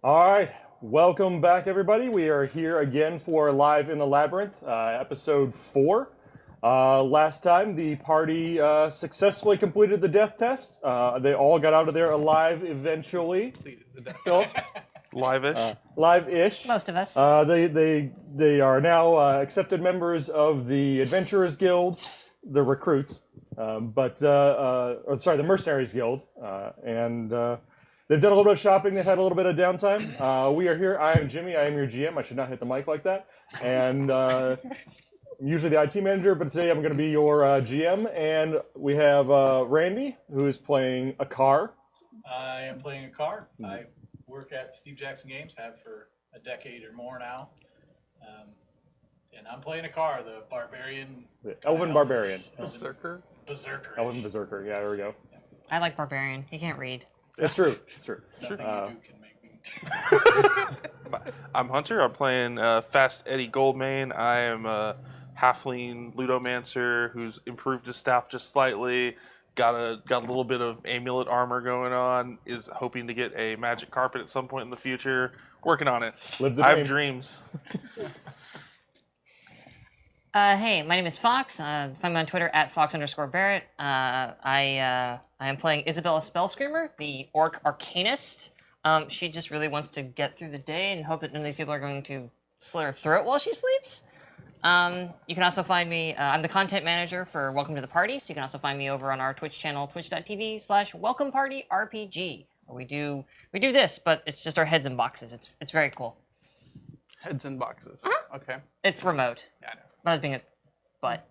All right, welcome back, everybody. We are here again for Live in the Labyrinth, episode 4. Last time, the party successfully completed the death test. They all got out of there alive eventually. Completed the death test. Live-ish. Live-ish. Most of us. They are now accepted members of the Adventurers Guild, the recruits, the Mercenaries Guild, and they've done a little bit of shopping. They've had a little bit of downtime. We are here. I am Jimmy. I am your GM. I should not hit the mic like that. And I'm usually the IT manager, but today I'm going to be your GM. And we have Randy, who is playing a car. I am playing a car. I work at Steve Jackson Games, have for a decade or more now. And I'm playing a car, the barbarian. The Elven Barbarian. Berserker. Elven Berserker. Yeah, there we go. I like Barbarian. He can't read. It's true. It's true. Nothing you do can make me. I'm Hunter. I'm playing Fast Eddie Goldmane. I am a halfling ludomancer who's improved his staff just slightly. Got a little bit of amulet armor going on. Is hoping to get a magic carpet at some point in the future. Working on it. Live the I dream. have dreams. Hey, my name is Fox. Find me on Twitter at Fox_Barrett. I am playing Isabella Spellscreamer, the Orc Arcanist. She just really wants to get through the day and hope that none of these people are going to slit her throat while she sleeps. You can also find me, I'm the content manager for Welcome to the Party, so you can also find me over on our Twitch channel, twitch.tv/WelcomePartyRPG. We do this, but it's just our heads in boxes. It's very cool. Heads in boxes. Okay. It's remote. Yeah, I know. Not as being a butt.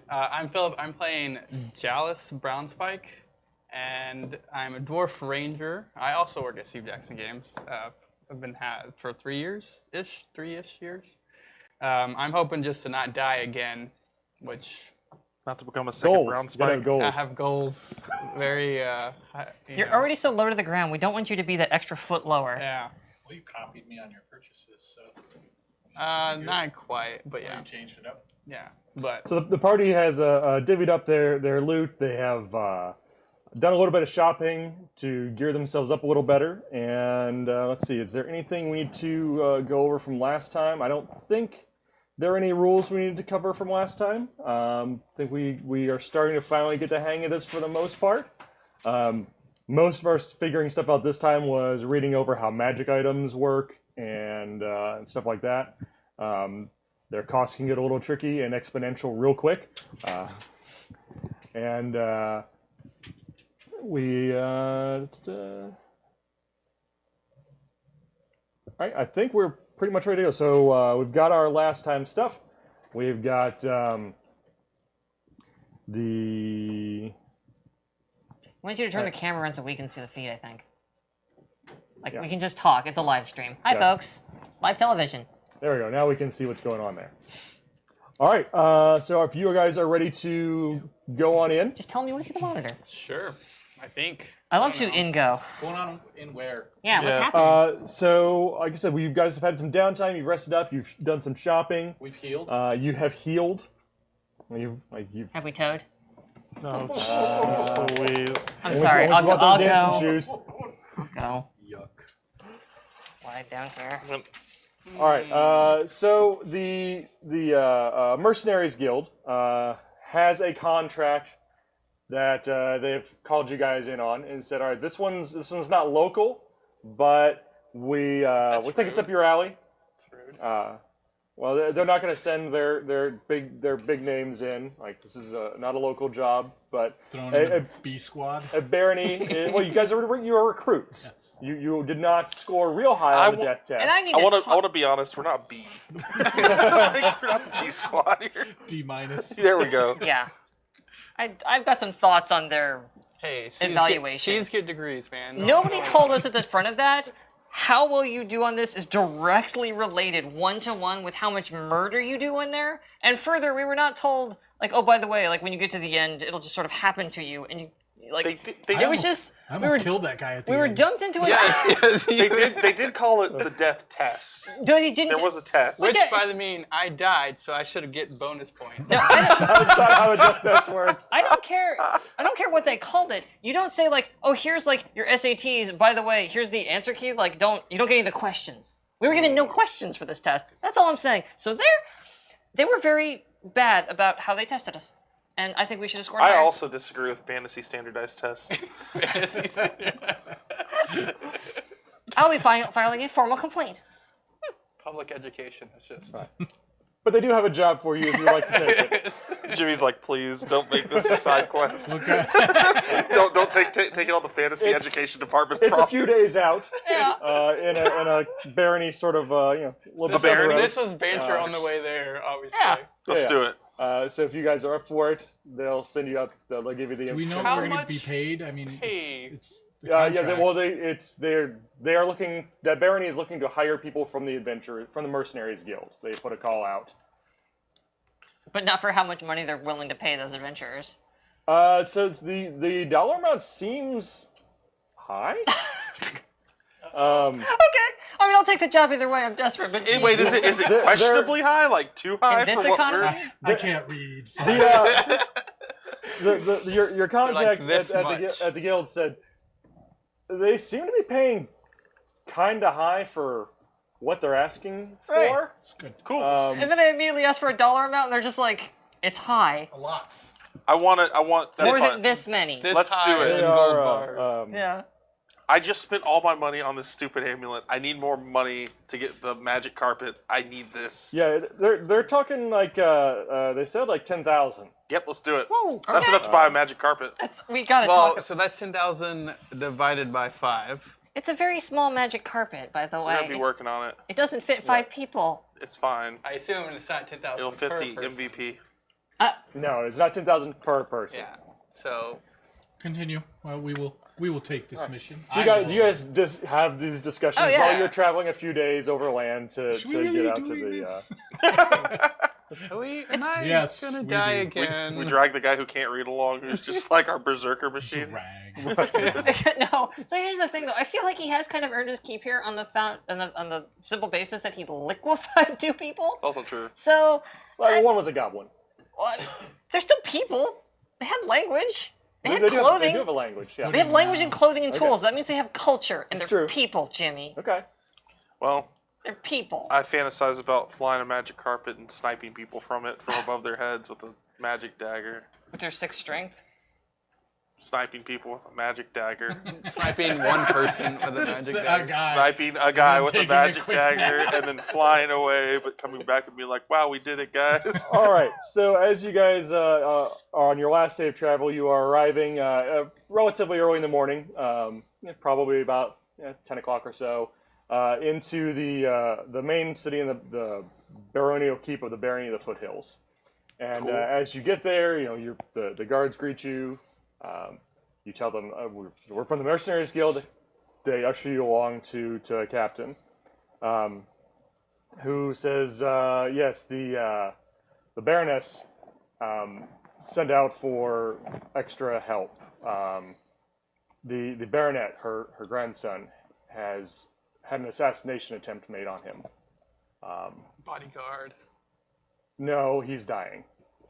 I'm Philip. I'm playing Jalis Brownspike, and I'm a dwarf ranger. I also work at Steve Jackson Games. I've been for 3 years-ish, 3-ish years. I'm hoping just to not die again, which Not to become a second brown Goals. You gotta have spike. goals. I have goals. Very. You're already so low to the ground. We don't want you to be that extra foot lower. Yeah. Well, you copied me on your purchases, so Not quite, but you yeah. changed it up. Yeah. But So the party has divvied up their loot. They have done a little bit of shopping to gear themselves up a little better. And let's see, is there anything we need to go over from last time? I don't think there are any rules we needed to cover from last time. I think we are starting to finally get the hang of this for the most part. Most of our figuring stuff out this time was reading over how magic items work and stuff like that. Their costs can get a little tricky and exponential real quick. All right, I think we're pretty much ready to go. So we've got our last time stuff. We've got the... I want you to turn the camera on so we can see the feed, I think. Like, we can just talk. It's a live stream. Hi, folks. Live television. There we go. Now we can see what's going on there. All right, so if you guys are ready to go on in. Just tell me you want to see the monitor. sure. I think. I love to in-go. Going on in where? Yeah, what's Yeah. happening? So, like I said, you guys have had some downtime. You've rested up. You've done some shopping. We've healed. You have healed. You've Have we towed? Oh, jeez Louise. I'm sorry. Only I'll brought those dancing go. shoes. I'll go. Yuck. Slide down here. All right. So the Mercenaries Guild has a contract that they've called you guys in on and said, all right, this one's not local, but we think it's up your alley. That's rude. Well, they're not going to send their big names in. Like, this is not a local job, but Thrown in a the B squad. Barony. Well, you guys are recruits. Yes. You did not score real high on the death test. And I need I to want to. talk- I want to be honest. We're not B. I think we're not the B squad here. D minus. There we go. Yeah. I've got some thoughts on their... Hey, Evaluation. C's get degrees, man. Nobody told us at the front of that how well you do on this is directly related one-to-one with how much murder you do in there. And further, we were not told, like, oh, by the way, like, when you get to the end, it'll just sort of happen to you. And like They it was just I we almost were killed that guy at the we were end. dumped into a Yes, they did call it the death test. No, they didn't. There was a test. Which, Yeah, by it's- the mean, I died, so I should get bonus points. That's not how a death test works. I don't care. I don't care what they called it. You don't say like, oh, here's like your SATs. By the way, here's the answer key. Like, you don't get any of the questions. We were given no questions for this test. That's all I'm saying. So they were very bad about how they tested us, and I think we should have scored I higher. also disagree with fantasy standardized tests. I'll be filing a formal complaint. Public education is just. But they do have a job for you if you'd like to take it. Jimmy's like, please don't make this a side quest. Okay. don't take it on the fantasy It's- education department. It's a problem. few days out Yeah. in a barony sort of little bit down the road. This was banter on the way there, obviously. Yeah. Let's Yeah. do it. So if you guys are up for it, they'll send you out. They'll give you the. Do we know How we're going to be much paid? I mean, pay? it's the Yeah, contract. they are looking. That barony is looking to hire people from the Mercenaries Guild. They put a call out. But not for how much money they're willing to pay those adventurers. So it's the dollar amount seems high. Okay. I mean, I'll take the job either way. I'm desperate. But Wait, is it They're- questionably high? Like too high In this for what economy? we're... I can't read. So. Your contact like this at much. the guild said they seem to be paying kind of high for what they're asking for. Right. It's good. Cool. And then I immediately ask for a dollar amount, and they're just like, "It's high. Lots. I want that's More fine. than this many." This Let's do high it. in They gold are, bars. Yeah. I just spent all my money on this stupid amulet. I need more money to get the magic carpet. I need this. Yeah, they're talking like they said like 10,000. Yep, let's do it. Whoa, That's okay. enough to buy a magic carpet. We gotta Well, talk. so that's 10,000 divided by 5. It's a very small magic carpet, by the We're gonna be way. working on it. It doesn't fit 5 people. It's fine. I assume it's not 10,000 It'll fit per the person. MVP. No, it's not 10,000 per person. Yeah. So Continue. Well, we will take this mission. So you guys just have these discussions Oh, yeah. while you're traveling a few days overland to Should we really get out be to doing the. this? am I Yes, gonna we die do. again? We drag the guy who can't read along, who's just like our berserker machine. Rag. No. So here's the thing, though. I feel like he has kind of earned his keep here on the simple basis that he liquefied 2 people. Also true. So Well, one was a goblin. what? They're still people. They have language. They have They do have clothing. a language. Yeah. They have language and clothing and tools. That means they have culture, and It's they're true. people, Jimmy. Okay. Well, They're people. I fantasize about flying a magic carpet and sniping people from it from above their heads with a magic dagger. With their 6 strength. Sniping people with a magic dagger. Sniping one person with a magic A dagger. guy. Sniping a guy with a taking a magic quick dagger nap. and then flying away, but coming back and being like, wow, we did it, guys. All right. So as you guys are on your last day of travel, you are arriving relatively early in the morning, probably about 10 o'clock or so, into the main city in the baronial keep of the Barony of the Foothills. And as you get there, the guards greet you. You tell them we're from the Mercenaries Guild. They usher you along to a captain, who says, "Yes, the Baroness sent out for extra help. The Baronet, her grandson, has had an assassination attempt made on him. Bodyguard. No, he's dying.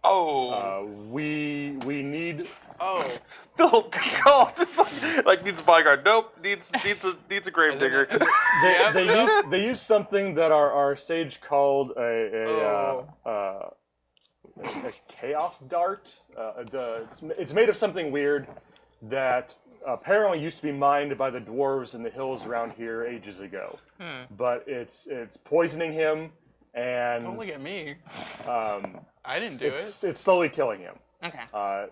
Oh, We need Oh, Philip called. It's like needs a bodyguard. Nope, needs a grave digger. they use something that our sage called a chaos dart. It's made of something weird that apparently used to be mined by the dwarves in the hills around here ages ago. But it's poisoning him, and don't look at me. I didn't do it's slowly killing him. Okay.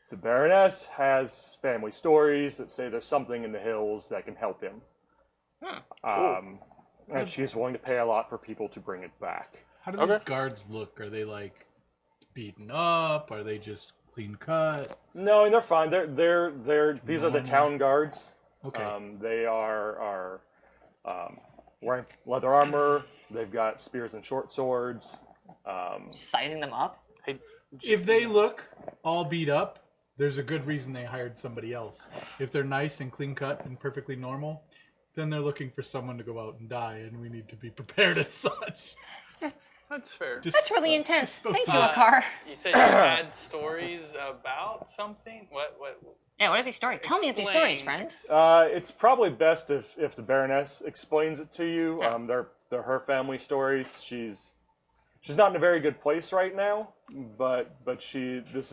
The Baroness has family stories that say there's something in the hills that can help him. And she's willing to pay a lot for people to bring it back. How do these guards look? Are they like beaten up? Are they just clean cut? No, and they're fine. These are the town guards. Okay. They are wearing leather armor. They've got spears and short swords. Sizing them up. If they look all beat up, there's a good reason they hired somebody else. If they're nice and clean cut and perfectly normal, then they're looking for someone to go out and die, and we need to be prepared as such. That's fair. That's really intense. Thank you, Uh, Akar. You said you had stories about something? What? Yeah, what are these stories? Tell me these stories, friend. It's probably best if the Baroness explains it to you. Okay. They're her family stories. She's not in a very good place right now, but this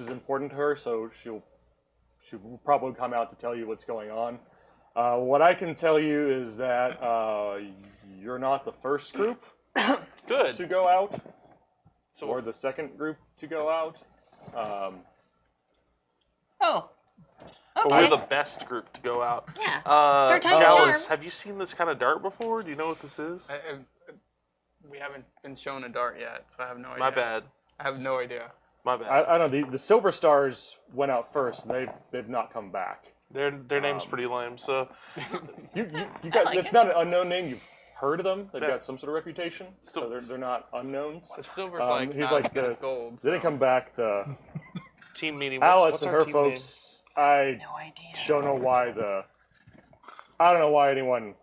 is important to her, so she will probably come out to tell you what's going on. What I can tell you is that you're not the first group Good. to go out, So or the second group to go out. Oh. But Okay. we're the best group to go out. Yeah. Third time's a Chalice, charm. have you seen this kind of dart before? Do you know what this is? we haven't been shown a dart yet, so I have no idea. My bad. I have no idea. My bad. I don't know. The Silver Stars went out first, and they've not come back. Their name's pretty lame, so You got. like It's it. not an unknown name. You've heard of them. They've Yeah. got some sort of reputation, so they're not unknowns. But silver's He's not like as good as gold. They didn't come back. The team meeting. Alice what's and our her team folks. I No idea. don't know why I don't know why anyone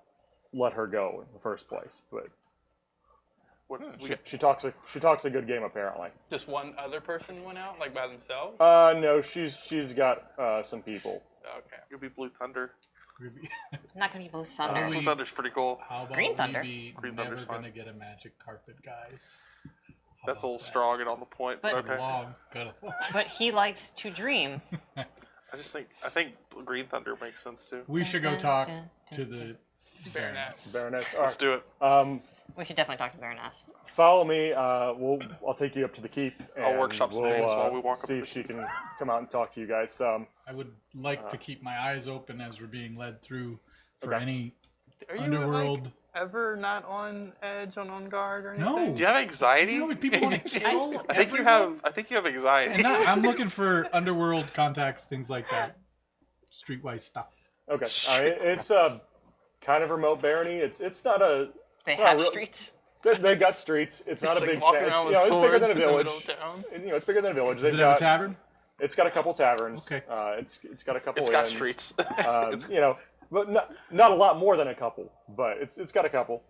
let her go in the first place, but Name? she talks a good game apparently. Just one other person went out, like by themselves? No, she's got some people. Okay. It could be Blue Thunder. I'm not gonna be Blue Thunder. We- Blue Thunder's pretty cool. How about Green Thunder. we Green never Thunder's fine. gonna get a magic carpet, guys? How That's a about little that? strong and on the point. But- Okay. Got a long. But he likes to dream. I think Green Thunder makes sense too. We should go Dun, talk dun, to dun, the Baroness. Baroness. All Let's right. do it. We should definitely talk to the Baroness. Follow me. I'll take you up to the keep. And I'll workshop some names while we walk up see to if the she can come out and talk to you guys. I would like to keep my eyes open as we're being led through for Okay. any Are you underworld. like, ever not on edge, on guard or No. anything? Do you have anxiety? You know, people want to kill. I think you have. I think you have anxiety. And I'm looking for underworld contacts, things like that, streetwise stuff. Okay. It's kind of remote barony. It's not a. They it's not have real- streets. They got streets. It's not It's a like big walking town. around It's, with it's bigger swords than a in the village. middle of town. It's bigger than a village. Does They've it have got, a tavern? It's got a couple taverns. Okay. It's got a couple. It's got inns. streets. But not a lot more than a couple. But it's got a couple.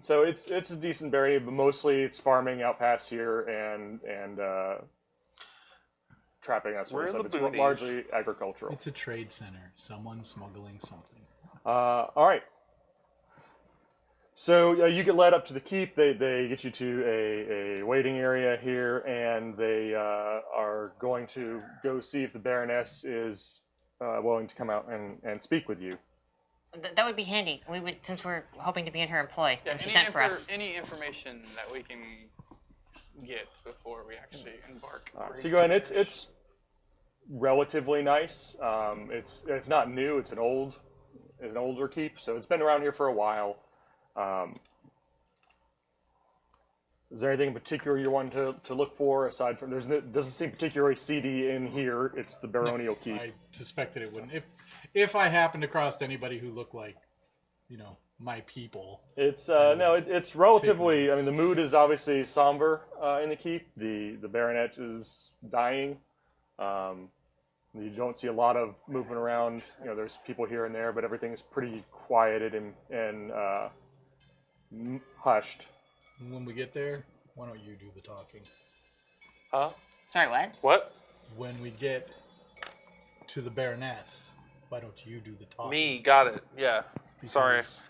So it's a decent barony, but mostly it's farming out past here and trapping that sort We're of in stuff. the It's boonies. largely agricultural. It's a trade center. Someone smuggling something. All right. So you get led up to the keep. They get you to a waiting area here, and they are going to go see if the Baroness is willing to come out and speak with you. That would be handy. We would, since we're hoping to be in her employ, Yeah, and she sent for us. any information that we can get before we actually embark. So you go in. It's relatively nice. It's not new. It's an older keep, so it's been around here for a while. Is there anything in particular you want to look for aside from doesn't seem particularly seedy in here? It's the baronial keep. I suspected it wouldn't. If I happened across anybody who looked like, my people. It's it's relatively. I notes. mean, the mood is obviously somber in the keep. The baronet is dying. You don't see a lot of movement around. There's people here and there, but everything is pretty quieted and hushed. When we get there, why don't you do the talking? Huh? Sorry, what? What? When we get to the Baroness, why don't you do the talking? Me? Got it. Yeah. Sorry. Because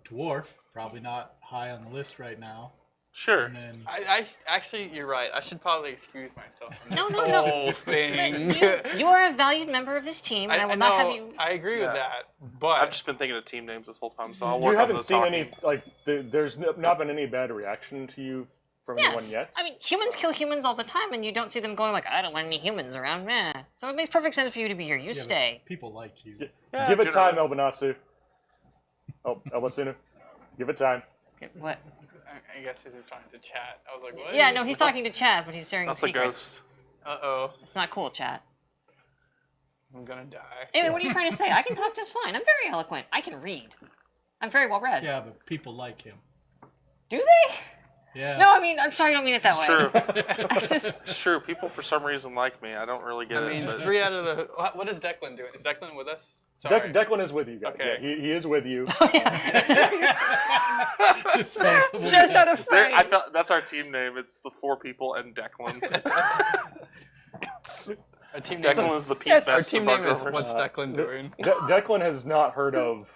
Dwarf, probably not high on the list right now. Sure. And then I actually, you're right. I should probably excuse myself from No, this no, no. whole thing. You are a valued member of this team, and I will not have you. I agree with Yeah. that, but I've just been thinking of team names this whole time, so I'll You work on haven't the seen talking. any there's not been any bad reaction to you from anyone Yes. yet. I mean, humans kill humans all the time, and you don't see them going like, I don't want any humans around. Meh. So it makes perfect sense for you to be here. You yeah, but stay. people like you. Yeah, Give it time, generally. Elbanasu. Oh, Elbasunu. Give it time. What? I guess he's trying to chat. I was like, what? Yeah, no, he's talking to Chad, but he's sharing That's the a secret. ghost. Uh-oh. It's not cool, Chad. I'm gonna die. Anyway, what are you trying to say? I can talk just fine. I'm very eloquent. I can read. I'm very well read. Yeah, but people like him. Do they? Yeah. No, I mean, I'm sorry, I don't mean it that It's way. true. It's just, It's true. People for some reason like me. I don't really get I it. mean, but 3 out of the. What is Declan doing? Is Declan with us? Sorry. Declan is with you guys. Okay. Yeah, he is with you. Disposable. just out of There- fright. I felt that's our team name. It's the 4 people and Declan. Our team name Declan is, is the Pete Yes. our Best team of our name is governors. What's Declan Doing? Declan has not heard of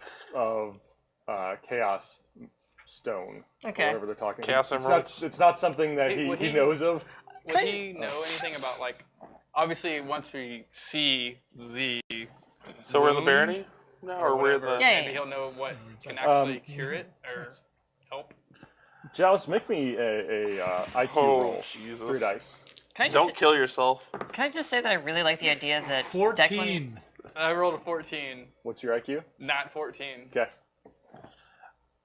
Chaos Stone. Okay. Whatever they're talking. Chaos it's Emeralds. Not, it's not something that Hey, would he he- knows of. Would he know anything about, like, obviously once we see the So we're in the wound Barony now, or we're in whatever, the. Yeah, maybe he'll know what can actually cure it or help. Chalice, make me a IQ Oh, roll. Jesus. 3 dice. Can I just Don't kill yourself. can I just say that I really like the idea that 14. I rolled a 14, What's your IQ? not 14. Okay.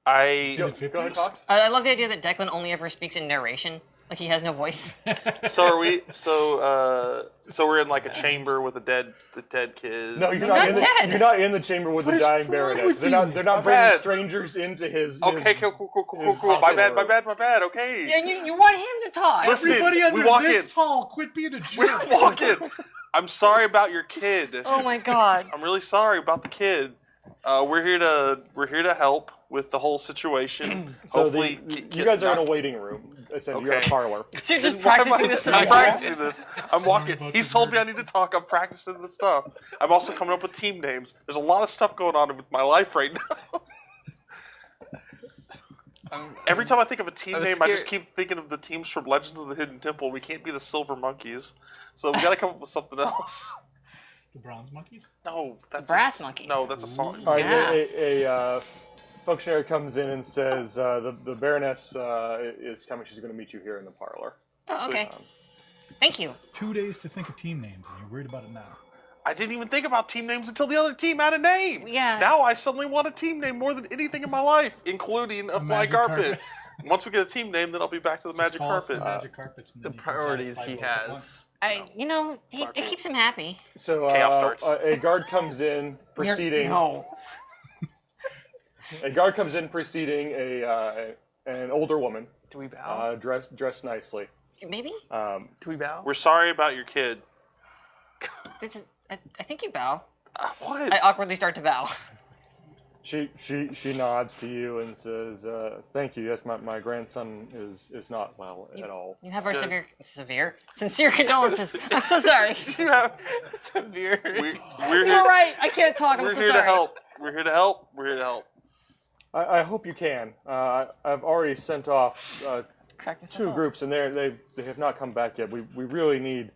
I Go, it 50? go ahead, Cox. I love the idea that Declan only ever speaks in narration, like he has no voice. so are we so we're in like a chamber with the dead kid. No, you're He's not, not in the, dead. You're not in the chamber with the is dying wrong Baroness. with They're you? not My bringing bad. strangers into his. Okay, his- cool. his My bad. hospital. Okay. And you want him to talk. Listen, Everybody under we walk this in. tall, quit being a We're jerk. walking. I'm sorry about your kid. Oh my god. I'm really sorry about the kid. We're here to help with the whole situation. So Hopefully, you guys are in a waiting room. Essentially, you're in a Okay. parlor. So you're just Why am I- practicing this to I'm the boss? practicing this. I'm walking. about He's to told me I need to talk. I'm practicing the stuff. I'm also coming up with team names. There's a lot of stuff going on with my life right now. Every time I think of a team I'm name, I just scared. keep thinking of the teams from Legends of the Hidden Temple. We can't be the Silver Monkeys, so we got to come up with something else. The bronze monkeys? No, that's Brass monkeys. No, that's a song. All right, Yeah. a functionary comes in and says the Baroness is coming. She's going to meet you here in the parlor. Oh, okay. Thank you. 2 days to think of team names, and you're worried about it now. I didn't even think about team names until the other team had a name. Yeah. Now I suddenly want a team name more than anything in my life, including a fly magic carpet. carpet. Once we get a team name, then I'll be back to the magic Call us the carpet. magic carpets. And The then you can priorities satisfy he both at has. once. It keeps him happy. So Chaos starts. A guard comes in preceding. No. A guard comes in preceding an older woman, Do we bow? dressed nicely. Maybe? Do we bow? We're sorry about your kid. This is, I think you bow. What? I awkwardly start to bow. She nods to you and says, "Thank you. Yes, my grandson is not well at all." You have our Good. sincere condolences. I'm so sorry. You have- Severe. we're You're here. right. I can't talk. I'm We're so here sorry. to help. We're here to help. We're here to help. I hope you can. I've already sent off Crack myself 2 up. groups, and they have not come back yet. We really need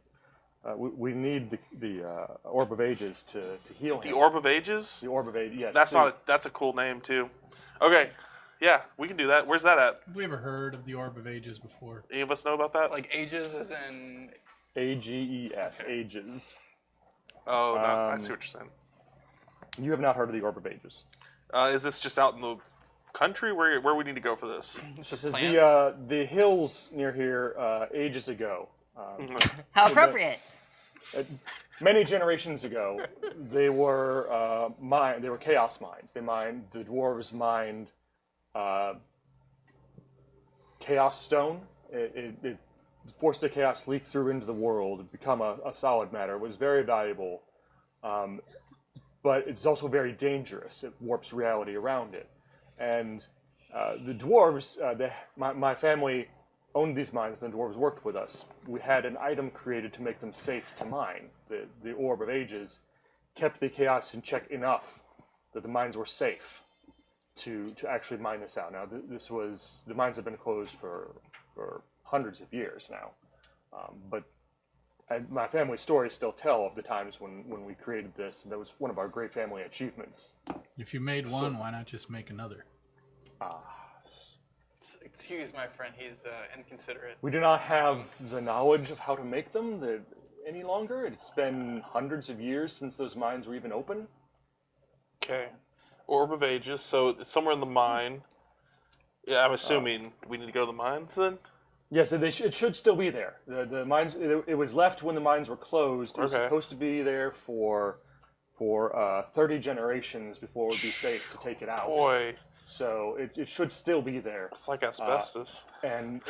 we need the Orb of Ages to heal him. The Orb of Ages. The Orb of Ages. Yes. That's a cool name too. Okay, yeah, we can do that. Where's that at? Have we ever heard of the Orb of Ages before? Any of us know about that? Like ages as in. AGES. Ages. Oh, no, I see what you're saying. You have not heard of the Orb of Ages. Is this just out in the country? Where we need to go for this? This is Plan? the hills near here ages ago. How appropriate. Many generations ago, they were They were chaos mines. The dwarves mined chaos stone. It forced the chaos leak through into the world and become a solid matter. It was very valuable, but it's also very dangerous. It warps reality around it. And the dwarves, my family owned these mines, and the dwarves worked with us. We had an item created to make them safe to mine. The Orb of Ages kept the chaos in check enough that the mines were safe to actually mine this out. Now, the mines have been closed for hundreds of years now, but my family stories still tell of the times when we created this, and that was one of our great family achievements. If you made one, why not just make another? Excuse my friend, he's inconsiderate. We do not have the knowledge of how to make them any longer. It's been hundreds of years since those mines were even open. Okay, Orb of Ages. So it's somewhere in the mine. Yeah, I'm assuming we need to go to the mines then. Yes, it should still be there. The mines. It was left when the mines were closed. It was Okay. supposed to be there for 30 generations before it would be safe to take it out. Boy, so it should still be there. It's like asbestos. And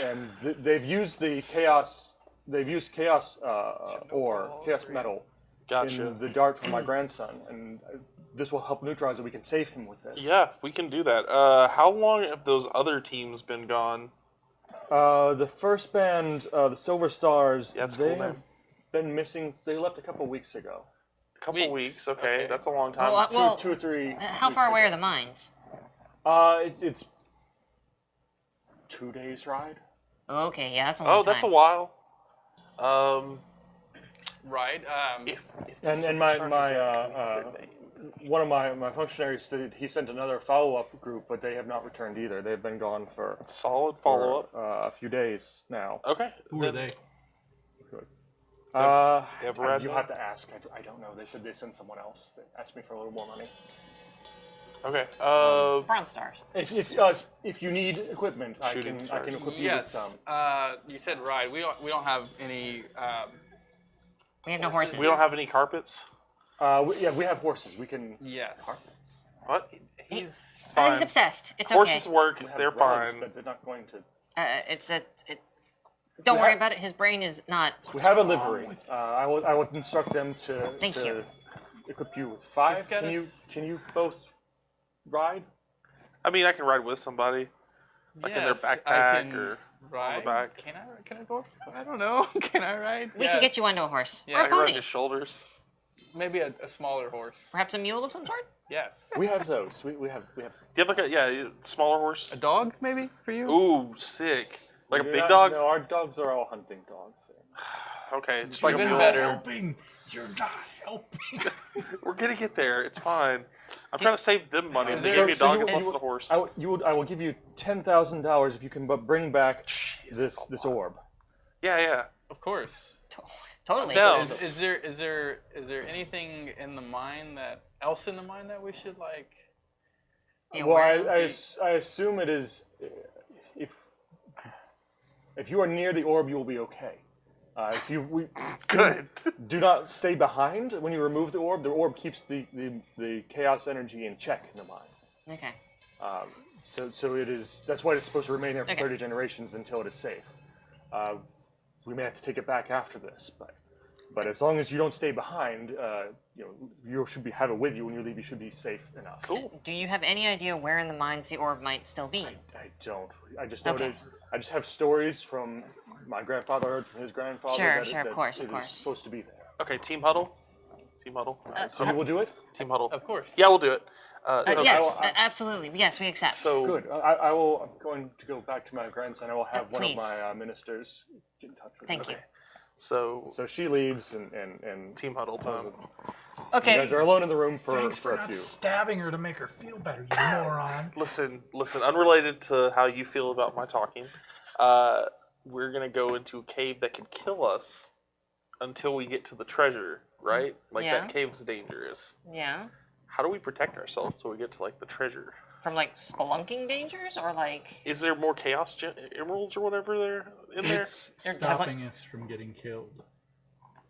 they've used the chaos. They've used chaos ore, chaos metal, Gotcha. in the dart for my grandson, and this will help neutralize it. We can save him with this. Yeah, we can do that. How long have those other teams been gone? The first band, the Silver Stars, That's they cool, man. have been missing. They left a couple weeks ago. A couple weeks. Okay, Okay. that's a long time. Well, Two or three. how far away are the mines? It's 2 days ride. Okay, yeah, that's a long time. That's a while. Right. If And my one of my functionaries said he sent another follow-up group, but they have not returned either. They've been gone for solid follow up. a few days now. Okay. Who are they? They have red You one? have to ask. I don't know. They said they sent someone else. They asked me for a little more money. Okay. Bronze stars. If you need equipment, I Shooting can stars. equip you with yes. some. You said ride. We don't have any. We have no horses. we don't have any carpets. We have horses. We can. Yes. What? It's He's fine. obsessed. It's Horses okay. work. have They're rugs, fine. but they're not going to. Don't We worry have- about it. His brain is not. We have a livery. I will instruct them to. Thank to you. Equip you with 5. He's got Can you us- can you both ride? I mean, I can ride with somebody. Like in their Yes, I backpack can or ride. back. Can I go? I don't know. Can I ride? We can get you onto a horse. Yeah, or I a can ride pony. your shoulders. Maybe a smaller horse. Perhaps a mule of some sort? Yes. We have those. We have. Do you have like a smaller horse? A dog, maybe for you. Ooh, sick. Like a We're big not- dog? No, our dogs are all hunting dogs. Okay, just like a Even mule. better. Helping. You're not helping. We're gonna get there. It's fine. I'm trying to save them money. If they there- give me a so dog, you- it's less you- than a horse. I will give you $10,000 if you can bring back Jeez, this orb. Yeah. Of course. Totally. No. Is there anything in the mine that we should like? Yeah, Well, where- I assume it is. If you are near the orb, you will be okay. If you Good. do not stay behind when you remove the orb keeps the chaos energy in check in the mine. Okay. So it is. That's why it's supposed to remain there for Okay. 30 generations until it is safe. We may have to take it back after this, but as long as you don't stay behind, you should have it with you when you leave. You should be safe enough. Cool. Do you have any idea where in the mines the orb might still be? I don't. I just know Okay. that I just have stories from my grandfather heard from his grandfather. Sure, that sure, of course, it of is course. supposed to be there. Okay, team huddle. Team huddle. So you will do it. Team huddle. Of course. Yeah, we'll do it. Okay. Yes, absolutely. Yes, we accept. So Good. I will. I'm going to go back to my grandson. I will have one of Please. my ministers get in touch with Thank him. you. So So she leaves, and team huddle time. you Okay. guys are alone in the room for Thanks for a not few. stabbing her to make her feel better, you moron. Listen. Unrelated to how you feel about my talking, we're gonna go into a cave that could kill us until we get to the treasure, right? Like Yeah. that cave's dangerous. Yeah. How do we protect ourselves till we get to like the treasure? From like spelunking dangers or like. Is there more chaos emeralds or whatever there in there? It's They're stopping us from getting killed.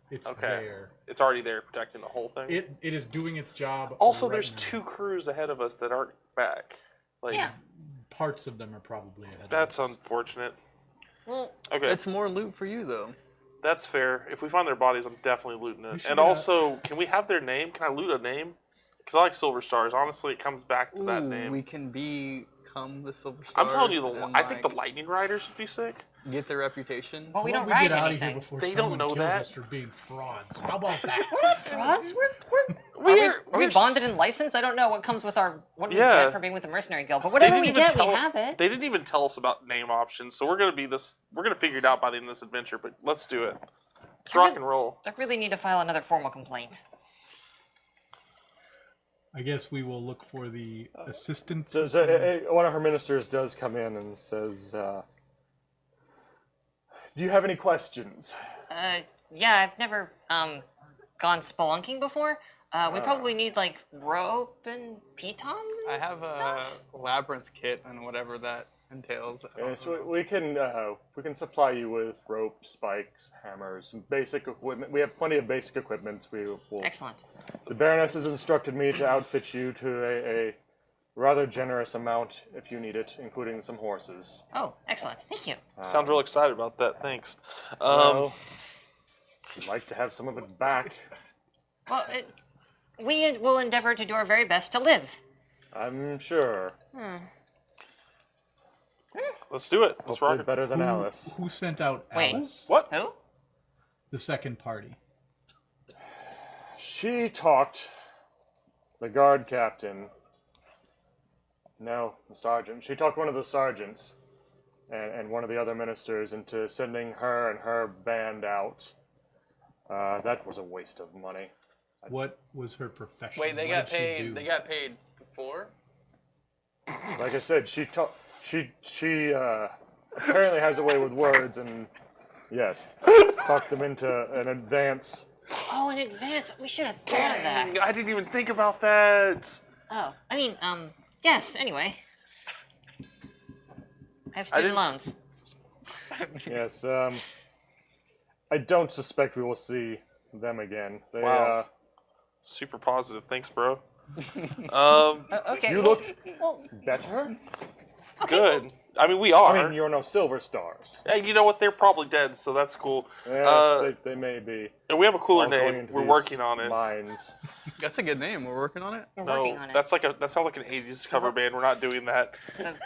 It's Okay. there. It's already there protecting the whole thing. It is doing its job. Also, right there's now. 2 crews ahead of us that aren't back. Like, Yeah. Parts of them are probably ahead. that's of us. unfortunate. Well, Okay, It's more loot for you though. that's fair. If we find their bodies, I'm definitely looting We it. should, And also, can we have their name? Can I loot a name? Because I like Silver Stars. Honestly, it comes back to that name. We can become the Silver Stars. I'm telling you, and, I think the like, Lightning Riders would be sick. get their reputation. well, we Why don't don't we ride get out of anything. here before They don't someone know kills that. us for being frauds? How about that? Frauds? Are we bonded and licensed? I don't know what comes with what we Yeah. get for being with the Mercenary Guild, but They whatever didn't we even get, we tell us- have it. They didn't even tell us about name options, so we're gonna figure it out by the end of this adventure. But let's do it. Let's rock and roll. I really need to file another formal complaint. I guess we will look for the assistant. So one of her ministers does come in and says, "Do you have any questions?" Yeah, I've never gone spelunking before. We probably need like rope and pitons. And I have a stuff. labyrinth kit and whatever that entails. I don't Yes, know. we can supply you with rope, spikes, hammers, some basic equipment. We have plenty of basic equipment. We will. Excellent. The Baroness has instructed me to outfit you to rather generous amount if you need it, including some horses. Oh, excellent. Thank you. Sound real excited about that. Thanks. Well, I'd like to have some of it back. Well, we will endeavor to do our very best to live. I'm sure. Let's do it. Let's rock Hopefully it. better than Alice. Who sent out Wait. Alice? What? Who? The second party. She talked the guard captain. No, the sergeant. She talked one of the sergeants and one of the other ministers into sending her and her band out. That was a waste of money. What was her profession? Wait, they What got did she paid. do? They got paid before. Like I said, she apparently has a way with words, and yes, talked them into an advance. Oh, in advance. We should have thought of that. I didn't even think about that. Oh, I mean, yes, anyway. I have student didn't loans. Yes, I don't suspect we will see them again. They, Wow. Super positive. Thanks, bro. Okay. You well- look Well, better. okay, Good. I mean, we are. I mean, you're no silver stars. Hey, you know what? They're probably dead, so that's cool. Yes, they may be. And we have a cooler All going name. into We're these working on it. Mines. That's a good name. We're working on it. We're No, working on it. that sounds like an '80s cover band. We're not doing that.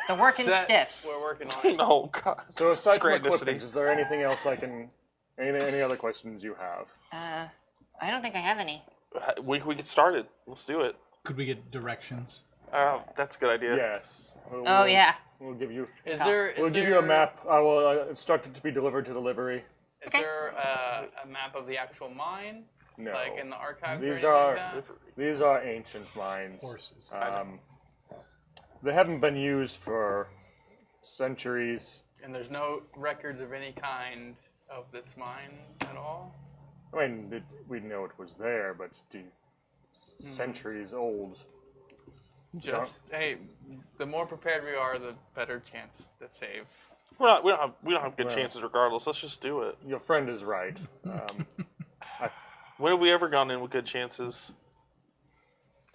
The working That- stiffs. We're working on it. No, God. So aside from Scrantonicity. equipment, is there anything else I can? Any other questions you have? I don't think I have any. We get started. Let's do it. Could we get directions? That's a good idea. Yes. Oh, yeah. We'll give you. Is there? We'll give you a map. I will instruct it to be delivered to the livery. Is there a map of the actual mine, No. like in the archives? These or are anything like that? these are ancient mines. Horses. They haven't been used for centuries. And there's no records of any kind of this mine at all. I mean, we know it was there, but it's centuries old. Just hey, the more prepared we are, the better chance to save. We don't have good chances regardless. Let's just do it. Your friend is right. When have we ever gone in with good chances?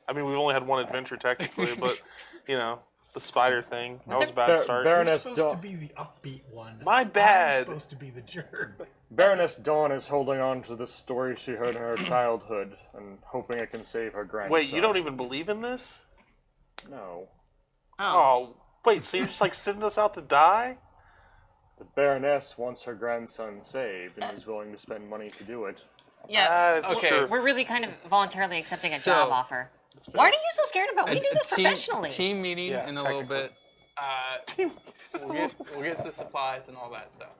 I mean, we've only had one adventure technically, but you know, the spider thing. That was a bad start. You're Baroness supposed to Dawn. be the upbeat one. My I'm bad. supposed to be the jerk. Baroness Dawn is holding on to this story she heard in her childhood and hoping it can save her grandson. Wait, you don't even believe in this? No. Oh, wait. So you're just like sending us out to die? The Baroness wants her grandson saved and is willing to spend money to do it. Yeah. That's Okay. true. We're really kind of voluntarily accepting a So- job offer. What are you so scared about? We do this professionally. Team meeting Yeah, in a little technically. bit. We'll get the supplies and all that stuff.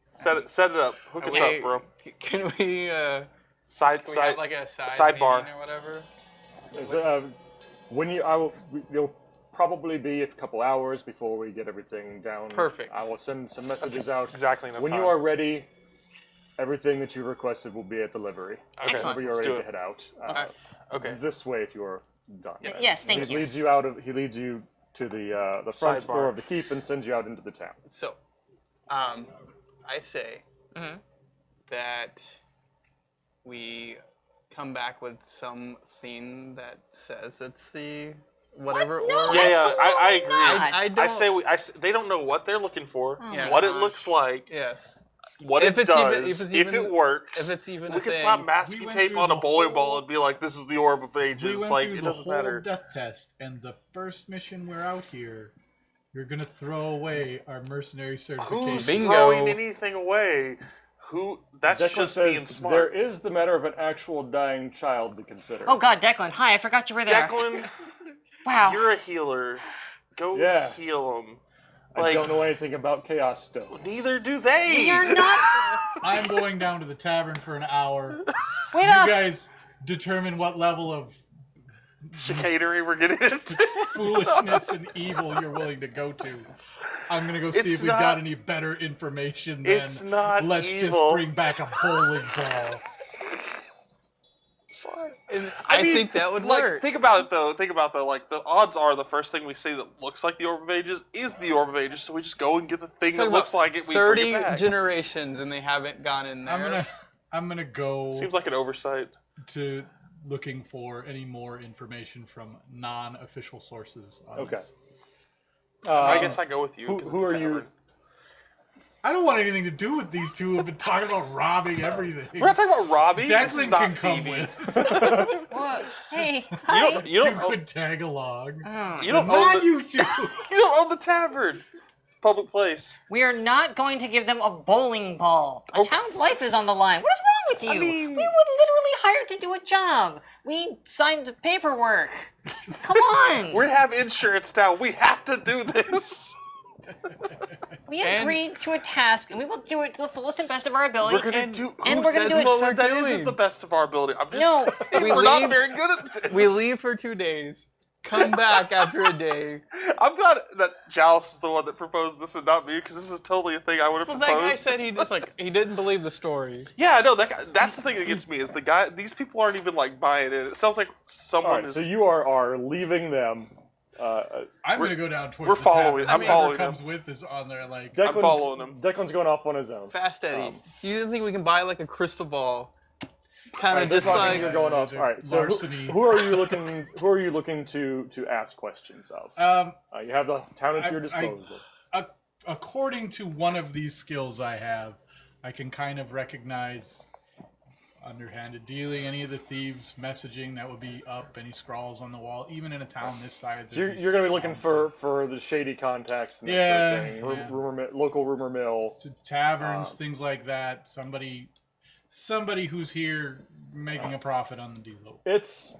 Set it up. Hook us Wait, up, bro. Can we have Side. like a sidebar. meeting or whatever? Is it, you'll probably be a couple hours before we get everything down. Perfect. I will send some messages out. exactly enough When time. you are ready, everything that you requested will be at the livery. Excellent. Whenever you're Let's ready do to it. head out. Okay. This way, if you're done. Yes, thank He you. leads you out of. He leads you to the front Sidebar. door of the keep and sends you out into the town. So, I say that we come back with some scene that says it's the whatever. What? No, order. Yeah, absolutely I agree. not. I don't. I say they don't know what they're looking for, Yeah. what it gosh. looks like, Yes. what If it it's even- does, if it's if even- it works. if it's even we a can thing. slap masking We went tape through on a the bowling whole- ball and be like, "This is the orb of We ages." went Like through it the doesn't whole matter. death test, and the first mission we're out here, you're gonna throw away our mercenary certification. Who's Bingo. throwing anything away? Who? That's Declan just being says smart. there is the matter of an actual dying child to consider. Oh God, Declan. Hi, I forgot you were there. Declan, Wow. you're a healer. Go Yeah. heal him. I don't know anything about chaos stones. Neither do they. You're not. I'm going down to the tavern for an hour. Wait You up. guys determine what level of Chicanery we're getting into. foolishness and evil you're willing to go to. I'm gonna go see It's if we've not- got any better information than It's not let's evil. just bring back a bowling ball. I mean, think that would like, work. Think about it though. Like the odds are the first thing we see that looks like the Orb of Ages is the Orb of Ages. So we just go and get the thing that Talking looks about like it. We 30 bring it back. generations and they haven't gone in there. I'm gonna go Seems like an oversight. to looking for any more information from non-official sources on Okay. this. I guess I go with you. Who 'cause who it's are you? tavern. I don't want anything to do with these two who've been talking about robbing everything. We're not talking about robbing. This is Declan not can come thieving. with. What? Hey, You hi. don't. You You don't. Own, could tag along. you don't own Not the. you two. You don't own the tavern. It's a public place. We are not going to give them a bowling ball. A town's life is on the line. What is wrong with you? mean- We were literally hired to do a job. We signed paperwork. Come on. We have insurance now. We have to do this. We agreed to a task, and we will do it to the fullest and best of our ability. We're gonna do. and who we're gonna says do it. what that doing. isn't the best of our ability. I'm just No. saying We we're not leave- very good at this. We leave for 2 days, come back after a day. I'm glad that Jalis is the one that proposed this and not me, because this is totally a thing I would have Well, proposed. that guy said he didn't believe the story. Yeah, I know that guy, that's the thing that gets me is the guy. These people aren't even like buying it. It sounds like someone All right, is. so you are leaving them. I'm gonna go down towards we're the following- tavern. I'm following Whoever comes with is on there like. I'm following him. Declan's going off on his own. Fast Eddie, you didn't think we can buy like a crystal ball? Kind Alright, of they're just talking, like you're going off. All right. So Larceny. who are you looking? Who are you looking to ask questions of? You have the town at your disposal. According to one of these skills I have, I can kind of recognize underhanded dealing, any of the thieves' messaging that would be up, any scrawls on the wall, even in a town this size. So you're going to be looking for the shady contacts and that Yeah, sort of thing. yeah. Local rumor mill. to taverns, things like that. Somebody who's here making a profit on the deal. It's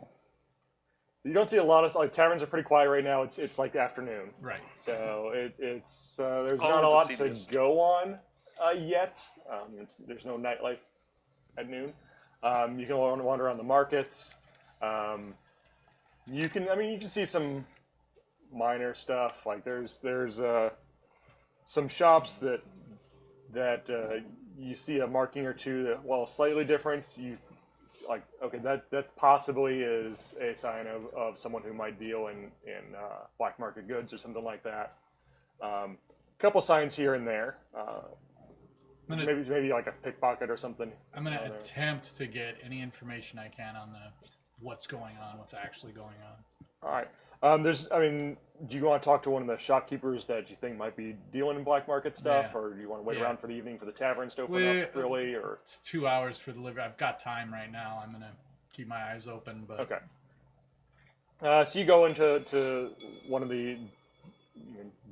you don't see a lot of like taverns are pretty quiet right now. It's like afternoon, Right. so it's there's All not of a the lot to seniors. go on yet. There's no nightlife at noon. You can wander around the markets. You can see some minor stuff. Like there's some shops that you see a marking or two that, while slightly different, you like, okay, that possibly is a sign of someone who might deal in black market goods or something like that. Couple signs here and there. Maybe like a pickpocket or something. I'm gonna down there. attempt to get any information I can on what's going on, what's actually going on. All right. Do you want to talk to one of the shopkeepers that you think might be dealing in black market stuff, Yeah. or do you want to wait Yeah. around for the evening for the taverns to open Well, up early, or It's 2 hours for delivery. I've got time right now. I'm gonna keep my eyes open, but okay? So you go into one of the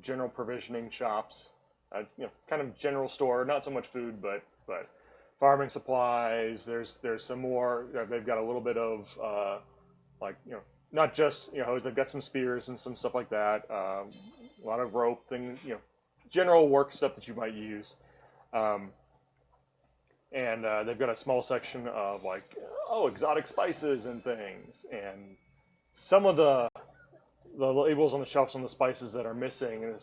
general provisioning shops, kind of general store, not so much food, but farming supplies. There's some more. They've got a little bit of not just hose. They've got some spears and some stuff like that. A lot of rope things, general work stuff that you might use. And they've got a small section of exotic spices and things. And some of the labels on the shelves on the spices that are missing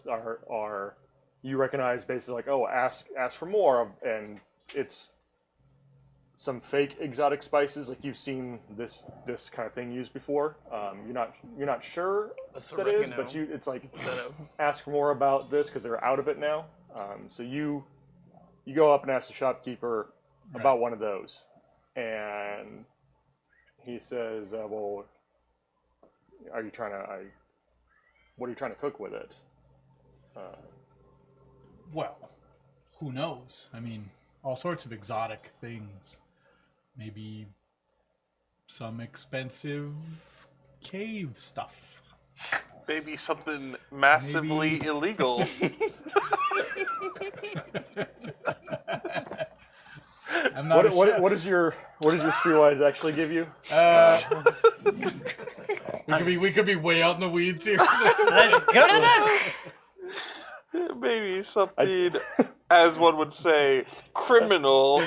are you recognize basically ask for more, and it's some fake exotic spices, like you've seen this kind of thing used before. You're not sure That's what that is, oregano. but it's like ask for more about this because they're out of it now. So you go up and ask the shopkeeper about one of those, and he says, "Well, what are you trying to cook with it?" well, who knows? I mean, all sorts of exotic things. Maybe some expensive cave stuff. Maybe something massively Maybe- illegal. I'm not. What does your streetwise actually give you? We could be way out in the weeds here. Let's go to the. Maybe something, as one would say, criminal.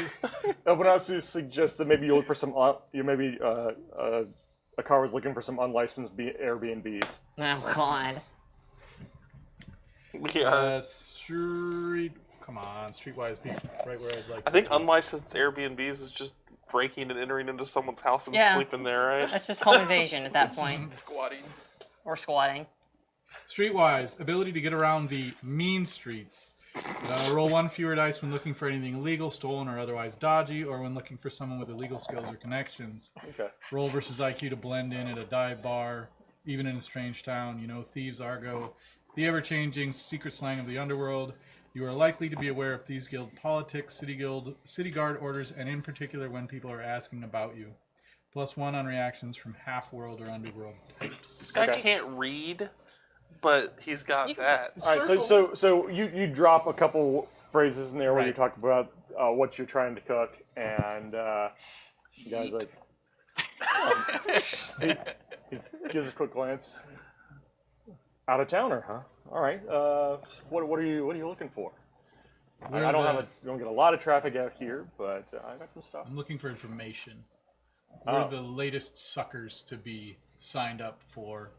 I would also suggest that maybe you look for some. A car was looking for some unlicensed Airbnbs. Oh God. Yeah. Come on, streetwise be right where I'd like. I think unlicensed Airbnbs is just breaking and entering into someone's house and Yeah. sleeping there, right? That's just home invasion at that point, squatting. or squatting. Streetwise, ability to get around the mean streets. Roll 1 fewer dice when looking for anything illegal, stolen, or otherwise dodgy, or when looking for someone with illegal skills or connections. Okay. Roll versus IQ to blend in at a dive bar, even in a strange town. You know, thieves, argot, the ever-changing secret slang of the underworld. You are likely to be aware of Thieves Guild politics, city guard orders, and in particular when people are asking about you. +1 on reactions from half-world or underworld types. This guy can't read, but he's got that. All right, so you drop a couple phrases in there where you talk about what you're trying to cook, and you guys like he gives a quick glance. Out of towner, huh? All right. What are you looking for? I don't get a lot of traffic out here, but I got some stuff. I'm looking for information. We're the latest suckers to be signed up for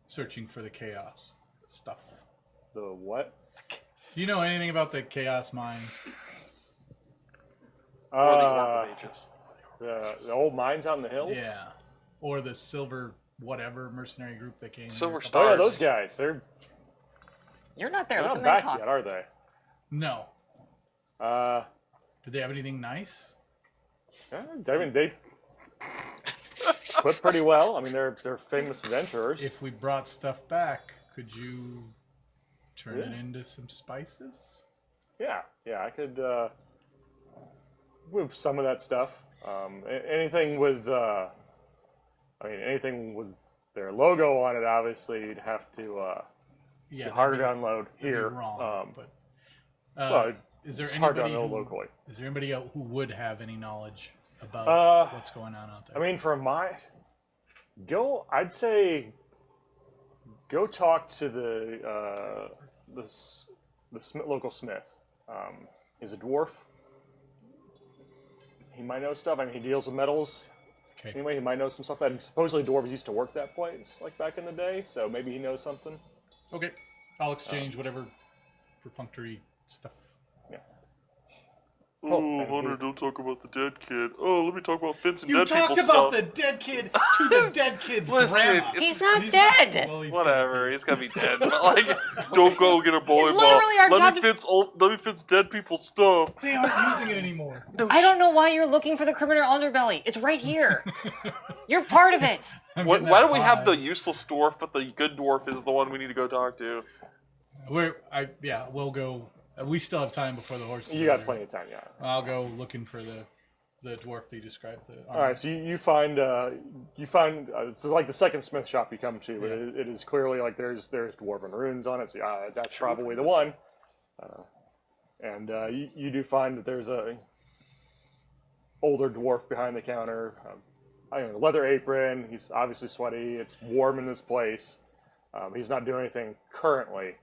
searching for the chaos stuff. The what? Do you know anything about the chaos mines? Or the Orb of Ages. The old mines out in the hills? Yeah. Or the silver whatever mercenary group that came Silver here. Stars. Oh yeah, those guys. They're You're not there. Let not them back talk. yet, are they? No. Did they have anything nice? Yeah, I mean, they put pretty well. I mean, they're famous adventurers. If we brought stuff back, could you turn it into some spices? Yeah, I could move some of that stuff. Anything with, anything with their logo on it. Obviously, you'd have to Yeah, be harder to that'd unload be here. wrong, but well, is there it's hard to anybody unload who, locally. is there anybody out who would have any knowledge about what's going on out there? I mean, I'd say go talk to the local smith. He's a dwarf. He might know stuff. I mean, he deals with metals. Okay. Anyway, he might know some stuff. And supposedly dwarves used to work that place, like back in the day. So maybe he knows something. Okay, I'll exchange whatever perfunctory stuff. Yeah. Oh, Hunter, don't talk about the dead kid. Oh, let me talk about Fitz and You dead talked people about stuff. the dead kid to the dead kid's Listen, grandma. it's- He's not He's dead. well, he's Whatever, he's gotta be dead. But like, don't go get a bowling It's ball. literally our job Let me Fitz dead people's stuff. They aren't using it anymore. I don't know why you're looking for the criminal underbelly. It's right here. You're part of it. Why do we have the useless dwarf, but the good dwarf is the one we need to go talk to? We'll go. We still have time before the horse. You got plenty of time, yeah. I'll go looking for the dwarf that you described. All right, so you find this is like the second smith shop you come to. But it is clearly like there's dwarven runes on it. So that's probably the one. And you do find that there's a older dwarf behind the counter. Leather apron. He's obviously sweaty. It's warm in this place. He's not doing anything currently.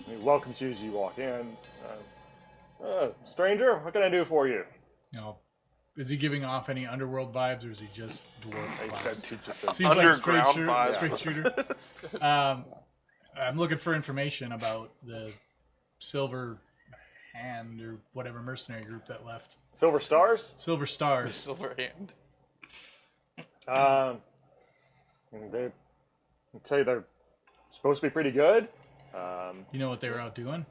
He welcomes you as you walk in. Stranger, what can I do for you? Is he giving off any underworld vibes, or is he just dwarf vibes? He just says, Seems like straight Underground shooter. vibes. Straight shooter. I'm looking for information about the Silver Hand or whatever mercenary group that left. Silver Stars? Silver Stars. Silver hand. They tell you they're supposed to be pretty good. You know what they were out doing?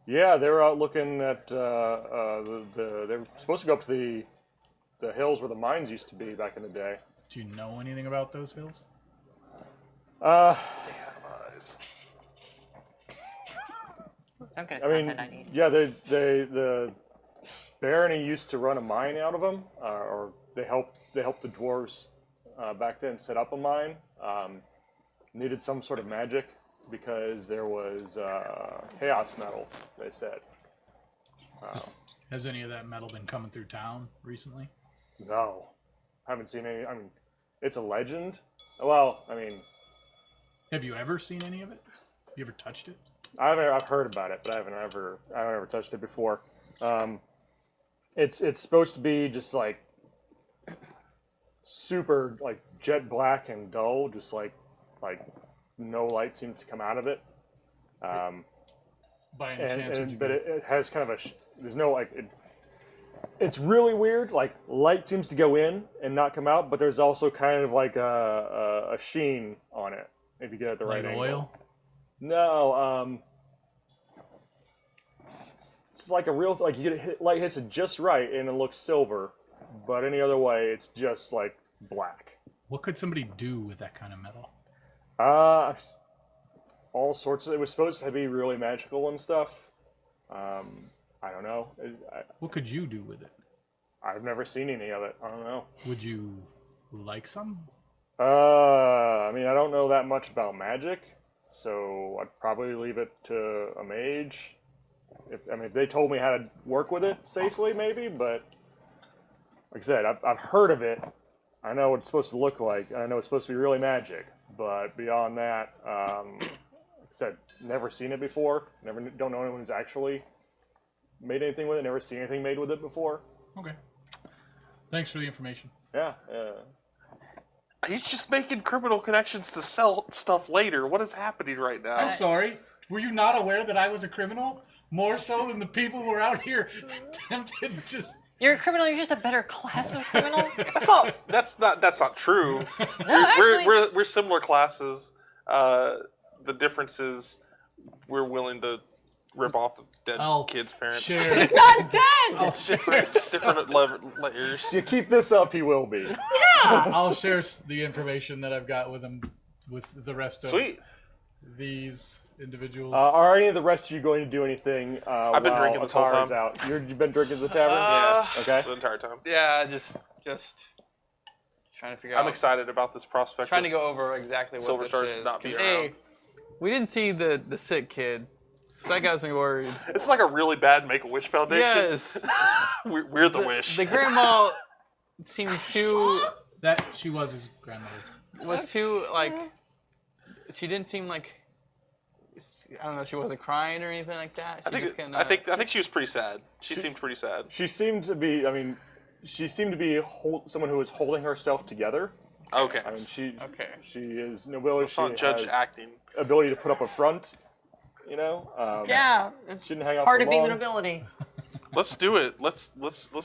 Yeah, they were out looking at they were supposed to go up to the hills where the mines used to be back in the day. Do you know anything about those hills? Don't get us I mean, content I need. yeah, the Barony used to run a mine out of them, or they helped the dwarves back then set up a mine. Needed some sort of magic because there was chaos metal. They said. Has any of that metal been coming through town recently? No, haven't seen any. I mean, it's a legend. Well, I mean, Have you ever seen any of it? You ever touched it? I've heard about it, but I haven't ever touched it before. It's supposed to be just like super like jet black and dull, just like no light seems to come out of it. By any chance? would you But be- it has kind of there's no like it's really weird. Like light seems to go in and not come out, but there's also kind of like a sheen on it if you get it at the like right angle. oil? No, like a real like you get light hits it just right and it looks silver, but any other way it's just like black. What could somebody do with that kind of metal? All sorts of. It was supposed to be really magical and stuff. I don't know. What could you do with it? I've never seen any of it. I don't know. Would you like some? I mean, I don't know that much about magic, so I'd probably leave it to a mage. If they told me how to work with it safely, maybe, but like I said, I've heard of it. I know what it's supposed to look like. I know it's supposed to be really magic, but beyond that, like I said, never seen it before. Don't know anyone who's actually made anything with it. Never seen anything made with it before. Okay. Thanks for the information. Yeah. He's just making criminal connections to sell stuff later. What is happening right now? I'm sorry. Were you not aware that I was a criminal? More so than the people who are out here tempted to just... You're a criminal. You're just a better class of criminal. That's not true. No, actually, We're similar classes. The difference is we're willing to rip off the dead kid's parents. Share. he's not dead. Different layers. You keep this up, he will be. I'll share the information that I've got with them, with the rest of Sweet. these individuals. Are any of the rest of you going to do anything I've been drinking this whole Atara's time. out? You've been drinking at the tavern? Yeah. Okay. The entire time. Yeah, just trying to figure out. I'm excited about this prospect. Trying to go over exactly what Silver this Star's is. not being 'Cause, around. we didn't see the sick kid, so that got me worried. It's like a really bad Make-A-Wish Foundation. Yes. We're the wish. The grandma seemed too That she was his grandmother. was too like. She didn't seem like. I don't know. She wasn't crying or anything like that. She just kinda, I think she was pretty sad. She seemed pretty sad. She seemed to be, someone who was holding herself together. Okay. I mean, she Okay. is nobility. Let's not judge has acting. ability to put up a front, Yeah, it's Didn't hang out part for of being the long. nobility. Let's do it. Let's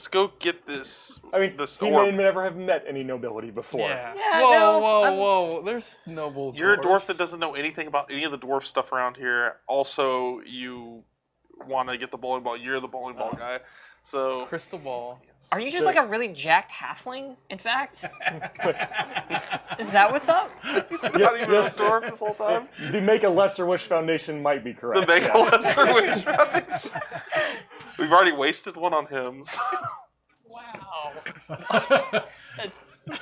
go get this. I mean, this he orb. may never have met any nobility before. Yeah. Yeah, Whoa, no, whoa! There's noble. You're a dwarf dwarfs. that doesn't know anything about any of the dwarf stuff around here. Also, you want to get the bowling ball. You're the bowling ball guy. So Crystal ball. Are you just like a really jacked halfling? In fact, is that what's up? not even a dwarf this whole time. The Make a Lesser Wish Foundation might be correct. The Make a Lesser Wish Foundation. We've already wasted one on him. So. Wow.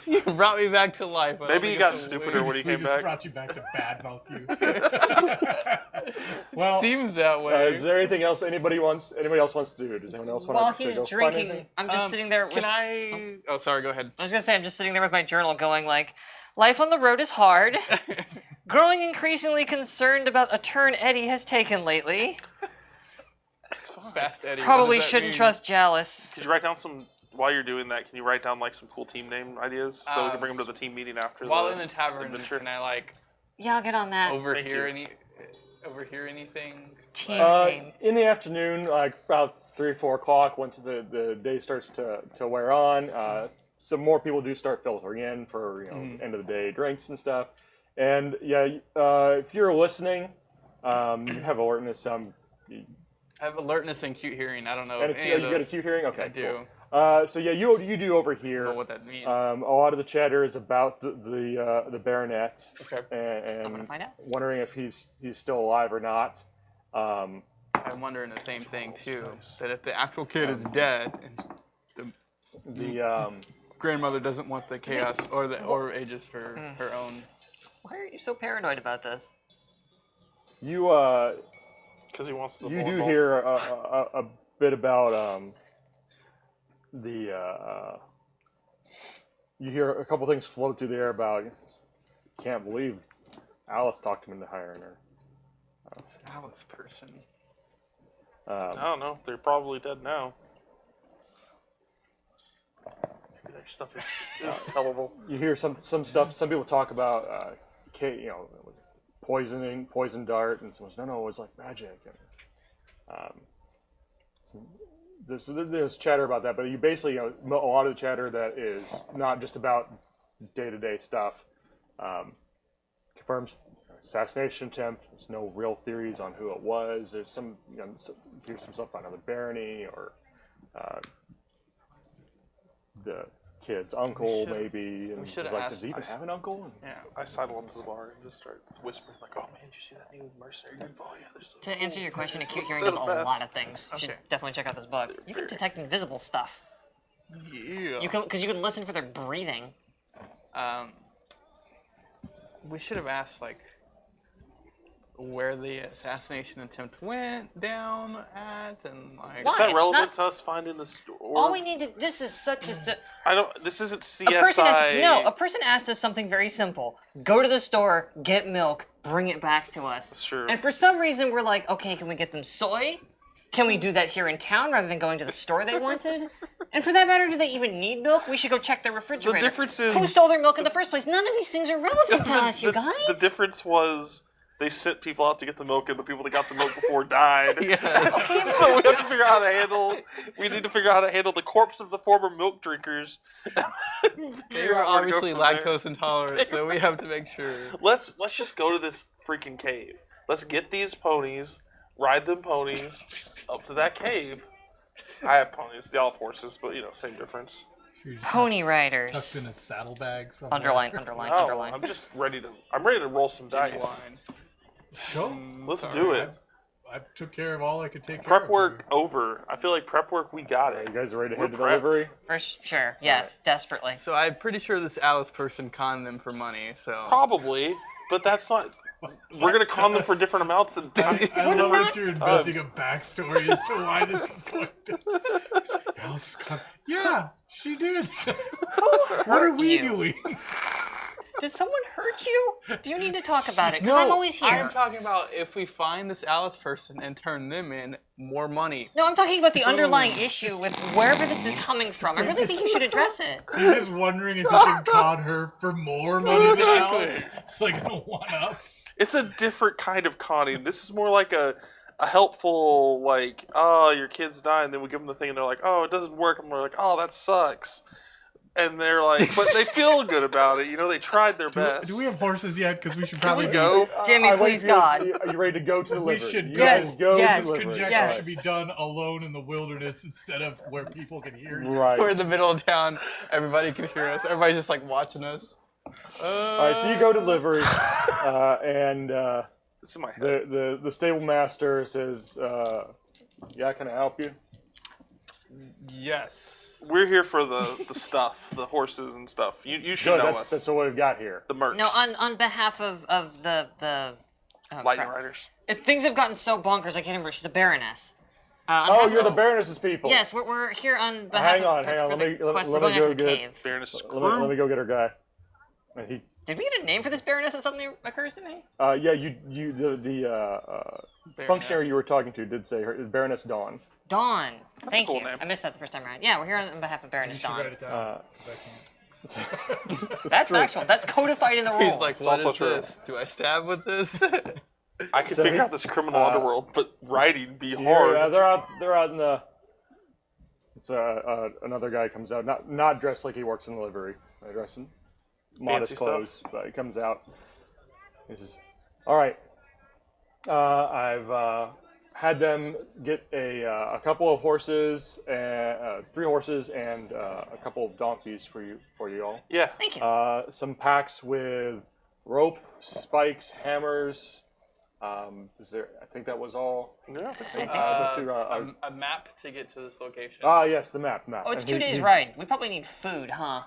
You brought me back to life. I Maybe only he get got to stupider wait. when he We came just back. brought you back to badmouth you. Well, Seems that way. Is there anything else anybody else wants to do? Does anyone else want While to he's go find drinking, anything? I'm just sitting there with. Can I? Oh, sorry. Go ahead. I was gonna say I'm just sitting there with my journal, going like, "Life on the road is hard. Growing increasingly concerned about a turn Eddie has taken lately. It's fine. Fast Eddie. what Probably does that shouldn't mean? trust Jalis." Could you write down some? While you're doing that, can you write down like some cool team name ideas so we can bring them to the team meeting after? While in the tavern, adventure? can I like Yeah, I'll get on that. overhear you. anything? Team name. In the afternoon, like about 3 or 4 o'clock, once the day starts to wear on, some more people do start filtering in for end of the day drinks and stuff. And yeah, if you're listening, you have alertness. I have alertness and cute hearing. I don't know. And any you of get a those. cute hearing. Okay, I do. cool. So yeah, you do overhear. I don't know what that means. A lot of the chatter is about the Baroness, Okay. and gonna find out. wondering if he's still alive or not. I'm wondering the same thing too. That if the actual kid is dead and The grandmother doesn't want the chaos or ages for her own. Why are you so paranoid about this? you Because he wants the you bowling do ball. hear a bit about you hear a couple things float through the air about. Can't believe Alice talked him into hiring her. This Alice person. I don't know. They're probably dead now. Maybe their stuff is sellable. You hear some stuff. Some people talk about poison dart, and someone's no, it was like magic. And, there's chatter about that, but you basically a lot of the chatter that is not just about day-to-day stuff confirms assassination attempt. There's no real theories on who it was. There's some, here's some stuff on the Barony or the kid's uncle, maybe. And we should it's have like, asked- does he even have an uncle? And Yeah. I sidle up to the bar and just start whispering like, "Oh man, did you see that new Mercenary Guild? Oh yeah, there's." To answer your question, acute hearing does a lot of things. You should Okay. definitely check out this book. You can detect invisible stuff. Yeah. You can you can listen for their breathing. We should have asked like where the assassination attempt went down at, and like. Why? Is that It's relevant not- to us finding this? All we need to. This is such a. I don't. This isn't A person CSI. asked, a person asked us something very simple. Go to the store, get milk, bring it back to us. That's true. And for some reason, we're like, okay, can we get them soy? Can we do that here in town rather than going to the store they wanted? And for that matter, do they even need milk? We should go check their refrigerator. The difference is who stole their milk in the first place? None of these things are relevant to us, you guys. The difference was they sent people out to get the milk, and the people that got the milk before died. Okay, So we have to figure out how to handle. We need to figure out how to handle the corpse of the former milk drinkers. They were obviously lactose intolerant, so we have to make sure. Let's just go to this freaking cave. Let's get these ponies, ride them ponies up to that cave. I have ponies, they all have horses, but same difference. Pony Tucked riders. in a saddlebag somewhere. Underline. Oh, I'm just ready to. I'm ready to roll some dice. Wine. Go. Let's do it. I took care of all I could take care Prep of. work over. I feel like prep work, we got You it. guys are ready to We're head to the prepped. livery? For sure. Yes, desperately. So I'm pretty sure this Alice person conned them for money. So Probably, but that's not. We're gonna con them for different amounts and I love that you're inventing a backstory as to why this is going to. It's like, Alice Scott. Yeah, she did. What are we you? doing? Did someone hurt you? Do you need to talk about it? Because no, I'm always here. I'm talking about if we find this Alice person and turn them in, more money. No, I'm talking about the underlying issue with wherever this is coming from. I really think you should address it. You're just wondering if you can con her for more money than Alice. It's like a one-up. it's a different kind of conning. This is more like a helpful, like, oh, your kid's dying, then we give them the thing and they're like, oh, it doesn't work, and we're like, oh, that sucks. And they're like, but they feel good about it. They tried their best. Do we have horses yet? Because we should Can probably we go? Jimmy, I wait please for you- God. Are you ready to go to the We livery? should You go. guys go Yes, to the livery. Conjecture Yes. should be done alone in the wilderness instead of where people can hear you. Right. We're in the middle of town. Everybody can hear us. Everybody's just like watching us. All right, so you go to livery, and It's in my head. the stable master says, "Yeah, can I help you?" Yes. We're here for the stuff, the horses and stuff. You should Good, know that's us. what we've got here. The mercs. No, on behalf of the Lightning crap. Riders. Things have gotten so bonkers. I can't remember. She's the Baroness. On Oh, behalf you're of- the Baroness's people. Yes, we're here on behalf Hang on, of hang on. for Let the me- quest. let We're me going go after the get- cave. Baroness Let me go get her guy. And he, Did we get a name for this Baroness that suddenly occurs to me? yeah, the functionary you were talking to did say her is Baroness Dawn. Dawn. Thank cool you. name. I missed that the first time around. Yeah, we're here on behalf of You Baroness should Dawn. write it down. 'cause I can't. That's factual. That's codified in the rules. He's like, what also is true. this? Do I stab with this? I can So figure he- out this criminal underworld, but writing be Yeah, hard. they're out in the. It's another guy comes out, not dressed like he works in the livery, dressed in modest Fancy stuff. clothes, but he comes out. He says, "All right, I've had them get a couple of horses, 3 horses, and a couple of donkeys for you all. Yeah. Thank you. Some packs with rope, spikes, hammers. Is there? I think that was all. Yeah, I think so. A map to get to this location. Yes, the map. Oh, it's And 2 he- days he- ride. We probably need food, huh?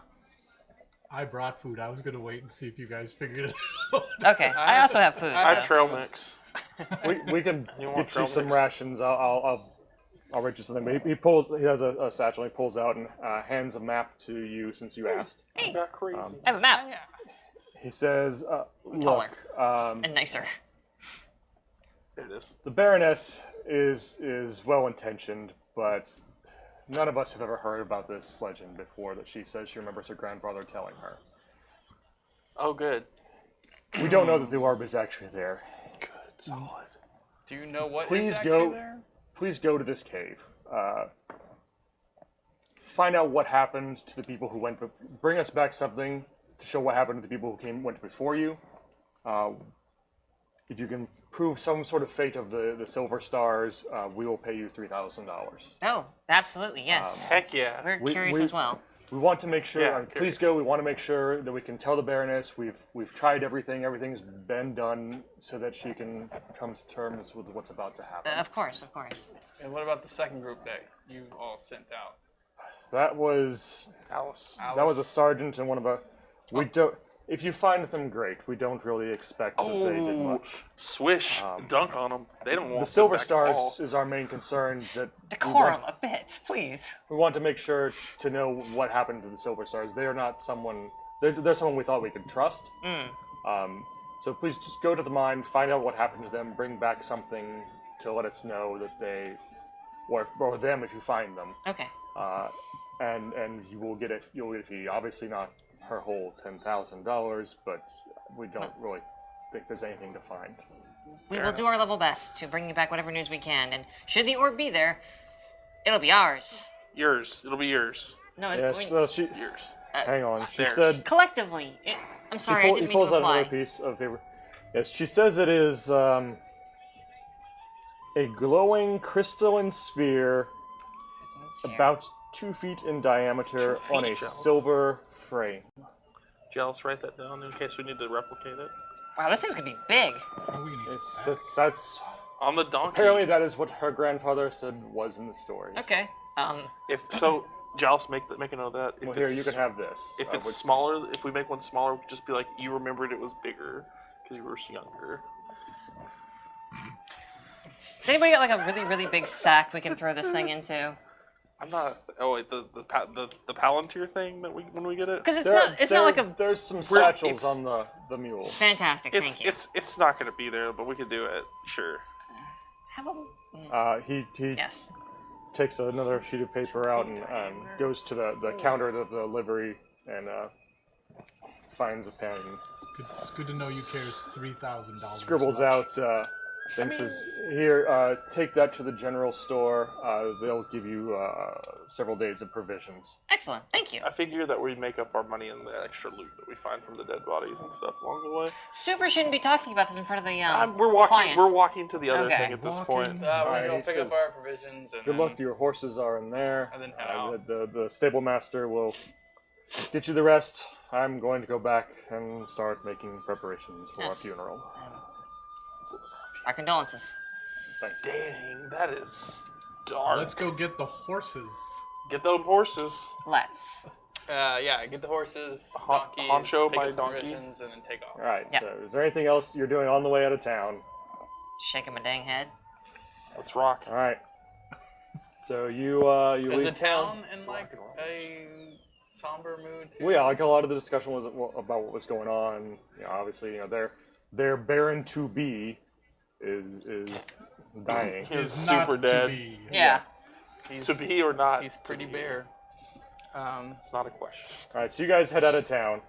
I brought food. I was gonna wait and see if you guys figured it out. Okay. I also have food. I have so- trail mix. We can You want get you trail some mix? rations. I'll write you something. But he has a satchel. He pulls out and hands a map to you since you asked. Hey, Got crazy. I have a map. He says, Taller. "Look, And nicer. There it is. the Baroness is well intentioned, but none of us have ever heard about this legend before that she says she remembers her grandfather telling her. Oh, good. We don't know that the orb is actually there. Good. Solid. Do you know what is Please actually go. there? Please go to this cave. Find out what happened to the people who went. Bring us back something to show what happened to the people who went before you. if you can prove some sort of fate of the Silver Stars, we will pay you $3,000. Oh, absolutely, yes. Heck yeah. We're we- curious we- as well. We want to make sure. Yeah, I'm please curious. go. We want to make sure that we can tell the Baroness we've tried everything. Everything's been done so that she can come to terms with what's about to happen. Of course, of course. And what about the second group that you all sent out? That was Alice. that was a sergeant and one of a. We don't. If you find them, great. We don't really expect that they did Oh, much. swish, dunk on them. They don't want The Silver back at all. Stars is our main concern. That Decorum, a bit, please. we want to make sure to know what happened to the Silver Stars. They are not someone. They're someone we thought we could trust. So please just go to the mine, find out what happened to them, bring back something to let us know that they, or them if you find them. Okay. And you will get you'll get a fee. Obviously not her whole $10,000, but we don't really think there's anything to find. We will do our level best to bring you back whatever news we can, and should the orb be there, it'll be ours. Yours. It'll be yours. No, Yes. Well, she. Yours. Hang on. She theirs. said. collectively. I'm sorry, I He didn't mean pulls to out reply. another piece of paper. Yes, she says it is a glowing crystalline sphere about 2 feet in diameter 2 on a feet, Joe. silver frame. Jealous, write that down in case we need to replicate it. Wow, this thing's gonna be big. Are we gonna That's On the donkey. apparently that is what her grandfather said was in the stories. Okay. If so, Jealous, make a note of that. If Well, here it's- you can have this. If it's which- smaller, if we make one smaller, we could just be like, you remembered it was bigger because you were younger. Does anybody got like a really, really big sack we can throw this thing into? I'm not. Oh wait, the Palantir thing that when we get it. Because it's There- not there- not like a There's some It's- satchels on the mule. fantastic. It's Thank you. it's not gonna be there, but we could do it. Sure. Have a He yes. takes another sheet of paper out and goes to the counter of the livery and finds a pen. It's good to know you care $3,000. Scribbles out and says, "Here, take that to the general store. They'll give you several days of provisions." Excellent. Thank you. I figure that we make up our money in the extra loot that we find from the dead bodies and stuff along the way. Super shouldn't be talking about this in front of the We're walking. clients. We're walking to the other Okay. thing at this point. We're Alright, gonna go he pick up says, our provisions and Good then, luck. Your horses are in there. And then head out. The stable master will get you the rest. I'm going to go back and start making preparations for our Yes. funeral. Our condolences. Dang, that is dark. Let's go get the horses. Get those horses. Let's. yeah, get the horses, Hon- donkeys, Honcho, pick my up the donkey. provisions, and then take off. All right. Yeah. So, is there anything else you're doing on the way out of town? Shaking my dang head. Let's rock. All right. So you Is leave the town in like a somber mood too? Well, yeah, like a lot of the discussion was about what was going on. You know, obviously, you know, their Baron to be is dying. He's Is super not dead. To be. Yeah. To be or not. He's to pretty be. bare. It's not a question. All right, so you guys head out of town.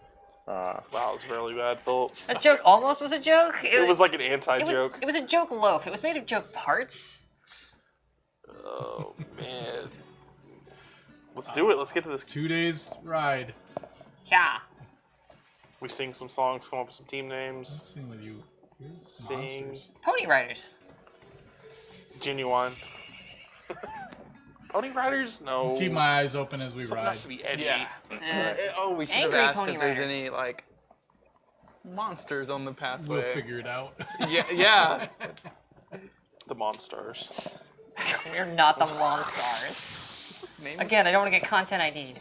Wow, it was really bad, Philip. That joke almost was a joke. It was like an it was, anti-joke. it was a joke loaf. It was made of joke parts. Oh man. Let's do it. Let's get to this. 2 days ride. Yeah. We sing some songs, come up with some team names. Sing with you. Sing Monsters. Pony Riders. genuine. Pony Riders? No. Keep my eyes open as we Something ride. has to be edgy. Yeah. We should have Angry asked Pony if there's Riders. any like monsters on the pathway. We'll figure it out. Yeah. The Monstars. We're not the Monstars. Name Again, I don't want to get content ID'd.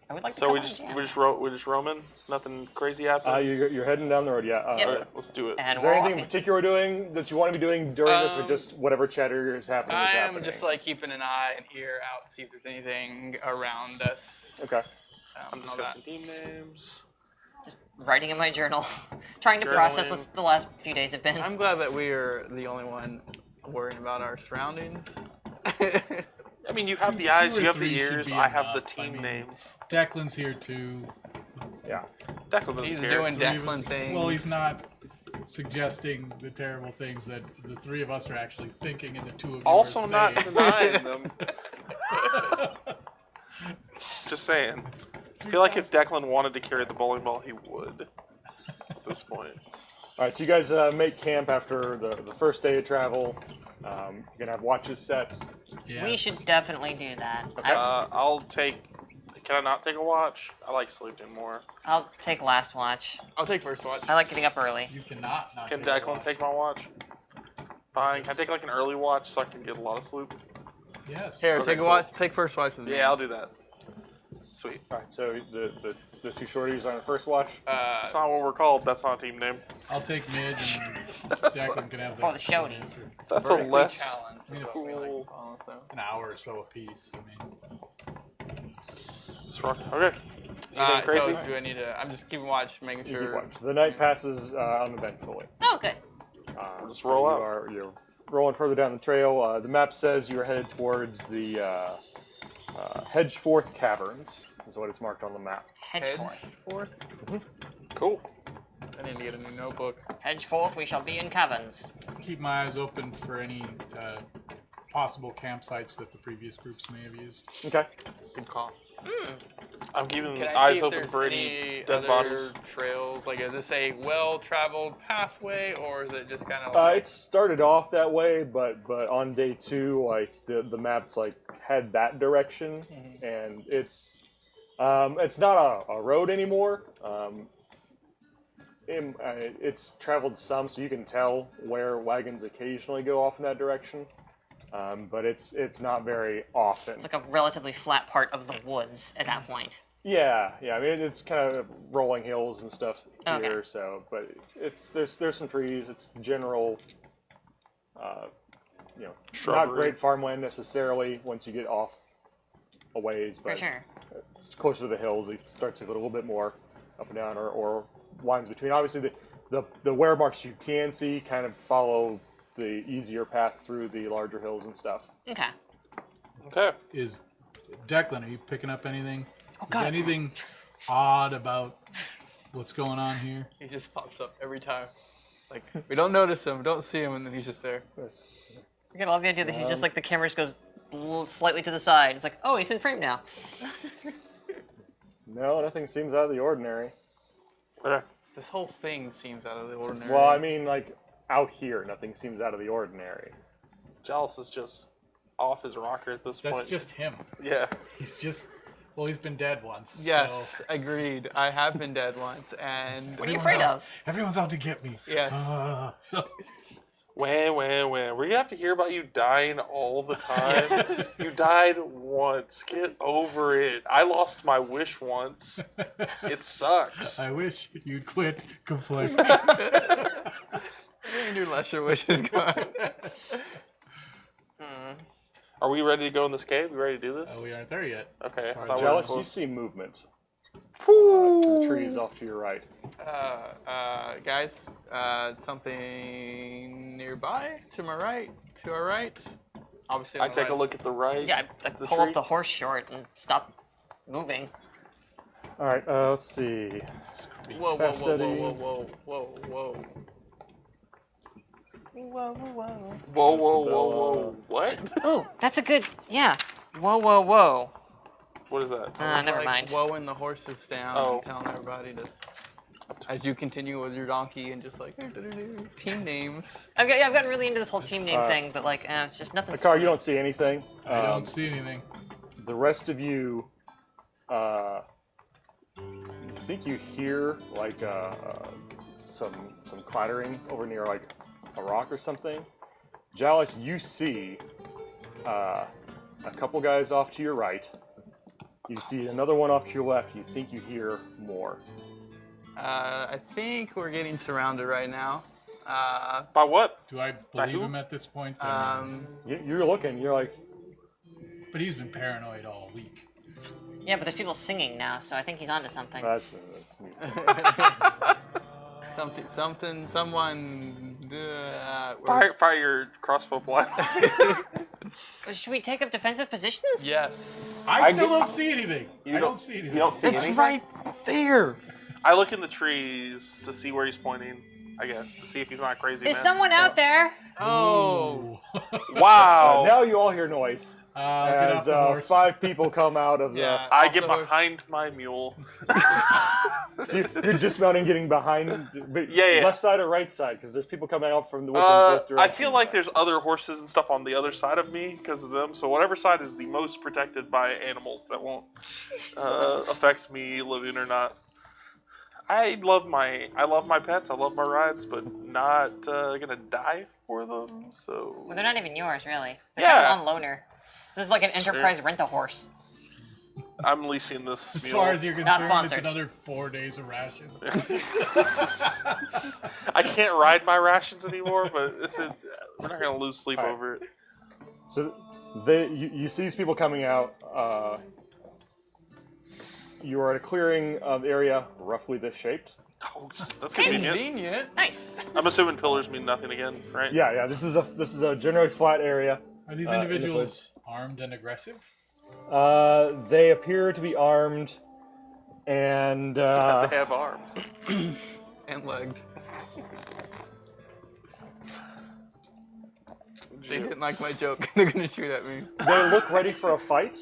I would like to So come we on just jam. we're just roaming. Nothing crazy happening. You're heading down the road. Yeah. Yep. All Alright, let's do it. And Is we're there anything in walking. particular doing that you want to be doing during this, or Um, just whatever chatter is happening is I am happening? just like keeping an eye and ear out to see if there's anything around us. Okay. I'm and all that. discussing team names. Just writing in my journal, trying to process Journaling. what the last few days have been. I'm glad that we are the only one worrying about our surroundings. I mean, you have Two- the eyes, two or you have the three should ears. be I have the enough. I team mean, names. Declan's here too. Yeah. Declan doesn't He's care. doing Three of Declan us- things. Well, he's not suggesting the terrible things that the three of us are actually thinking, and the two of you Also are not saying. denying them. Just saying. I feel like if Declan wanted to carry the bowling ball, he would. At this point. All right, so you guys make camp after the first day of travel. You're gonna have watches set. Yes. We should definitely do that. I'll take. Can I not take a watch? I like sleeping more. I'll take last watch. I'll take first watch. I like getting up early. You cannot. Not Can take a Declan watch. take my watch? Fine. Can I take like an early watch so I can get a lot of sleep? Yes. Here, Okay, take a cool. watch. Take first watch with me. Yeah, I'll do that. Sweet. All right, so the two shorties on the first watch. That's not what we're called. That's not a team name. I'll take mid, and Declan can have For the shorties. That's a Vertically less. challenged is It's what we like cool. to call it, so. an hour or so apiece. I mean, Let's rock. Okay. Anything crazy? So do I need to? I'm just keeping watch, making You keep sure. watch. The night passes uneventfully. Oh, good. Just roll out. You're rolling further down the trail. The map says you are headed towards the Hedgeforth Caverns, is what it's marked on the map. Hedgeforth. Fourth. Cool. I need to get a new notebook. Hedgeforth, we shall be in caverns. keep my eyes open for any possible campsites that the previous groups may have used. Okay. Good call. I'm keeping Can I see eyes if open there's for any any dead other bodies. trails? Like, is this a well-traveled pathway, or is it just kind of? It started off that way, but on day 2, like the maps like head that direction, and it's not a road anymore. It's traveled some, so you can tell where wagons occasionally go off in that direction, but it's not very often. It's like a relatively flat part of the woods at that point. Yeah. I mean, it's kind of rolling hills and stuff here. Okay. So, but there's some trees. It's general, not Shrubbery. great farmland necessarily. Once you get off a ways, For but sure. it's closer to the hills, it starts to get a little bit more up and down, or winds between. Obviously, the wear marks you can see kind of follow the easier path through the larger hills and stuff. Okay. Okay. Is Declan, are you picking up anything? Oh, God. Is anything odd about what's going on here? He just pops up every time. Like, we don't notice him, don't see him, and then he's just there. I love the idea that he's just like the camera just goes slightly to the side. It's like, oh, he's in frame now. No, nothing seems out of the ordinary. Okay. This whole thing seems out of the ordinary. Well, I mean, like out here, nothing seems out of the ordinary. Jealous is just off his rocker at this That's point. just him. Yeah. He's just, well, he's been dead once. Yes, So agreed. I have been dead once, and What are you afraid of? everyone's out to get me. yes, When. We're gonna have to hear about you dying all the time. You died once. Get over it. I lost my wish once. It sucks. I wish you'd quit complaining. your lesser wish is gone. Are we ready to go in this cave? We ready to do this? We aren't there yet. Okay. far I as thought we were Jealous, close. you see movement. The trees off to your right. Guys, something nearby, to my right, to our right. Obviously, I take a look at the right. Yeah, I the pull up tree. the horse short and stop moving. All right, let's see. Whoa, whoa, Fast whoa, Eddie. whoa, whoa, whoa, whoa, Whoa, whoa. Whoa, whoa, whoa, whoa. What? Ooh, that's a good, yeah. Whoa, whoa, whoa. What is that? Never like mind. Whoaing the horses down Oh. and telling everybody to, as you continue with your donkey and just like team names. I've gotten really into this whole team name thing, but like, it's just nothing. Car, you don't see anything. I don't see anything. The rest of you, think you hear like some clattering over near like a rock or something. Jalis, you see a couple guys off to your right. You see another one off to your left. You think you hear more. I think we're getting surrounded right now. By what? Do I By believe who? him at this point? You're looking. You're like, But he's been paranoid all week. Yeah, but there's people singing now, so I think he's onto something. that's me. Someone. Fire your crossbow blast. Should we take up defensive positions? Yes. I still don't see anything. I don't see anything. You don't see It's anything? right there. I look in the trees to see where he's pointing, I guess, to see if he's not a crazy Is man. someone out there? Oh. Wow. Now you all hear noise Get off as the horse. 5 people come out of Yeah. I off get the horse. behind my mule. So you're dismounting, getting behind. But Yeah. Left side or right side? Because there's people coming out from the woods in both I directions. feel like there's other horses and stuff on the other side of me because of them. So whatever side is the most protected by animals that won't affect me living or not. I love my pets. I love my rides, but not gonna die for them. So Well, they're not even yours, really. They're Yeah. kind of on loaner. This is like an enterprise rent-a-horse. I'm leasing this As mule. far as you're Not concerned, it's sponsored. another 4 days of rations. I can't ride my rations anymore, but we're not gonna lose sleep All right. over it. So you see these people coming out. You are at a clearing area roughly this shaped. Oh, that's convenient. Convenient. Nice. I'm assuming pillars mean nothing again, right? Yeah. This is a generally flat area. Are these in the individuals armed and aggressive? They appear to be armed, and They have arms. And legged. They didn't like my joke. They're gonna shoot at me. they look ready for a fight,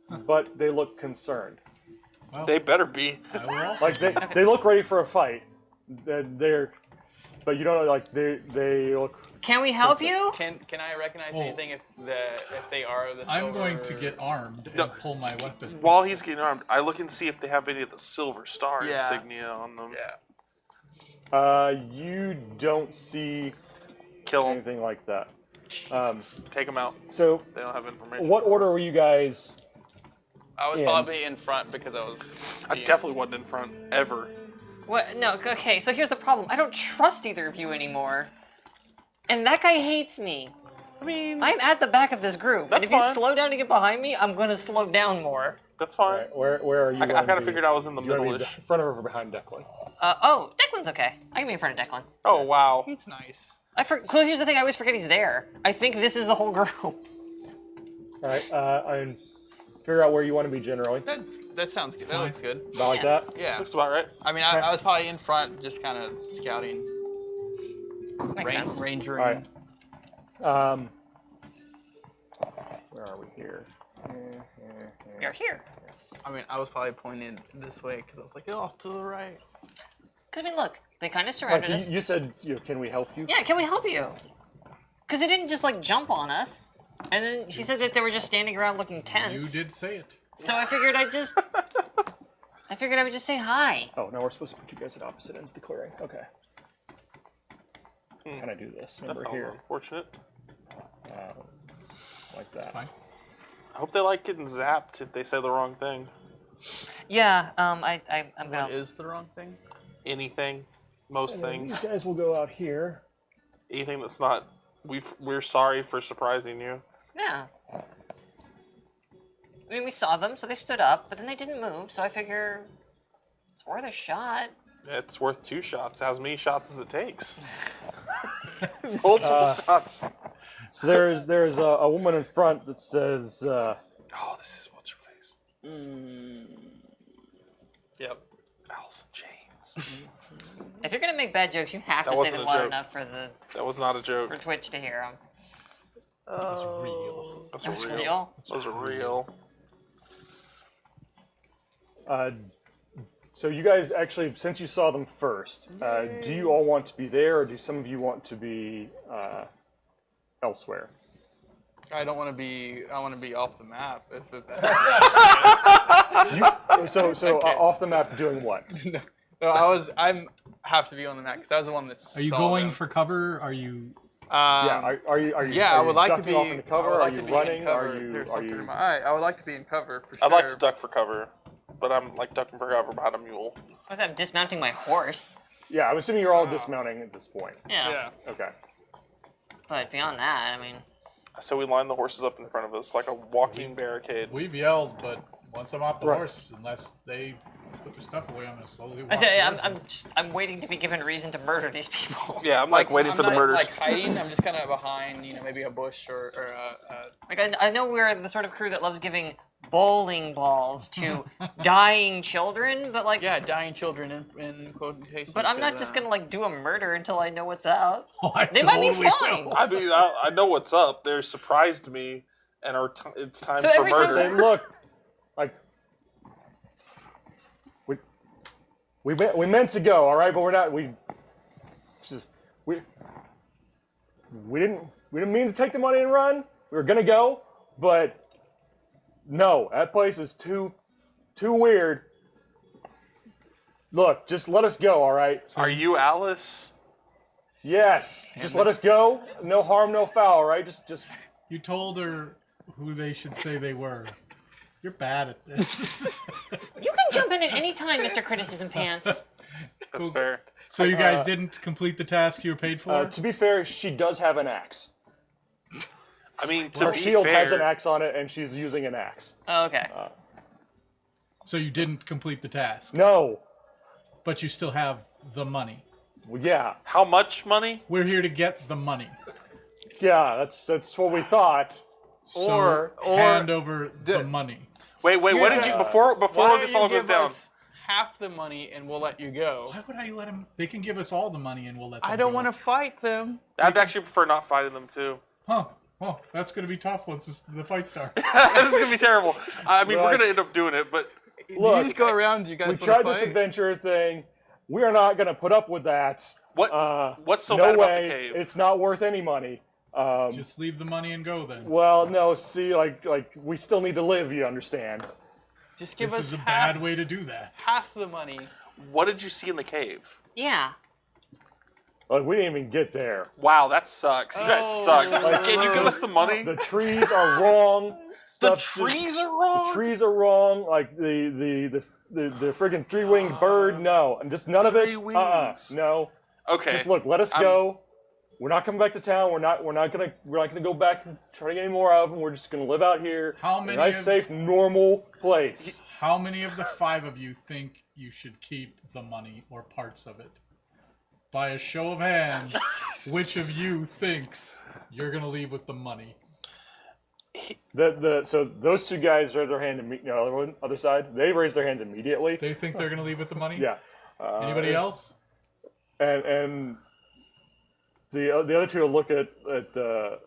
but they look concerned. Well, They better be. I will also. Like they look ready for a fight. But you don't know. Like they look. Can we help you? Can I recognize Oh. anything if they are the I'm silver- going to get armed and No. pull my weapon. While he's getting armed, I look and see if they have any of the silver star Yeah. insignia on them. Yeah. You don't see Kill them. anything like that. Take them out. So, They don't have information. what order were you guys? I was Yeah. probably in front because I was. I definitely wasn't in front ever. What? No. Okay. So here's the problem. I don't trust either of you anymore, and that guy hates me. I mean, I'm at the back of this group, That's and if you fine. slow down to get behind me, I'm gonna slow down more. that's fine. Right, where are you? I gonna kind of be? figured I was in the Do you wanna be middle-ish. in front of or behind Declan? Oh, Declan's okay. I can be in front of Declan. Oh, wow. He's nice. Well, here's the thing. I always forget he's there. I think this is the whole group. All right. I figure out where you want to be generally. That sounds good. That looks good. About like Yeah. that. Yeah. Looks about right. I mean, I was probably in front, just kind of scouting, Makes sense. rangering. All right. Where are we here? You're here. I mean, I was probably pointed this way because I was like, off to the right. Because I mean, look, they kind of Right, surrounded so us. you said, can we help you? Yeah, can we help you? Because they didn't just like jump on us, and then she said that they were just standing around looking You tense. did say it. So I figured I would just say hi. Oh, no, we're supposed to put you guys at opposite ends of the clearing. Okay. Can I do this? That Number sounds here, unfortunate. like that. Fine. I hope they like getting zapped if they say the wrong thing. Yeah, I'm What gonna. is the wrong thing? Anything. Most These things. guys will go out here. Anything that's not... We're sorry for surprising you. Yeah. I mean, we saw them, so they stood up, but then they didn't move. So I figure it's worth a shot. It's worth 2 shots. As many shots as it takes. Multiple shots. So there's a woman in front that says, Oh, this is what's her face. Yep. Allison James. If you're gonna make bad jokes, you have That to say wasn't them a loud joke. enough That was not a joke. for Twitch to hear them. It's real. Those That's are real. real. Those are real. so you guys actually, since you saw them first, do you all want to be there, or do some of you want to be elsewhere? I don't want to be. I want to be off the map. Is that? So off the map doing what? No, I'm have to be on the map because I was the one that. Are you going for cover? Are you? Yeah, are you? Yeah, are I would you like to ducking be. off in the cover? I would Are like you to be running? in cover. Are you? There's Are something you? in my eye. I would like to be in cover for sure. I'd like to duck for cover, but I'm like ducking for cover behind a mule. I'm dismounting my horse. Yeah, I'm assuming you're all dismounting at this point. Yeah. Yeah. Okay. But beyond that, I mean, So we line the horses up in front of us like a walking barricade. We've yelled, but once I'm off the Right. horse, unless they put their stuff away, I'm gonna slowly walk. I say, towards them. I'm waiting to be given reason to murder these people. Yeah, I'm like waiting I'm for the not, murders. Like hiding. I'm just kind of behind, maybe a bush or Like I know we're the sort of crew that loves giving bowling balls to dying children, but like, Yeah, dying children in quotations. but I'm not just gonna like do a murder until I know what's up. Oh, I They might be totally fine. will. I mean, I know what's up. They're surprised me, and it's time So for every time murder. Say, look, like we meant to go, all right, but we're not. We didn't mean to take the money and run. We were gonna go, but no, that place is too weird. Look, just let us go, all right? Are you Alice? Yes, just let us go. No harm, no foul, right? Just. You told her who they should say they were. You're bad at this. You can jump in at any time, Mr. Criticism Pants. That's fair. So you guys didn't complete the task you were paid for? To be fair, she does have an axe. I mean, Her to be shield fair, has an axe on it, and she's using an axe. Oh, okay. So you didn't complete the task, No. but you still have the money. Well, yeah. how much money? We're here to get the money. Yeah, that's what we thought. So Or hand over the money. Wait, what did you before Why this don't all you goes give down? us half the money and we'll let you go? Why would I let them? They can give us all the money and we'll let them I don't go. want to fight them. I'd actually prefer not fighting them too. Huh. Oh, that's going to be tough once the fight starts. This is gonna be terrible. I mean, we're Like- gonna end up doing it, but Look, you just go around. You guys we want tried to this fight? adventure thing. We are not going to put up with that. what's so no bad about way. the cave? It's not worth any money. Just leave the money and go then. Well, no, see, like we still need to live, you understand. Just give This us is a half, bad way to do that. half the money. What did you see in the cave? Yeah. Like, we didn't even get there. Wow, that sucks. You guys suck. Like, can you give us the money? The trees are wrong. The Stuff's- trees are wrong. The trees are wrong. Like the friggin' three-winged bird. No, and just none of it. Three wings. No. Okay. Just look. Let us go. We're not coming back to town. We're not gonna go back and try to get any more of them. We're just gonna live out here. How in a many nice, of- safe, normal place. How many of the 5 of you think you should keep the money or parts of it? By a show of hands, which of you thinks you're going to leave with the money? So those two guys raised their hand immediately. Other side, they raised their hands immediately. They think they're going to leave with the money? Yeah. Anybody else? And the other two will look at the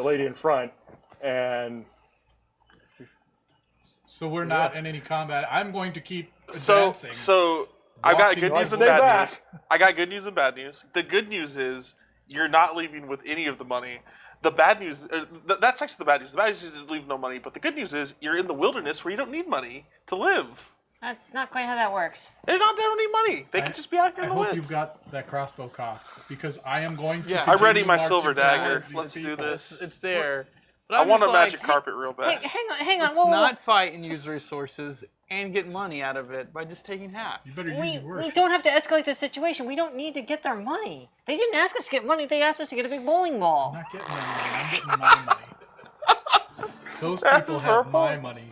lady in front, and So we're not in any combat. I'm going to keep So advancing. I've got Walking good like news and stay bad back. news. I got good news and bad news. The good news is you're not leaving with any of the money. The bad news, that's actually the bad news. The bad news is you leave no money, but the good news is you're in the wilderness where you don't need money to live. That's not quite how that works. They don't need money. They can just be out here I in the hope woods. you've got that crossbow cocked, because I am going to. Yeah. I ready continue my marching silver towards dagger. these Let's do people. this. It's there. But I I'm want a just like, magic carpet real bad. Hang on. Let's Whoa, whoa, whoa. not fight and use resources and get money out of it by just taking half. You better use We your words. don't have to escalate the situation. We don't need to get their money. They didn't ask us to get money. They asked us to get a big bowling ball. I'm not getting their money. I'm getting my money. Those That's people have purple. my money.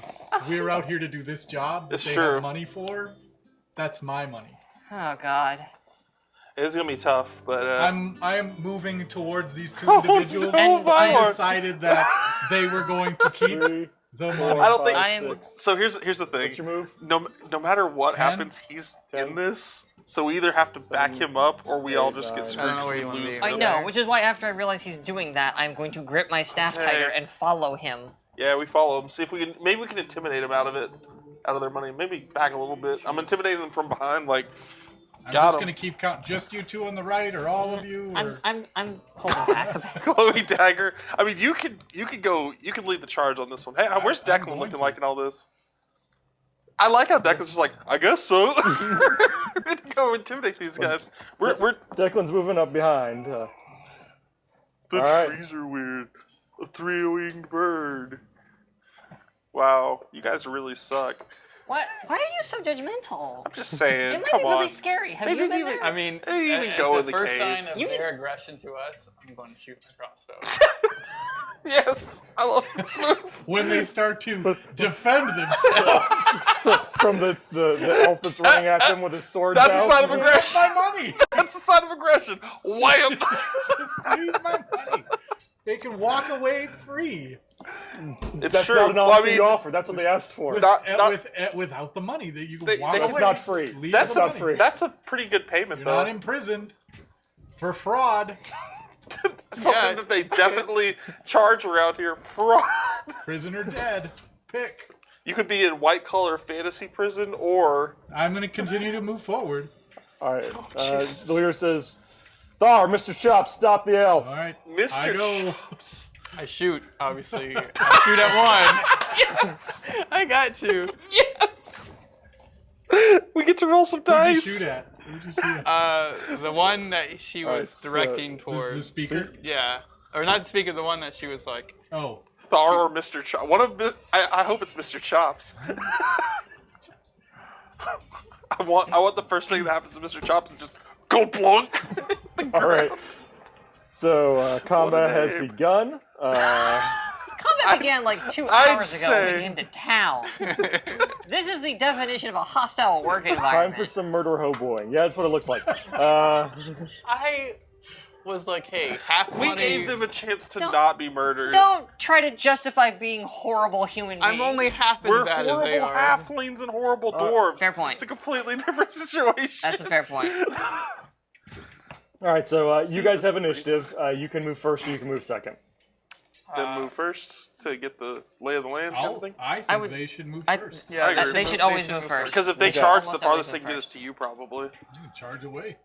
We're out here to do this job that It's they true. have money for. That's my money. Oh God. It's gonna be tough, but I am moving towards these two Oh, individuals. no, I Violet. decided that they were going to keep Three, the money. four, I don't think- five, I am- six. so here's the thing. What's your move? No matter what 10? happens, he's 10. in this. So we either have to back him up or we all just get 9. screwed I don't know because where we you wanna lose. be. I him. know, which is why after I realize he's doing that, I'm going to grip my staff Okay. tighter and follow him. Yeah, we follow him. See if we can. Maybe we can intimidate him out of it, out of their money. Maybe back a little bit. I'm intimidating them from behind. Like, I'm got just 'em. going to keep count. Just you two on the right, or all of you? Or... I'm holding back a bit. Chloe Dagger. I mean, you could go. You could lead the charge on this one. Hey, where's I'm Declan going looking to. like in all this? I like how Declan's just like, I guess so. We're gonna go intimidate these guys. We're Declan's moving up behind. the all right. trees are weird. A three-winged bird. Wow, you guys really suck. What? Why are you so judgmental? I'm just saying. It might come be on. really scary. Have They you didn't been even- there? I mean, They didn't at go the in the first cave. sign of You their aggression to us, I'm going to shoot my crossbow. Yes, I love this move. when they start to defend themselves. From the elf that's running at them with his sword. That's a out. sign of That's aggression. my money. That's a sign of aggression. Wham! Just leave my money. They can walk away free. It's That's true. not an Well, I option mean, you offer. That's what they asked for. Without the money that you They- walk they- away. That's not free. Leave that's the not money. free. That's a pretty good payment, You're though. not imprisoned for fraud. Something that they definitely charge around here. Fraud. Prison or dead. Pick. You could be in white collar fantasy prison, or I'm going to continue to move forward. All right. Jesus. The leader says, Thar, Mr. Chop, stop the elf. All right. Mr. I go. Chops. I shoot, obviously. I shoot at one. Yes! I got to. Yes. We get to roll some Who'd you dice. shoot at? Who'd you shoot at? The one that she Alright, was so directing The towards. speaker? Yeah. Or not the speaker, the one that she was like. Oh. Thar or Mr. Chops. One of I hope it's Mr. Chops. I want the first thing that happens to Mr. Chops is just go plunk. All right. So combat has name. begun. Combat began like 2 I'd hours ago when say- we came to town. This is the definition of a hostile work Time environment. for some murder hoboing. Yeah, that's what it looks like. I was like, hey, half We money. gave them a chance to Don't- not be murdered. Don't try to justify being horrible human beings. I'm only half as We're bad as they horrible are. halflings and horrible dwarves. Fair point. It's a completely different situation. That's a fair point. All right, so you guys have initiative. You can move first, or you can move second. Then move first to get the lay of the land kind of thing. I think would- they should move I- first. Yeah, I agree. They should always move first. Because if they Okay. charge, the Almost farthest they always can move get is to you, probably. You can charge away.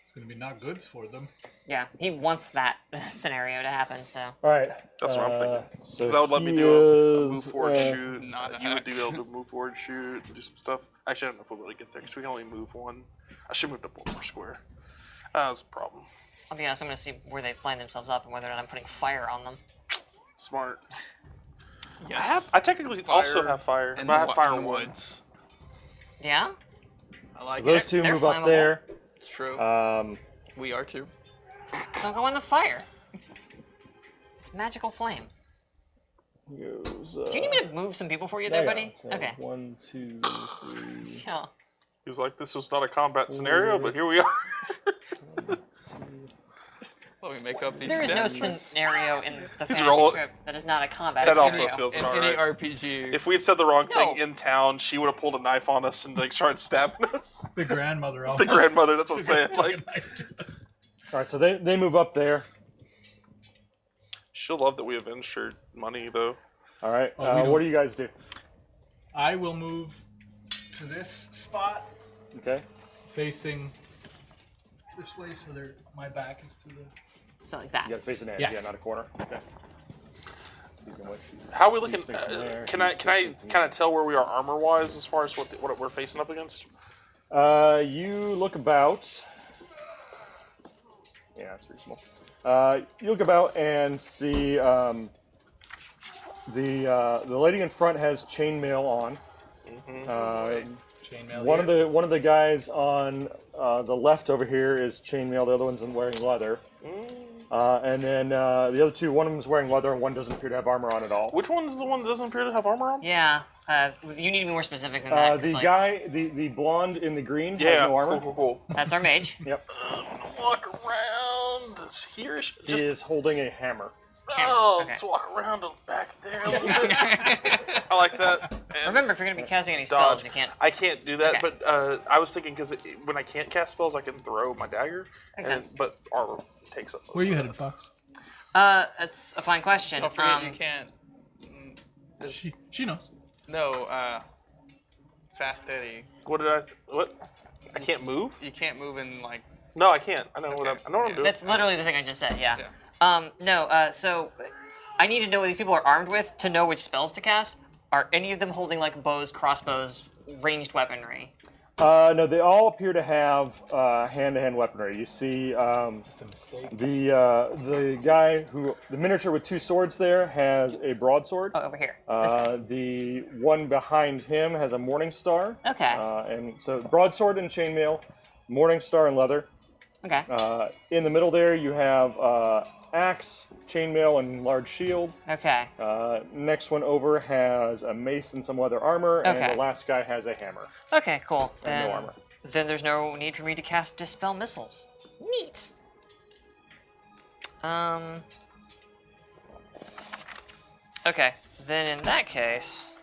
It's going to be not goods for them. Yeah, he wants that scenario to happen, so. All right. That's what I'm thinking. So Because that would let me he do a move is, forward, uh, shoot. Not You would be X. able to move forward, shoot, and do some stuff. Actually, I don't know if we'll really get there because we can only move one. I should move up one more square. That's a problem. I'll be honest, I'm gonna see where they line themselves up and whether or not I'm putting fire on them. Smart. Yes. I technically also have fire. in But I the have fire in the one. woods. Yeah? I like Those it. two They're move up flammable. there. It's true. We are too. Don't go in the fire. It's magical flame. Goes, Do you need me to move some people for you yeah, there, buddy? so Okay. 1, 2, 3. Yeah. He's like, this was not a combat scenario, but here we are. Well, we make up these There is no stats. scenario in the fantasy rolling- script that is not a combat That also scenario. feels In about any right. RPG. If we had said the wrong thing No. in town, she would have pulled a knife on us and like tried stabbing us. The grandmother. The grandmother, that's what I'm saying. Like, All right, so they move up there. she'll love that we avenged her money, though. All right. Oh, we don't- What do you guys do? I will move to this spot Okay. facing this way so my back is to the... So like that. You got to face an edge, Yes. yeah, not a corner. Okay. So he's gonna wait. How are we looking? He's facing there, Can I he's kind of tell where we are armor wise as far as what we're facing up against? You look about. Yeah, that's reasonable. You look about and see the lady in front has chainmail on. Chainmail One here. of the guys on the left over here is chainmail. The other one's wearing leather. And then the other two, one of them is wearing leather, and one doesn't appear to have armor on at all. Which one's the one that doesn't appear to have armor on? Yeah. You need to be more specific than that. 'cause, The like, guy, the blonde in the green, has Yeah, no armor. cool. That's our mage. Yep. Walk around here. He Just is holding a hammer. okay. Okay. Let's walk around back there a little bit. I like that. And Remember, if you're gonna be casting any spells, dodge. you can't. I can't do that, Okay. but I was thinking because when I can't cast spells, I can throw my dagger. Makes sense. But armor takes up. Where are you headed, Fox? That's a fine question. Don't forget you can't. She knows. No, Fast Eddie. What? I can't move. You can't move in like. No, I can't. I know what Okay. I'm doing. That's literally the thing I just said. Yeah. Yeah. No. So I need to know what these people are armed with to know which spells to cast. Are any of them holding like bows, crossbows, ranged weaponry? No, they all appear to have hand-to-hand weaponry. You see, It's a mistake. the guy the miniature with two swords there has a broadsword. Oh, over here. This guy. The one behind him has a morning star. Okay. And so broadsword and chainmail, morning star and leather. Okay. In the middle there, you have axe, chainmail, and large shield. Okay. Next one over has a mace and some leather armor, Okay. and the last guy has a hammer. Okay. Cool. no Then, armor. then there's no need for me to cast dispel missiles. Neat. Okay. then in that case,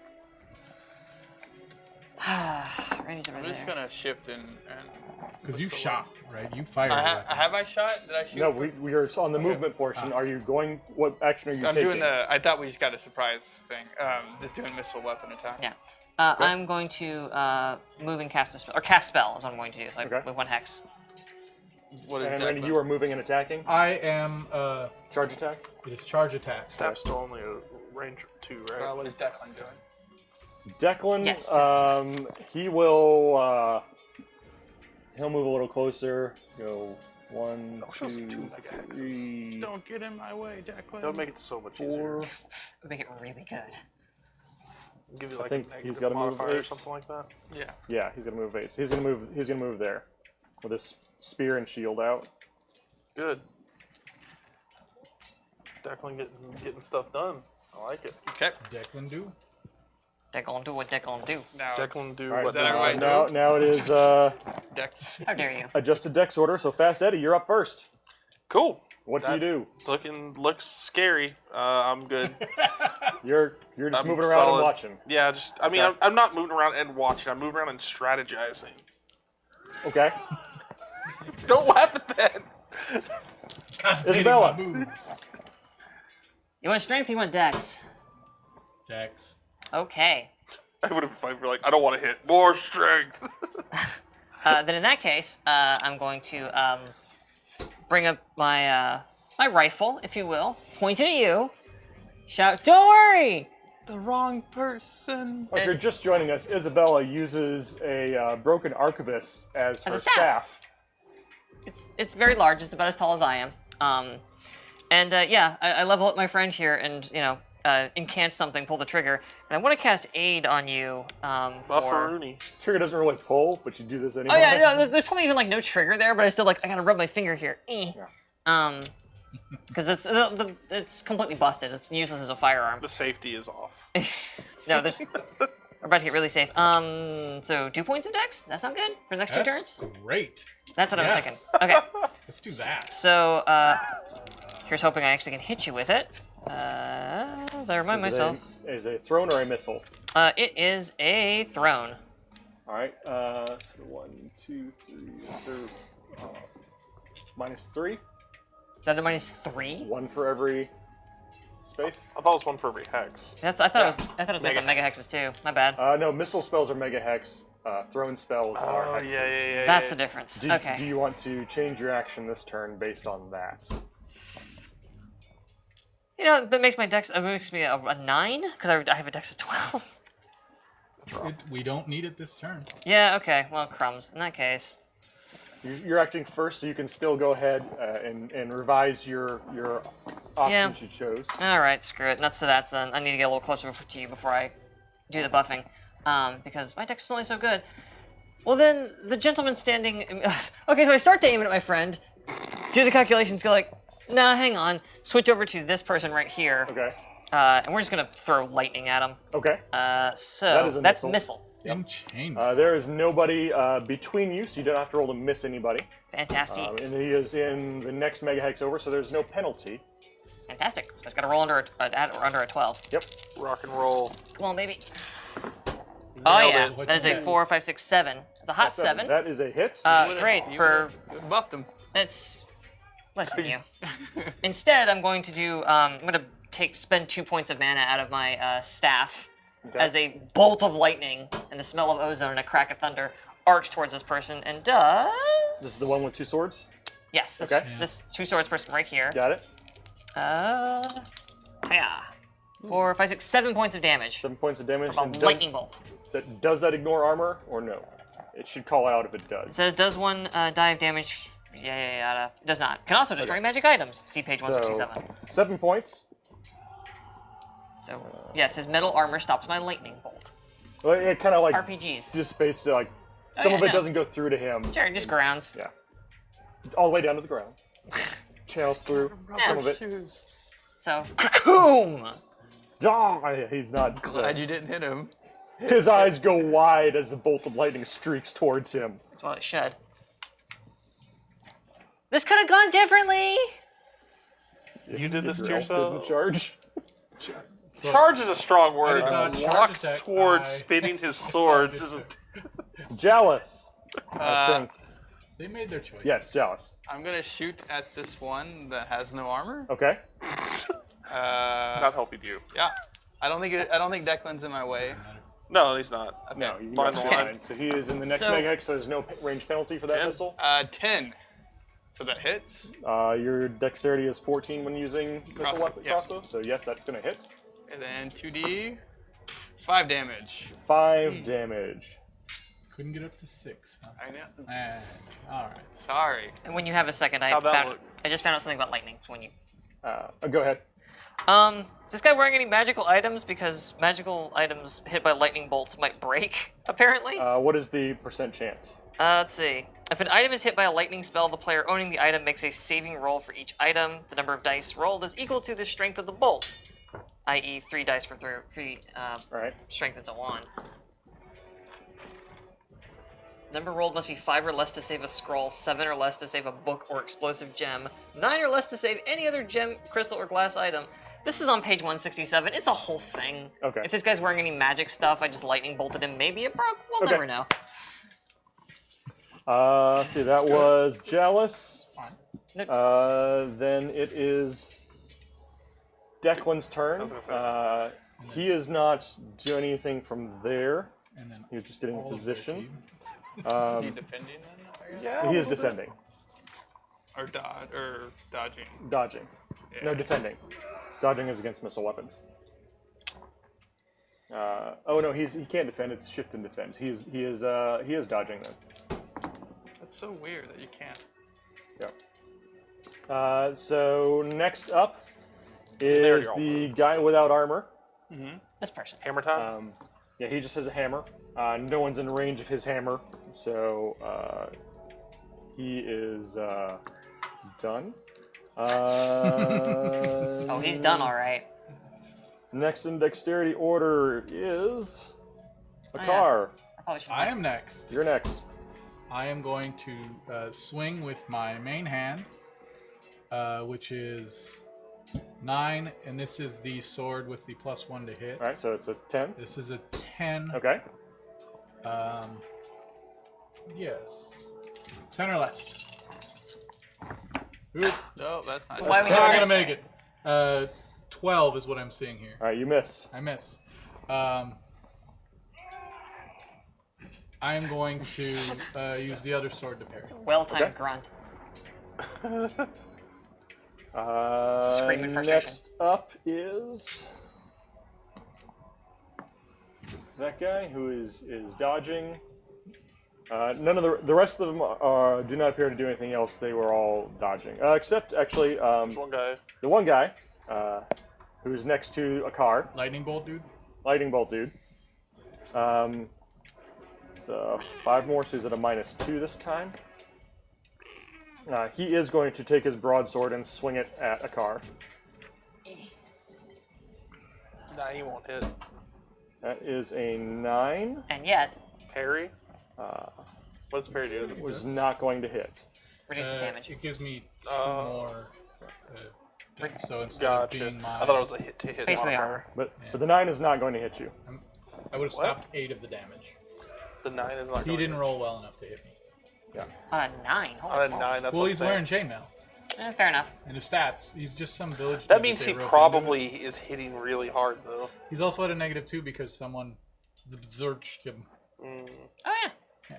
Randy's over I'm there. just gonna shift and Because you shot, right? You fired. have I shot? Did I shoot? No, we are on the movement portion. Are you going? What action are you I'm taking? doing the. I thought we just got a surprise thing. Just doing missile weapon attack. Yeah. I'm going to move and cast a spell, or cast spell is what I'm going to do. So Okay. with 1 hex. What is And Randy, Declan? you are moving and attacking. I am. Charge attack. It is charge attack. Staff's still only a range of 2, right? What is Declan doing? Declan, Yes. he will. He'll move a little closer. Go 1, That was 2, 2 mega hexes. 3, Don't get in my way, Declan. That would make it so much 4. easier. Would make it really good. Give you like think a he's negative gotta move modifier or 8. something like that. Yeah. Yeah, he's gonna move base. He's gonna move. He's gonna move there, with his spear and shield out. Good. Declan getting stuff done. I like it. Okay. Declan do. They're gonna do what they're gonna do. Now Declan do All right, what that everybody now it is Dex. How dare you? adjusted dex order. So Fast Eddie, you're up first. Cool. What do you do? Looks scary. I'm good. You're just I'm moving around solid. and watching. Yeah, just I mean, Okay. I'm not moving around and watching. I'm moving around and strategizing. Okay. Don't laugh at that. Isabella. Moves. You want strength? Or you want dex? Dex. Okay. I would have been fine for like I don't want to hit more strength. Then in that case, I'm going to bring up my my rifle, if you will, point it at you, shout, "Don't worry!" The wrong person. If you're just joining us, Isabella uses a broken arquebus as her a staff. It's very large. It's about as tall as I am. I level up my friend here, and incant something, pull the trigger, and I want to cast aid on you. Bufferoonie. Trigger doesn't really pull, but you do this anyway. Oh yeah, no, there's probably even like no trigger there, but I still I gotta rub my finger here. Because it's completely busted. It's useless as a firearm. The safety is off. No, we're about to get really safe. So 2 points of dex. Does that sound good for the next 2 That's turns? great. That's what I was Yes. thinking. Okay. Let's do that. So here's hoping I actually can hit you with it. As I remind myself, Is a thrown or a missile? it is a throne. All right. So 1, 2, 3. -3. Is that a -3? 1 for every space. I thought it was 1 for every hex. I thought it was based on mega hexes too. My bad. No, missile spells are mega hex. Thrown spells are Oh hexes. yeah. That's the difference. Do Okay. you want to change your action this turn based on that? That makes my dex. It makes me a 9 because I have a dex of 12. We don't need it this turn. Yeah. Okay. Well, crumbs. In that case. You're acting first, so you can still go ahead and revise your options you chose. All right. Screw it. Nuts to that. Then I need to get a little closer to you before I do the buffing, because my dex is only so good. Well, then the gentleman standing. Okay, so I start to aim it at my friend. Do the calculations. Go like, nah, hang on. Switch over to this person right here. Okay. And we're just gonna throw lightning at him. Okay. So That is a that's missile. Chain. There is nobody between you, so you don't have to roll to miss anybody. Fantastic. And he is in the next mega hex over, so there's no penalty. Fantastic. Just gotta roll under a 12. Yep. Rock and roll. Come on, baby. Oh yeah, it. that is a 4, 5, 6, 7. It's a hot 7. That is a hit. Great for Buffed him. it's. Listen, you. Instead, I'm going to do. I'm gonna spend 2 points of mana out of my staff Okay. as a bolt of lightning and the smell of ozone and a crack of thunder arcs towards this person and does. This is the one with 2 swords. Yes, this Okay. this 2 swords person right here. Got it. Yeah. 4, 5, 6, 7 points of damage. 7 points of damage. A And lightning bolt. does that ignore armor or no? It should call out if it It does. says, does one die of damage? Yeah. Does not. Can also destroy magic items. See page 167. 7 points. So, yes, his metal armor stops my lightning bolt. Well, it kind of like RPGs. dissipates. Some of yeah, it no. doesn't go through to him. Sure, just grounds. Yeah. All the way down to the ground. Channels through some of it. So, cocoon! He's not. Glad you didn't hit him. His eyes go wide as the bolt of lightning streaks towards him. That's well it should. This could have gone differently! You did this to Your elf yourself. didn't charge. Charge is a strong word. did not charge Walk attack. towards I- spinning his swords isn't. Jealous. I think. They made their choice. Yes, jealous. I'm gonna shoot at this one that has no armor. Okay. Not helping you. Yeah. I don't think Declan's in my way. No, he's not. Okay. No, you Line got the the line. line. So he is in the next So- mega hex, so there's no range penalty for that 10? missile. 10. So that hits. Your dexterity is 14 when using missile Crossbow, weapon yeah. crossbow, so yes, that's gonna hit. And then 2d. 5 damage. 5 damage. Couldn't get up to 6. Huh? I know. All right. Sorry. And when you have a second, How'd that look? I just found out something about lightning. So when you Go ahead. is this guy wearing any magical items? Because magical items hit by lightning bolts might break, apparently. What is the percent chance? Let's see. If an item is hit by a lightning spell, the player owning the item makes a saving roll for each item. The number of dice rolled is equal to the strength of the bolt, i.e., 3 dice for 3 All right. strength and so on. Number rolled must be 5 or less to save a scroll, 7 or less to save a book or explosive gem, 9 or less to save any other gem, crystal, or glass item. This is on page 167. It's a whole thing. Okay. If this guy's wearing any magic stuff, I just lightning bolted him. Maybe it broke. We'll Okay. never know. See, that was jealous. Fine. Then it is Declan's turn. I was gonna He is not doing anything from there. And then He's just getting all of their position. team. Is he defending then? I guess? Yeah. He is defending. Or dodging. Dodging. No, Yeah. defending. Dodging is against missile weapons. Oh no, he can't defend. It's shift and defend. He is dodging then. That's so weird that you can't. Yep. So next up There is you go. the guy without armor. This person. Hammer time. Yeah, he just has a hammer. No one's in range of his hammer, so he is done. Oh, he's done all right. Next in dexterity order is a Oh, yeah. car. I probably should. I am next. You're next. I am going to swing with my main hand, which is 9, and this is the sword with the +1 to hit. All right, so it's a 10. This is a 10. Okay. Yes. 10 or less. Oop, No, that's not. Why it's we not have gonna an make it. 12 is what I'm seeing here. All right, you miss. I miss. I am going to use the other sword to parry. Well-timed Okay. grunt. Screaming frustration. Next up is that guy who is dodging. None of the rest of them do not appear to do anything else. They were all dodging, except actually One guy. the one guy who is next to a car, Lightning bolt, dude. lightning bolt dude. So 5 more, so he's at a -2 this time. He is going to take his broadsword and swing it at a car. Nah, he won't hit. That is a 9. And yet, Parry. What's parry do? Was not going to hit. reduces damage. It gives me 2 more. So instead Gotcha. of being my, I thought it was a hit to hit. Basically modifier. armor. But the 9 is not going to hit you. I would have stopped 8 of the damage. The 9 is not. He going didn't to roll well enough to hit me. On a 9. Holy On a balls. 9, that's Well, what he's I'm wearing saying. chainmail. Fair enough. And his stats, he's just some village. That dude means they he roped probably into it. is hitting really hard, though. He's also at a -2 because someone zerched him. Oh yeah.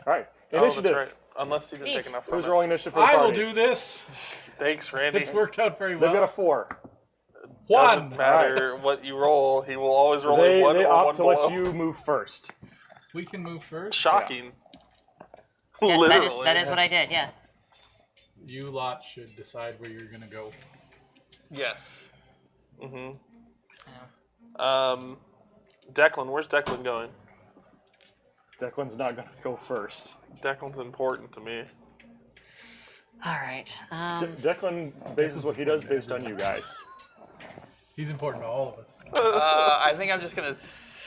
All right. Oh, that's Initiative. right. Unless he didn't Neat. take enough. Who's from it. rolling initiative for the I will party? do this. Thanks, Randy. It's worked out very They've well. got a 4. Doesn't 1. matter what you roll. He will always roll They a 1 or opt 1 to below. let you move first. We can move first. Shocking. Yeah, Literally. that is what I did. Yes. You lot should decide where you're gonna go. Yes. Declan, where's Declan going? Declan's not going to go first. Declan's important to me. All right. Declan bases what he does based on you guys. He's important to all of us. I think I'm just gonna.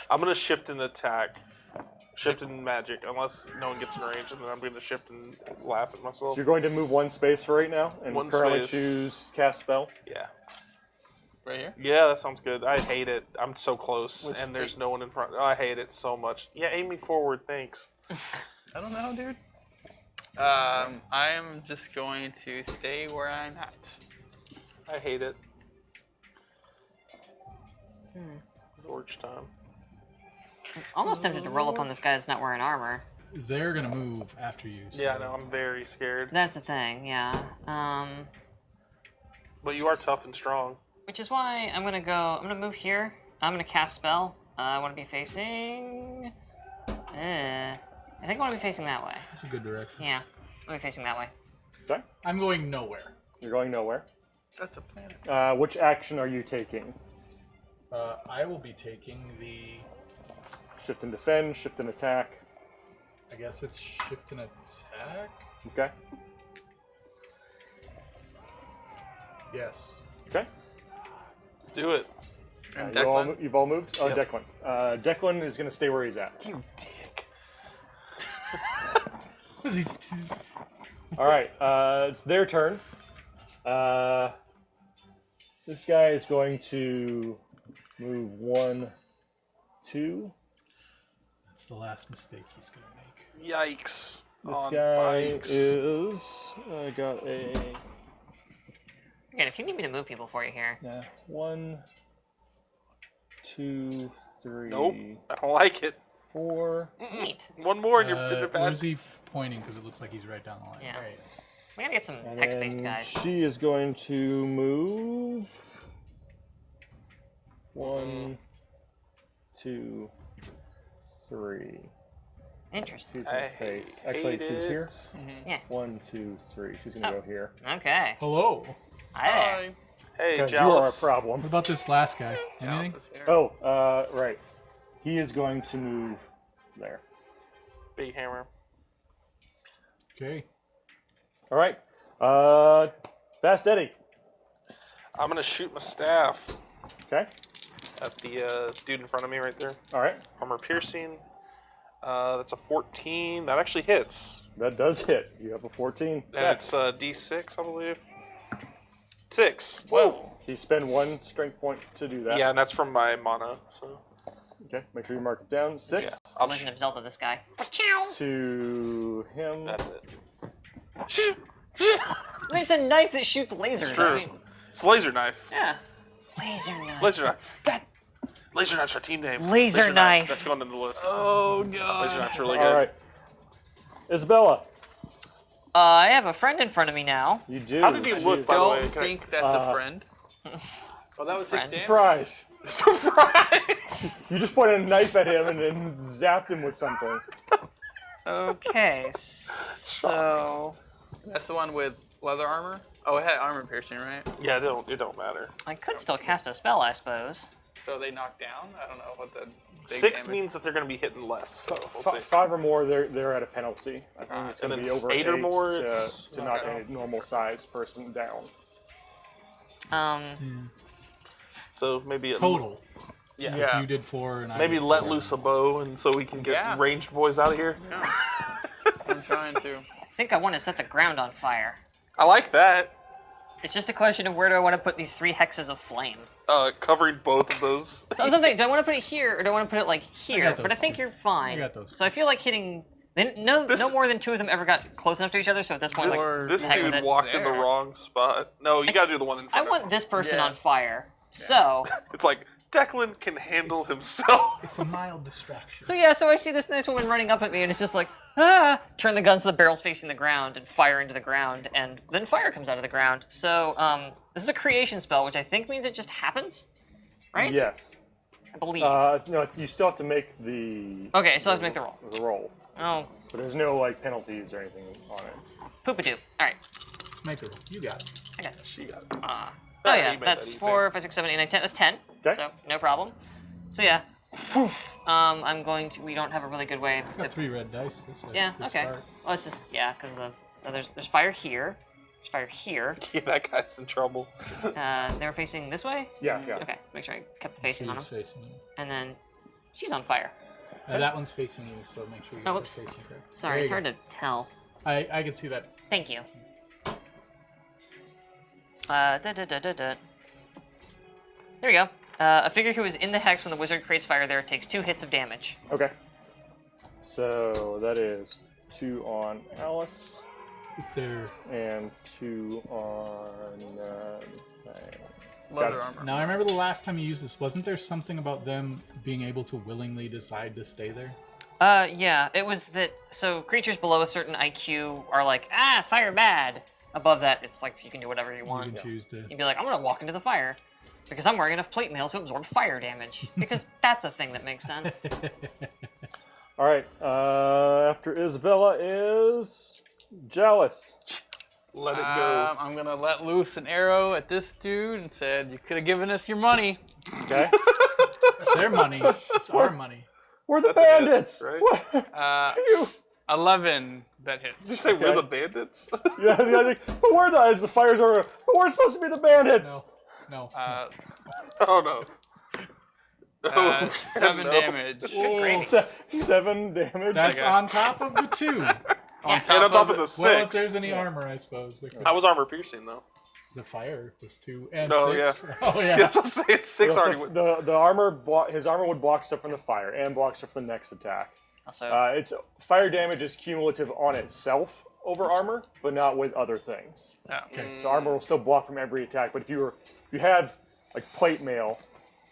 I'm gonna shift and attack. Shift and magic, unless no one gets in range, and then I'm gonna shift and laugh at myself. So you're going to move 1 space for right now and One currently space. choose cast spell. Yeah. Right here? Yeah, that sounds good. I hate it. I'm so close, Which- and there's no one in front. Oh, I hate it so much. Yeah, aim me forward, thanks. I don't know, dude. I am just going to stay where I'm at. I hate it. Zorch time. Almost tempted to roll up on this guy that's not wearing armor. They're gonna move after you. So. Yeah, no, I'm very scared. That's the thing, yeah. But you are tough and strong. Which is why I'm gonna move here. I'm gonna cast spell. I want to be facing. I think I want to be facing that way. That's a good direction. Yeah, I'll be facing that way. Okay. I'm going nowhere. You're going nowhere. That's a planet. Which action are you taking? I will be taking the. Shift and defend, shift and attack. I guess it's shift and attack. Okay. Yes. Okay. Let's do it. And You've all moved? Oh, Yep. Declan. Declan is going to stay where he's at. You dick. All right. It's their turn. This guy is going to move 1, 2. That's the last mistake he's gonna make. Yikes. This On guy bikes. is. I got a. Again, if you need me to move people for you here. 1, 2, 3. Nope. I don't like it. 4. Neat. One more and you're in a bad. Where's he pointing? Because it looks like he's right down the line. Yeah. There he is. We gotta get some And text-based then guys. She is going to move 1, 2, 3. Interesting. Who's gonna face? Actually, hate she's here. it. Yeah. 1, 2, 3. She's gonna go here. Okay. Hello. Hi there. Hey, Because you are a Jealous. problem. What about this last guy? Anything? Jealous is here. Oh, right. He is going to move there. Big hammer. Okay. All right. Fast Eddie. I'm gonna shoot my staff Okay. at the dude in front of me right there. All right. Armor piercing. That's a 14. That actually hits. That does hit. You have a 14. And it's D6, I believe. 6. Well, so you spend 1 strength point to do that. Yeah, and that's from my mana. So Okay. Make sure you mark it down. 6 yeah, I'll Legend of Zelda, this guy. to him. That's it. I mean, it's a knife that shoots lasers. It's true. I mean, It's laser knife. yeah. Laser knife. Laser knife. God. Laser knife's our team name. Laser knife. That's going into the list. Oh god. Laser knife's really good. All right. Isabella, I have a friend in front of me now. you do. How did he look, by the way? Don't think that's a friend. Oh, that was 6 damage. Surprise. Surprise! You just pointed a knife at him and then zapped him with something. Okay, so That's the one with leather armor? Oh, it had armor piercing, right? Yeah, it don't matter. I could still cast a spell, I suppose. So they knock down? I don't know what the big 6 damage- means that they're going to be hitting less. So we'll see. 5 or more, they're at a penalty. I think it's And going to then be over 8 or more, to, it's- to knock a normal size person down. So maybe Total. Yeah. Yeah. You did 4 and I Maybe did let 4. loose a bow, and so we can get Yeah. ranged boys out of here. Yeah. I'm trying to. I think I want to set the ground on fire. I like that. It's just a question of where do I want to put these 3 hexes of flame. Covering both of those. So I was thinking, do I want to put it here or do I want to put it like here? got But I those. think you're fine. I got those. So I feel like hitting. No more than 2 of them ever got close enough to each other. So at this point, This, like, Or this heck with dude it. walked in the There. wrong spot. No, you got to do the one in I front of want him. this person Yeah. on fire. So, It's like Declan can handle himself. It's a mild distraction. so I see this nice woman running up at me, and it's just like, turn the guns to the barrels facing the ground and fire into the ground, and then fire comes out of the ground. So, this is a creation spell, which I think means it just happens, right? Yes. I believe. No, you still have to make the. Okay, so I have to make the roll. The roll. Oh, But there's no like penalties or anything on it. poop-a-doo. All right, Make it. You got it. I got this. You got it. Oh you yeah, made that's that easy. 4, 5, 6, 7, 8, 9, 10. That's 10. Okay. So no problem. So yeah, I'm going to. We don't have a really good way to. Got 3 red dice. This is a Yeah. good Okay. start. Well, it's just because there's fire here. There's fire here. Yeah, that guy's in trouble. They're facing this way. Yeah. Okay, make sure I kept the facing on He's them. facing you. And then she's on fire. That one's facing you, so make sure you Oh, get whoops. facing correct. Sorry, There it's you hard go. to tell. I can see that. Thank you. There we go. A figure who is in the hex when the wizard creates fire there takes 2 hits of damage. Okay. So that is 2 on Alice If they're and 2 on. Leather Got it. armor. now, I remember the last time you used this. Wasn't there something about them being able to willingly decide to stay there? Yeah, it was that. So creatures below a certain IQ are like, fire bad. Above that, it's like you can do whatever you want. You can choose to. You'd be like, I'm gonna walk into the fire because I'm wearing enough plate mail to absorb fire damage. Because that's a thing that makes sense. All right. After Isabella is Jealous. Let it go. I'm gonna let loose an arrow at this dude and said, "You could have given us your money." Okay. It's their money. It's our money. We're the That's a hit, bandits. right? What? You. 11 that hits. Did you say we're the bandits? Yeah, I think, but we're the as the fires are. But we're supposed to be the bandits. No. Oh no. Oh, 7 no. damage. 7 damage. That's Okay. on top of the 2. And on top of the 6. Well, if there's any armor, I suppose. There could- I was armor piercing though. The fire was 2 and Oh, 6. Oh yeah. Yeah, that's what I'm saying. 6 already went. The armor his armor would block stuff from the fire and block stuff from the next attack. Also, It's fire damage is cumulative on itself over armor, but not with other things. Yeah. So armor will still block from every attack. But if you had like plate mail,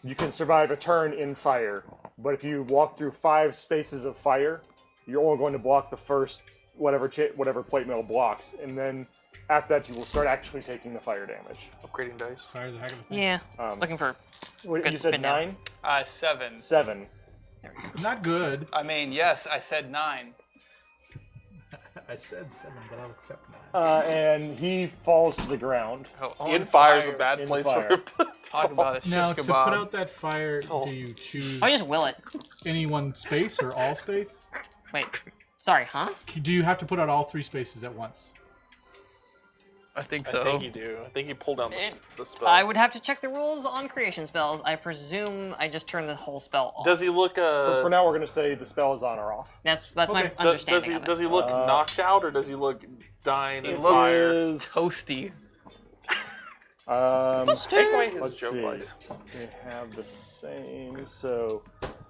you can survive a turn in fire. But if you walk through 5 spaces of fire, you're only going to block the first whatever plate mail blocks, and then after that you will start actually taking the fire damage. Upgrading dice. Fire's a heck of a thing. yeah. Looking for. Wait, Good you said spin down. 9? 7. 7. There we go. Not good. I mean, yes, I said 9. I said 7, but I'll accept 9. And he falls to the ground. In fire's a bad In place fire. for him to Talk about a shish Now, to kebab. put out that fire, do you choose I just will it. any one space or all space? Wait. Sorry, huh? Do you have to put out all 3 spaces at once? I think I so. think you do. I think you pull down the spell. I would have to check the rules on creation spells. I presume I just turn the whole spell off. Does he look For now, we're going to say the spell is on or off. That's my Okay. understanding of it. Does he look knocked out, or does he look dying in looks- fire? Is, Toasty. Take away his let's joke see. lies. We have the same. So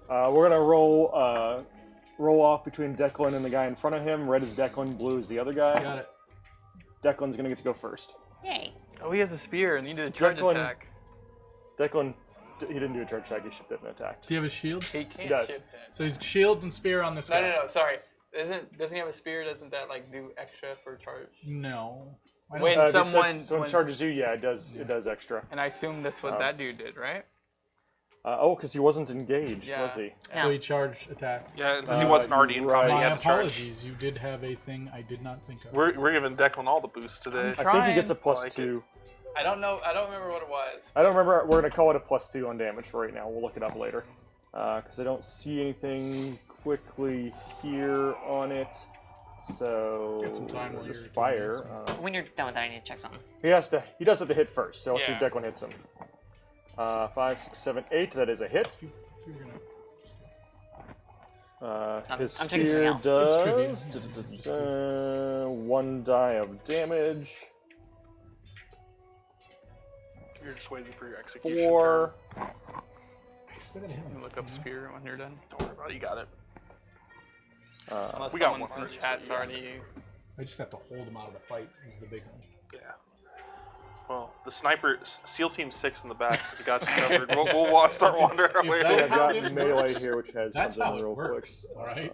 we're going to roll off between Declan and the guy in front of him. Red is Declan, blue is the other guy. Got it. Declan's going to get to go first. Yay. Oh, he has a spear and he did a charge Declan- attack. Declan, he didn't do a charge attack, he shifted an attack. Do you have a shield? He can't does. shift it. So he's shield and spear on this guy. No, sorry. Doesn't he have a spear? Doesn't that like do extra for charge? No. I don't- When Just someone, says- when charges you, yeah, it does extra. and I assume that's what that dude did, right? Because he wasn't engaged, Yeah. was he? So he charged attack. Yeah, and since he wasn't already in right. combat, he My had to charge. apologies. You did have a thing I did not think of. We're giving Declan all the boosts today. I think he gets a Trying. plus Like 2. I don't know. I don't remember what it was. I don't remember. We're going to call it a plus 2 on damage for right now. We'll look it up later. Because I don't see anything quickly here on it. So Get some time while just you're doing fire. When you're done with that, I need to check something. He does have to hit first. So let's see if Yeah. Declan hits him. 5, 6, 7, 8. That is a hit. You're gonna- His I'm checking something spear else. It's does 1 die of damage. You're just waiting for your execution. 4. Instead of him. Let me look up spear when you're done. Don't worry about it. You got it. Unless we got someone one in already, chat's so you got already. I just have to hold him out of the fight. Is the big one. Yeah. Well, the sniper, SEAL Team 6 in the back has got you covered. We'll start wandering our If way. that's I've how got this melee works. here, which has That's how something it real works. quick. All right.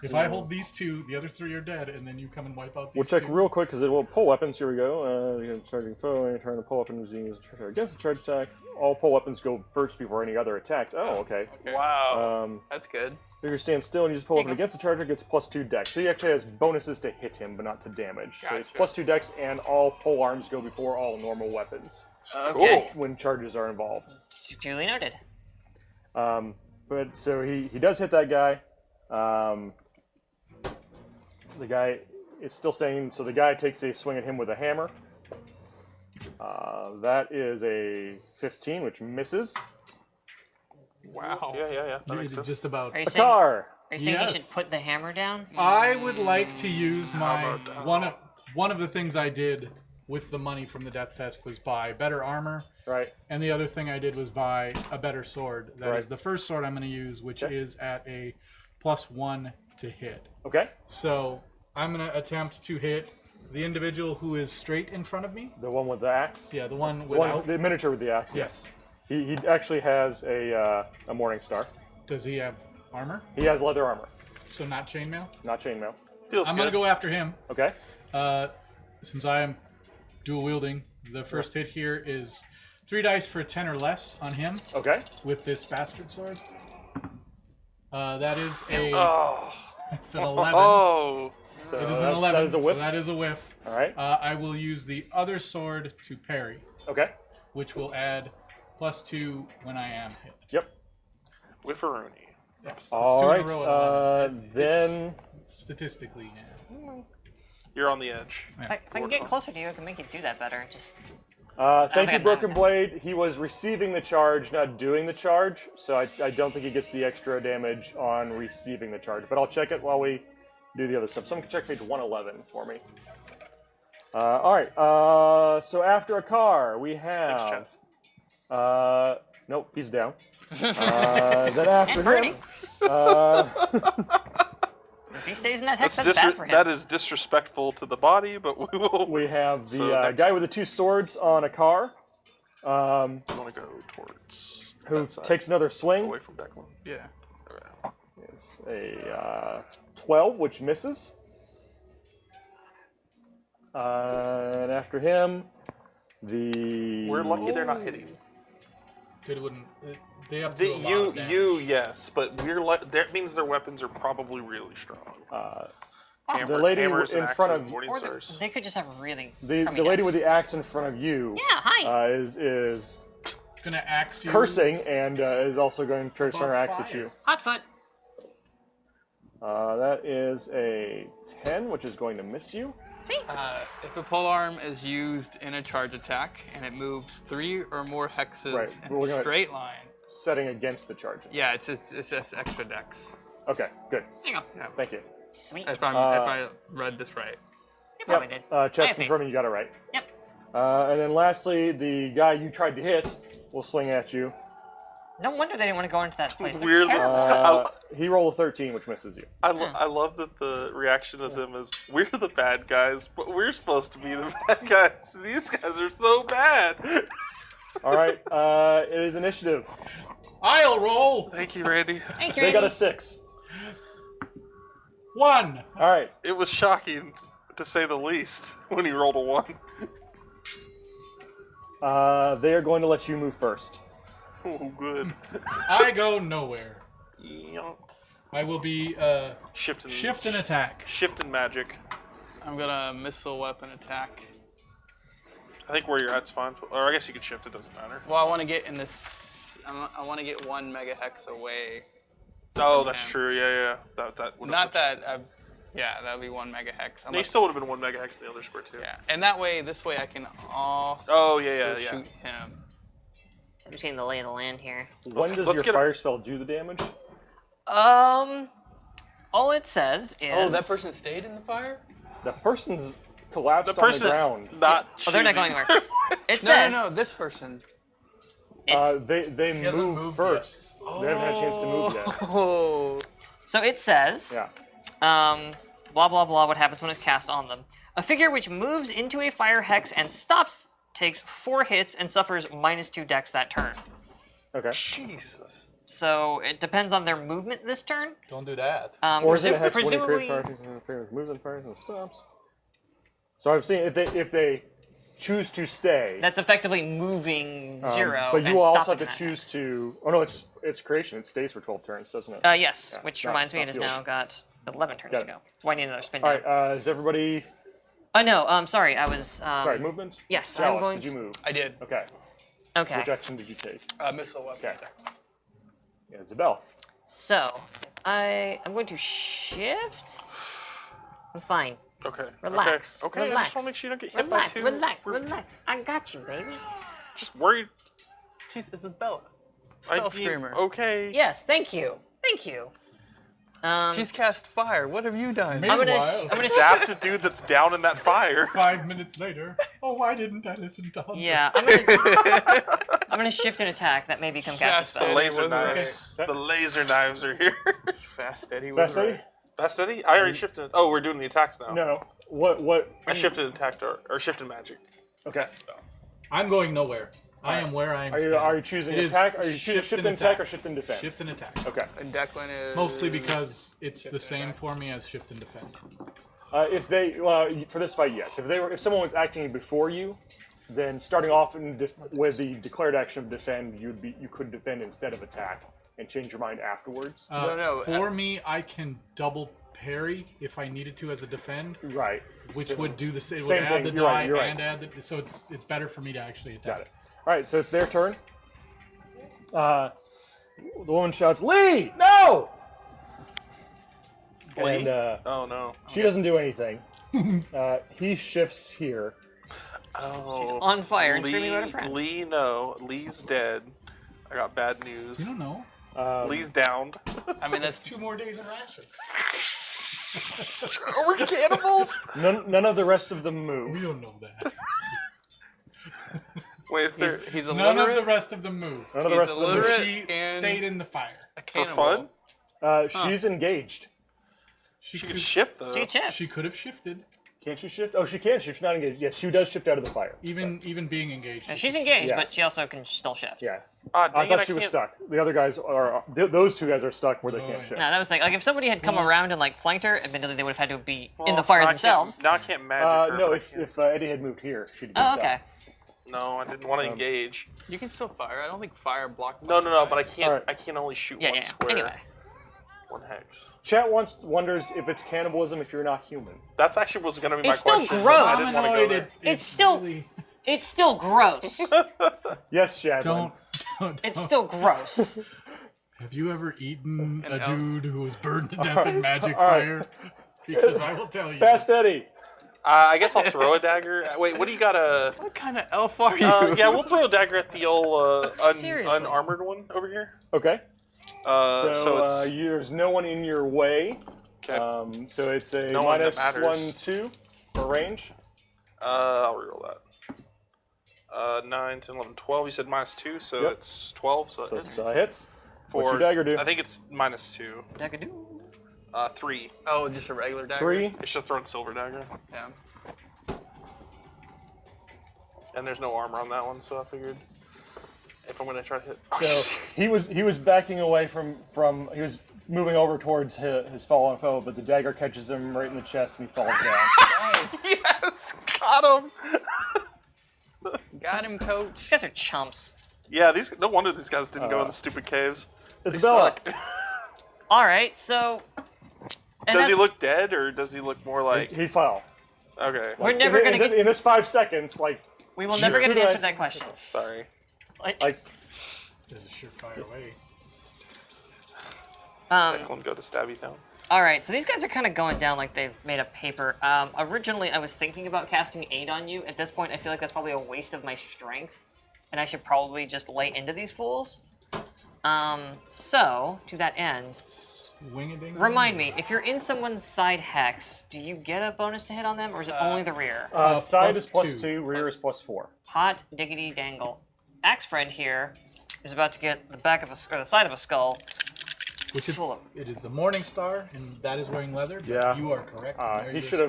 If I hold these 2, the other 3 are dead, and then you come and wipe out these We'll check 2. real quick because it will pull weapons. Here we go. You can charging foe. Any trying to pull weapons using against a charge attack. All pull weapons go first before any other attacks. Oh, okay. Wow. That's good. Figure stands still and you just pull There you weapon go. against the charger gets plus 2 dex. So he actually has bonuses to hit him, but not to damage. So it's Gotcha. plus 2 dex, and all pole arms go before all normal weapons Okay. when charges are involved. Duly noted. But so he does hit that guy. The guy is still staying, so the guy takes a swing at him with a hammer. That is a 15, which misses. Wow. Yeah. That You makes did sense. just about. Are you A saying, car! are you saying you should Yes. put the hammer down? I would like to use my Hammer down. one of the things I did with the money from the death test was buy better armor. Right. And the other thing I did was buy a better sword. That is Right. the first sword I'm going to use, which Okay. is at a +1 to hit. Okay. So I'm going to attempt to hit the individual who is straight in front of me. The one with the axe. Yeah, the one The without. the miniature with the axe. Yes. He actually has a Morning Star. Does he have armor? He has leather armor, So not chainmail? not chainmail. Feels I'm good. going to go after him. Okay. Since I am dual wielding, the first hit here is 3 dice for 10 or less on him Okay. with this bastard sword. That is a Oh. it's an 11. Oh. So It is an that's- 11. That is a whiff. So that is a whiff. All right. I will use the other sword to parry, Okay. which will add +2 when I am hit. Yep. Whiffaroni. Yes, All it's 2 in a right. row at 11. Then Statistically, yeah. You're on the edge. If I can get closer to you, I can make you do that better. Just thank you, Okay, Broken nice. Blade. He was receiving the charge, not doing the charge, so I don't think he gets the extra damage on receiving the charge. But I'll check it while we do the other stuff. Someone can check page 111 for me. All right. So after a car, we have. Thanks, Nope, he's down. Then after and Bernie. him, If he stays in that hex, That's that's bad for him. that is disrespectful to the body, but we will. we have the So next. guy with the 2 swords on a car, want to go towards who that side, takes another swing. away from Declan. Yeah. It's a 12, which misses. And after him, the We're lucky they're not hitting. They wouldn't. They have to do a lot of damage. You yes, but that means their weapons are probably really strong. the lady hammers in and front axes of and Morning Or Stars. they could just have really the crummy lady decks. with the axe in front of you. Yeah, hi. Is Gonna axe you. cursing and is also going to try to turn her axe at fire. you. Hotfoot. That is a 10, which is going to miss you. See? If a polearm is used in a charge attack and it moves 3 or more hexes Right, in we're a gonna- straight line, Setting against the charge. yeah, it's just extra dex. Okay, good. There you go. Thank you. Sweet. If I read this right. You probably did. I Checks have faith. confirming you got it right. Yep. And then lastly, the guy you tried to hit will swing at you. No wonder they didn't want to go into that place. They're Weirdly, terrible. He rolled a 13, which misses you. I love that the reaction of them is we're the bad guys, but we're supposed to be the bad guys. These guys are so bad. All right, it is initiative. I'll roll. Thank you, Randy. Thank you, They got a Andy. 6. 1. All right. It was shocking, to say the least, when he rolled a 1. They are going to let you move first. Oh, good. I go nowhere. Yep. I will be Shift and shift and attack. Shift and magic. I'm gonna missile weapon attack. I think where you're at's fine. Or I guess you could shift. It doesn't matter. Well, I want to get in this. I want to get 1 mega hex away. Oh, that's Yeah. true. Yeah. That would Not that. Yeah, that would be 1 mega hex. He Unless, still would have been 1 mega hex in the other square too. Yeah, and that way, this way, I can also Oh, yeah. shoot him. I'm just getting the lay of the land here. When does let's your get a- fire spell do the damage? All it says is. Oh, that person stayed in the fire? The person's collapsed The person's on the ground. not. Oh, they're not going choosing- anywhere. It No, says. no, this person. It's, They hasn't move moved first. They haven't had a chance to move yet. Oh. so it says. Yeah. Blah blah blah. What happens when it's cast on them? A figure which moves into a fire hex and stops takes 4 hits and suffers -2 dex that turn. Okay. Jesus. So it depends on their movement this turn. Don't do that. Or is it a hex when presumably? you create fire, moves and fires and stops? So I've seen if they choose to stay. That's effectively moving 0. But you and will also stopping have to that choose hex. to. Oh no, it's creation. It stays for 12 turns, doesn't it? Yes, Yeah, which not- reminds me, not it has fuel. now got 11 turns Got to it. go. So I need another spin All down. right. Is everybody? No, sorry, I was. Sorry, movement. yes, I'm Dallas, going did you to- move? I did. Okay. Okay. Which action did you take? Missile weapon Okay. attack. Yeah, Isabel. So I'm going to shift. I'm fine. Okay. Relax. Okay. Relax. I just want to make sure you don't get hit Relax. by 2. Relax. We're Relax. I got you, baby. just worried. She's Isabella. I Spell mean, screamer. Okay. Yes. Thank you. Thank you. She's cast fire. What have you done? Maybe- I'm gonna Meanwhile- Zap the dude that's down in that fire. 5 minutes later. Oh, why didn't I listen to Hunter? yeah, I'm gonna shift an attack that may become cast a Fast spell. The laser was right. knives. The laser knives are here. Fast Eddie was Fast Eddie? right. Fast Eddie? I already shifted. Oh, we're doing the attacks now. No. What? I shifted attack or shifted magic. Okay. I'm going nowhere. I am where I am. Are you choosing It is attack? Are you choosing shift shift and and attack or attack. shift and defend? Shift and attack. Okay. And Declan is Mostly because it's the same for me as shift and defend. If they for this fight, yes. If someone was acting before you, then starting off with the declared action of defend, you could defend instead of attack and change your mind afterwards. No, For me, I can double parry if I needed to as a defend, Right. which So- would do the same. Would Same add thing, the you're right, die you're right. and add the. So it's better for me to actually attack. Got it. All right, so it's their turn. The woman shouts, "Lee, no!" Lee? And Oh no. she doesn't do anything. He shifts here. Oh. She's on fire and screaming about a friend. Lee, no. Lee's dead. I got bad news. You don't know. Lee's downed. I mean, that's 2 more days of rations. Are we cannibals? None of the rest of them We move. don't know that. Wait, if they're he's a None of illiterate. the rest of them move. None of the rest of them So move. illiterate. she and- stayed in the fire. a for cannibal. fun. She's engaged. She could shift though. She can shift. She could have shifted, Can't she shift? Oh, she can shift. She's not engaged. Yes, she does shift out of the fire. even being engaged. And she's engaged, Yeah. but she also can still shift. Yeah. Ah, I dang thought it, she was can't- stuck. The other guys are. Those two guys are stuck where they Oh, can't yeah. shift. No, that was like if somebody had come around and like flanked her, admittedly they would have had to be in Well, the fire now I can't- themselves. Now I can't magic her. No, but I if can't- Eddie had moved here, she'd be Oh, stuck. okay. No, I didn't want to engage. You can still fire. I don't think fire blocks. No, but I can't. Alright. I can only shoot Yeah, one yeah. square. Anyway, One hex. Chat wonders if it's cannibalism if you're not human. That's actually was going to be my It's still question. gross. but I didn't want to go there. It's still- really- it's still gross. Yes, Shadman. don't. It's still gross. Have you ever eaten a elf. dude who was burned to death in magic fire? Because I will tell you. Fast Eddie. I guess I'll throw a dagger. Wait, what do you got? What kind of elf are you? Yeah, we'll throw a dagger at the old Seriously. unarmored one over here. Okay. So it's there's no one in your way. okay. So it's a No one that minus matters. 1/2 for range. I'll reroll that. 9, 10, 11, 12. You said -2, so Yep. it's 12. So, So it it's hits. hits. What's your dagger do? I think it's -2. Dagadoo. 3. Oh, just a regular dagger. 3. I should have thrown silver dagger. Yeah. And there's no armor on that one, so I figured if I'm gonna try to hit. So he was backing away from he was moving over towards his fallen foe, but the dagger catches him right in the chest and he falls down. Yes, got him. Got him, coach. These guys are chumps. Yeah, no wonder these guys didn't go in the stupid caves. They Isabella. suck. All right, so. and Does he that's- look dead, or does he look more like? He fell. Okay. We're never in, gonna get. in this 5 seconds, like We will never get an Sure. answer to that question. Sorry. like There's a surefire way. Declan, go to Stabby Town. All right, so these guys are kind of going down like they've made a paper. Originally, I was thinking about casting aid on you. At this point, I feel like that's probably a waste of my strength, and I should probably just lay into these fools. So, to that end, Wing-a-ding. remind me, if you're in someone's side hex, do you get a bonus to hit on them, or is it only the rear? side plus is +2, 2. rear is +4. Hot diggity dangle. Axe friend here is about to get the back of or the side of a skull. Which is, full of- it is a morning star, and that is wearing leather. Yeah. You are correct. There He you should are.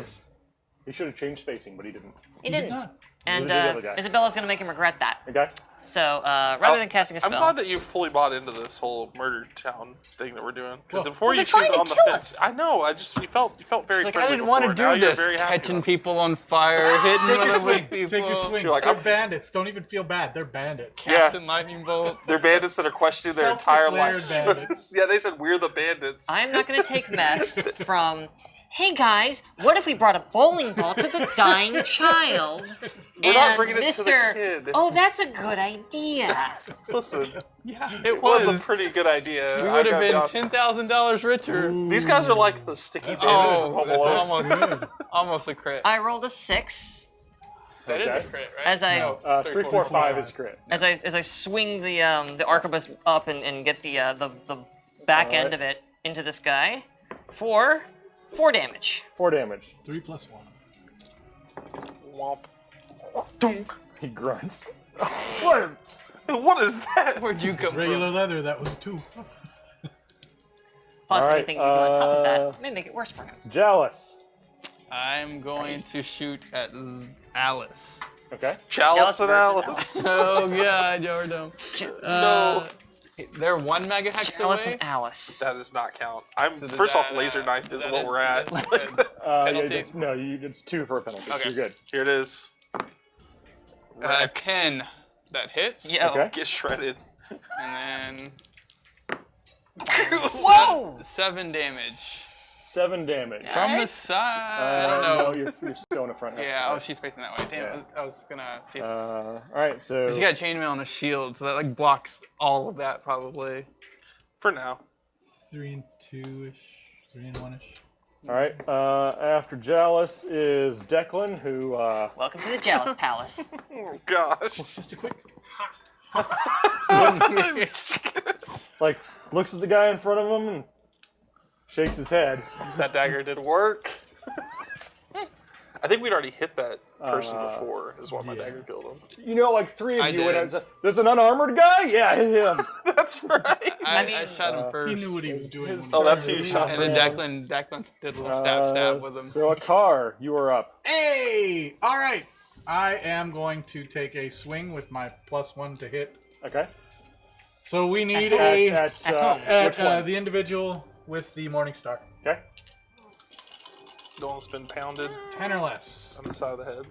have changed spacing, but he didn't. He did didn't. not. And Neither did the other guy. Isabella's gonna make him regret that. Okay. So rather than casting a I'm spell, glad that you fully bought into this whole murder town thing that we're doing. Because Well, before you they're trying seemed to on the kill fence. us. I know. You felt very It's like, friendly I didn't want to before. Now do you're this, very happy catching about it. people on fire, hitting Take a other swing. people. Take a swing. You're like, They're I'm- bandits. Don't even feel bad. They're bandits. Yeah. Casting lightning bolts. They're bandits that are questioning their entire Self-declared life. bandits. Yeah, they said we're the bandits. I'm not gonna take mess from. Hey guys, what if we brought a bowling ball to the dying child? We're and not bringing it to the Mr. kid. Oh, that's a good idea. Listen, Yeah, it was a pretty good idea. We I would have gotta be been honest. $10,000 richer. These guys are like the sticky bandits Oh, from Home that's Alone. almost a crit. I rolled a 6 That is a Okay. crit, right? as I 3, 4, 5 is crit. as I swing the arquebus up and get the back end of it into this guy. for 4 damage. 4 damage. 3 plus 1. Womp. He grunts. What is that? Where'd you come Regular leather, that was 2. Plus All right, anything you do on top of that may make it worse for him. Jealous. I'm going to shoot at Alice. Okay. Chalice and versus Alice. Oh god, Jordan. No. They're 1 mega hex Alice away. and Alice. That does not count. So does First off, that, laser knife is that what we're at. Penalty? It's 2 for a penalty. Okay. You're good. Here it is. 10. That hits. Yo. Okay. Get shredded. And then Whoa! 7 damage. 7 damage. From the side. I don't know. No, you're still in the front. Yeah, oh, she's facing that way. Damn, Yeah. I was gonna see. All right, so She got chainmail and a shield, so that like blocks all of that probably. For now. 3 and 2-ish. 3 and 1-ish. all right. After Jealous is Declan, who Welcome to the Jealous Palace. Oh gosh. Just a quick. like looks at the guy in front of him and shakes his head. That dagger did work. I think we'd already hit that person before, is why my dagger killed him. You know, like 3 of I you did. went out and said, "There's an unarmored guy." Yeah, hit him. That's right. I shot him first. He knew what he was doing. his- when he that's turned who you around. shot. And then Declan did a little stab with him. So a car, you are up. Hey! All right. I am going to take a swing with my +1 to hit. Okay. So we need At which one? the individual with the Morning Star. Okay. The one that's been pounded 10 or less. on the side of the head.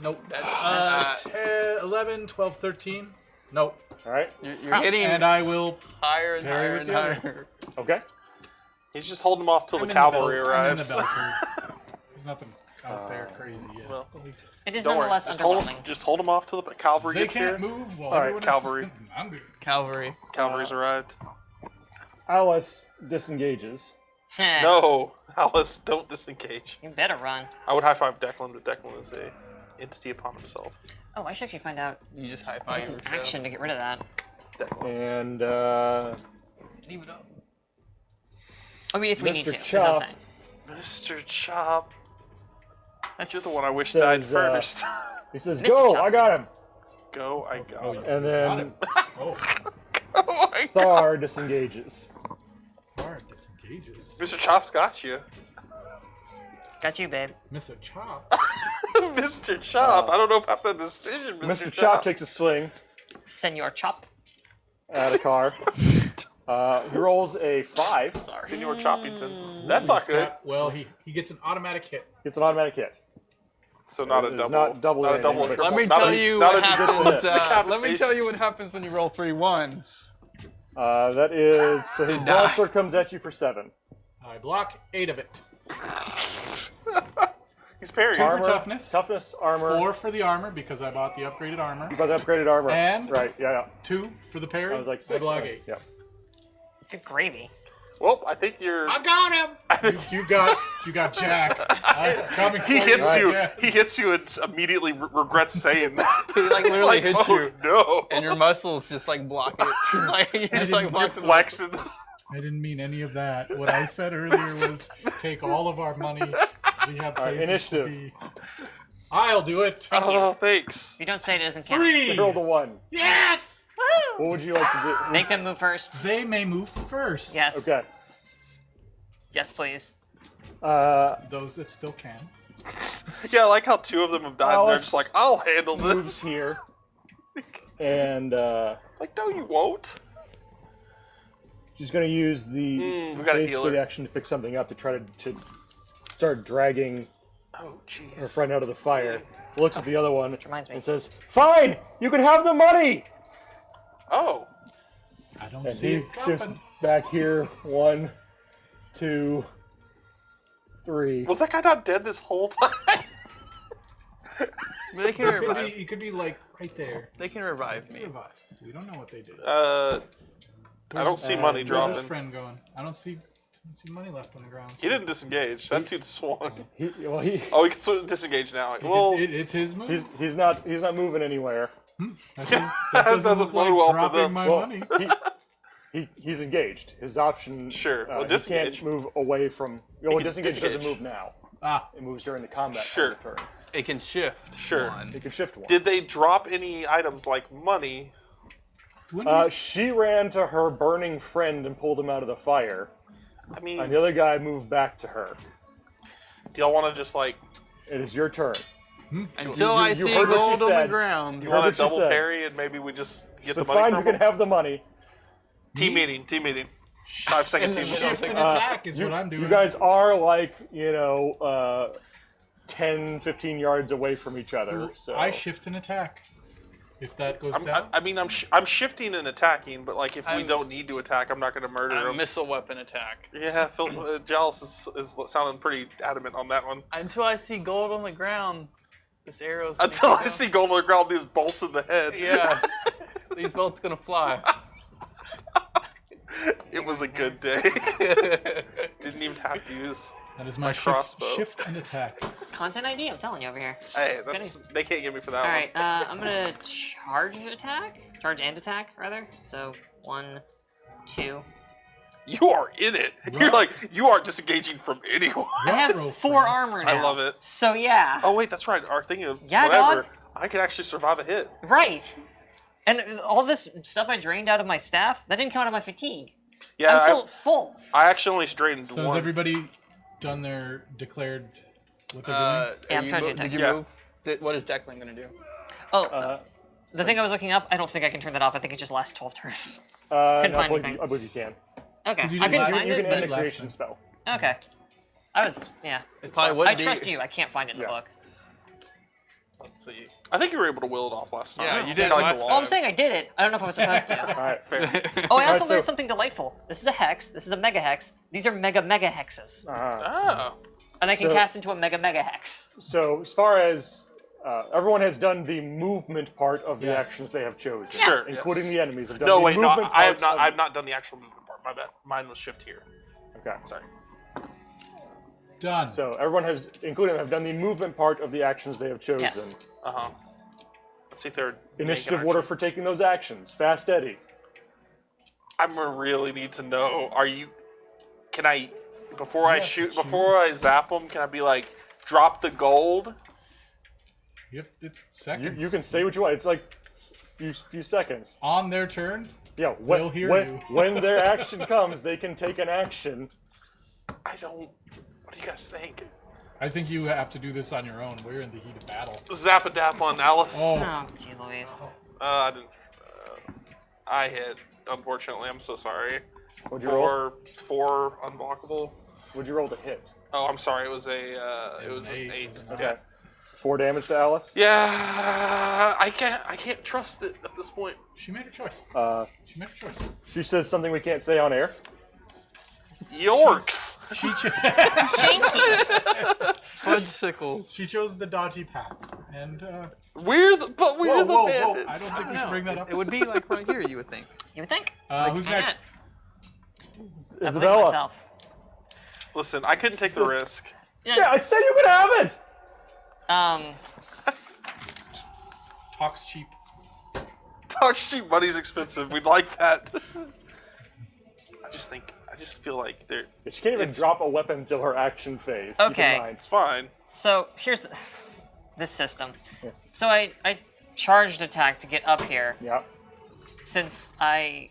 Nope. That's 10, 11, 12, 13. Nope. All right. you're getting And I will. higher and Parry higher with and the other. higher. Okay. He's just holding him off till I'm the in cavalry bell- I'm in arrives. the bell curve. There's nothing out there crazy yet. Well, It is don't worry. nonetheless underwhelming. Just hold him off till the cavalry They gets here. can't move while All right, everyone cavalry. else is. I'm good. Cavalry. Cavalry's arrived. Alice disengages. No, Alice, don't disengage. You better run. I would high five Declan, but Declan is a entity upon himself. Oh, I should actually find out You just high if five it's an yourself. action to get rid of that. Declan. And Leave it up. I mean, if we Mr. need to. That's Chop. what I'm saying. Mr. Chop, That's you're the one I wish Says, died first. he says, Mr. "Go! Chop. I got him." Go, I got him. And then Oh, Oh my God. Thar disengages. hard disengages. Mr. Chop's got you. Got you, babe. Mr. Chop. Mr. Chop, I don't know about the decision, Mr. Chop takes a swing Senor Chop. at a car. He rolls a 5. Senor Choppington. That's not good. Well, he gets an automatic hit. Gets an automatic hit. So not a It's double. not double Not a anything, double. but- triple, Let me not tell a- you not what a triple happens. decapitation. Let me tell you what happens when you roll 3 1s. That is so his Die. broadsword comes at you for 7. I block 8 of it. He's parrying. for Armor, toughness. armor. 4 for the armor because I bought the upgraded armor. You got the upgraded armor. And- right, yeah. 2 for the parry. I was like I 6. block 8. Yeah. Good gravy. Well, I think you're. I got him. You got Jack. I'm coming He for hits you. Jack. He hits you and immediately regrets saying that. He like literally He's hits oh, you, No. and your muscles just like block it. Just like you just like didn't block the Flexing. I didn't mean any of that. What I said earlier was take all of our money. We have right, places initiative. to be. I'll do it. Oh, thanks. If you don't say it, it doesn't count. 3. You rolled a 1. Yes. Woo! What would you like to do? Make them move first. They may move first. Yes. Okay. Yes, please. Those that still can. Yeah, I like how 2 of them have died. And they're Alice just like, I'll handle moves this. here. And Like, no, you won't. she's going to use the we gotta heal basically her. the action to pick something up to try to start dragging Oh, her jeez. friend out of the fire. Looks at the other one reminds me. and says, "Fine, you can have the money." Oh. I don't And see he it just dropping. back here. 1, 2, 3. Was that guy not dead this whole time? They can revive. He could be like right there. They can revive me. We don't know what they did. I don't see money Where's his dropping. friend going? I don't see money left on the ground. He didn't disengage. That dude swung. Well, Oh, he can sort of disengage now. Well, It's his move. he's not moving anywhere. That that doesn't look bode like well for dropping them. My Well, money. He's engaged. His option. Sure. Well, he disengage. can't move away from. Well, can disengage doesn't disengage. move now. Ah, It moves during the combat Sure. part of the turn. It can shift. Sure. One. It can shift one. Did they drop any items like money? She ran to her burning friend and pulled him out of the fire. I mean, And the other guy moved back to her. do y'all want to just like It is your turn. Until you I see heard what she gold on the said. ground. you heard want what to she double said. parry and maybe we just get So the money fine, from you can them? have the money. Team meeting. 5-second team meeting. shift and attack is what I'm doing. You guys are like, 10, 15 yards away from each other. So I shift and attack. If that goes down. I'm shifting and attacking, but like if we don't need to attack, I'm not going to murder A him. missile weapon attack. Yeah, Phil, Jealous is sounding pretty adamant on that one. Until I see gold on the ground, this arrow's gonna Until keep I going. see gold on the ground, these bolts in the head. Yeah. These bolts gonna fly. It was a good day. Didn't even have to use. That is my crossbow. shift and attack. Content ID, I'm telling you over here. Hey, they can't get me for that All one. right, I'm gonna charge and attack rather. So 1, 2. You are in it. You're like you are disengaging from anyone. I have Ruh-roh, 4 friend. armor now. I love it. So yeah, Oh wait, that's right. Our thing of Yeah, whatever. dog. I could actually survive a hit. right. And all this stuff I drained out of my staff, that didn't count on my fatigue. Yeah, I'm still full. I actually only strained So has one. everybody done their declared what they're doing? Yeah, I'm charging Did attack. you Yeah. move? What is Declan gonna do? Oh, the thing I was looking up, I don't think I can turn that off. I think it just lasts 12 turns. no, Couldn't find I believe anything. I believe you can. Okay, you I did couldn't last- find You it, can end but a last creation time. spell. okay. I was, yeah. It probably would I be. trust you. I can't find it in the Yeah. book. Let's see. I think you were able to will it off last time. Yeah, you did Kinda like last the time. wall. Oh, I'm saying I did it. I don't know if I was supposed to. All right, fair. Oh, I also Alright, so- learned something delightful. This is a hex. This is a mega hex. These are mega hexes. Oh. And I can So- cast into a mega hex. So as far as everyone has done the movement part of the Yes. actions they have chosen, Sure, including yes. the enemies. Have done No, the wait, no, movement I have parts not. of- I have not done the actual movement part. My bad. Mine was shift here. Okay. Sorry. Done. So everyone has, including them, have done the movement part of the actions they have chosen. Yes. Uh huh. Let's see if they're Initiative making order action. for taking those actions. Fast Eddie. I really need to know. Are you? Can I? Before I have to shoot, before I choose. zap them, can I be like, drop the gold? It's You, seconds. you can say what you want. It's like few seconds. on their turn. Yeah, They'll hear you. when their action comes, they can take an action. I don't. What do you guys think? I think you have to do this on your own. We're in the heat of battle. Zap a dap on Alice. Oh. Oh, jeez Louise. I didn't. I hit. Unfortunately, I'm so sorry. What'd you roll? Four unblockable. What'd you roll to hit? Oh, I'm sorry. It was a. It was an 8. wasn't it? Okay. 4 damage to Alice. Yeah, I can't trust it at this point. She made her choice. She made her choice. She says something we can't say on air. Yorks. She Jinkies! Fudge sickles. she chose the dodgy path. And We're the whoa! I bandits. don't think we should bring that up. It would be like right here, you would think. You would think? Who's Why next? I believe Isabella. myself. Listen, I couldn't take the risk. Yeah, I said you could have it. Talks cheap. Talk cheap, money's expensive. We'd like that. I just feel like they're. She can't even It's- drop a weapon until her action phase. Keep in Okay. mind. It's fine. So here's this system. So I charged attack to get up here Yeah. since I.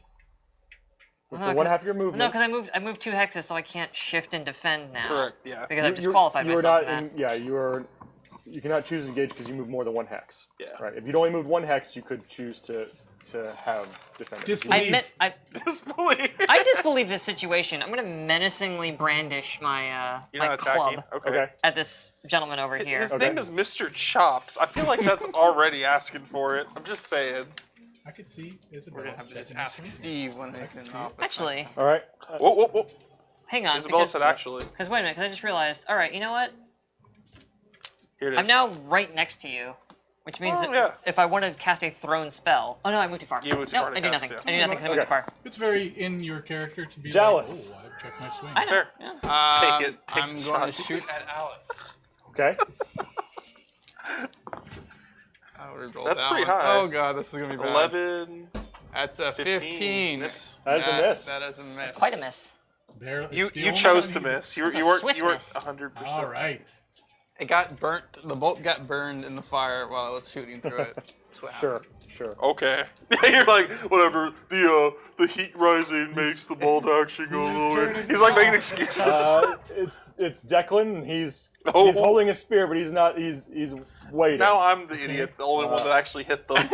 With No, the one 'cause- half of your movement. No, because I moved 2 hexes, so I can't shift and defend now. Correct, yeah. Because I've disqualified you are myself not from that. in, yeah, you cannot choose engage because you move more than 1 hex. Yeah. Right. If you'd only moved 1 hex, you could choose to have defend. Disbelief. I Disbelief. I disbelieve this situation. I'm gonna menacingly brandish my You're my not attacking. club Okay. Okay. at this gentleman over here. His Okay. name is Mr. Chops. I feel like that's already asking for it. I'm just saying. I could see Isabella. We're gonna have to just checking ask this one. Steve when he's in see it. office. Actually, All right. Whoa, whoa, whoa. hang on. Isabella because, said actually. Because wait a minute, because I just realized. All right, you know what? Here it is. I'm now right next to you, which means Oh, that yeah. if I want to cast a thrown spell. Oh no, I moved too far. You moved too no, far to I do cast, nothing. yeah. I do nothing because I moved Okay. too far. It's very in your character to be Jealous. like, oh, I've checked my swing. I know. Fair. Yeah. Take it. Take I'm the going to shot. shoot at Alice. Okay. I already rolled That's that pretty one. high. Oh god, this is gonna be bad. 11. That's a 15. Miss. That is a miss. That is a miss. Quite a miss. Barely, You it's the you only chose one to needed. miss. You That's a weren't Swiss you weren't miss. 100%. All right. It got burnt. The bolt got burned in the fire while I was shooting through it. That's what happened. Sure. Okay. You're like, whatever. The heat rising makes the bolt action go Whose lower. turn is He's it like now? making excuses. It's Declan. And he's Oh. holding a spear, but he's not. He's waiting. Now I'm the idiot, the only one that actually hit them.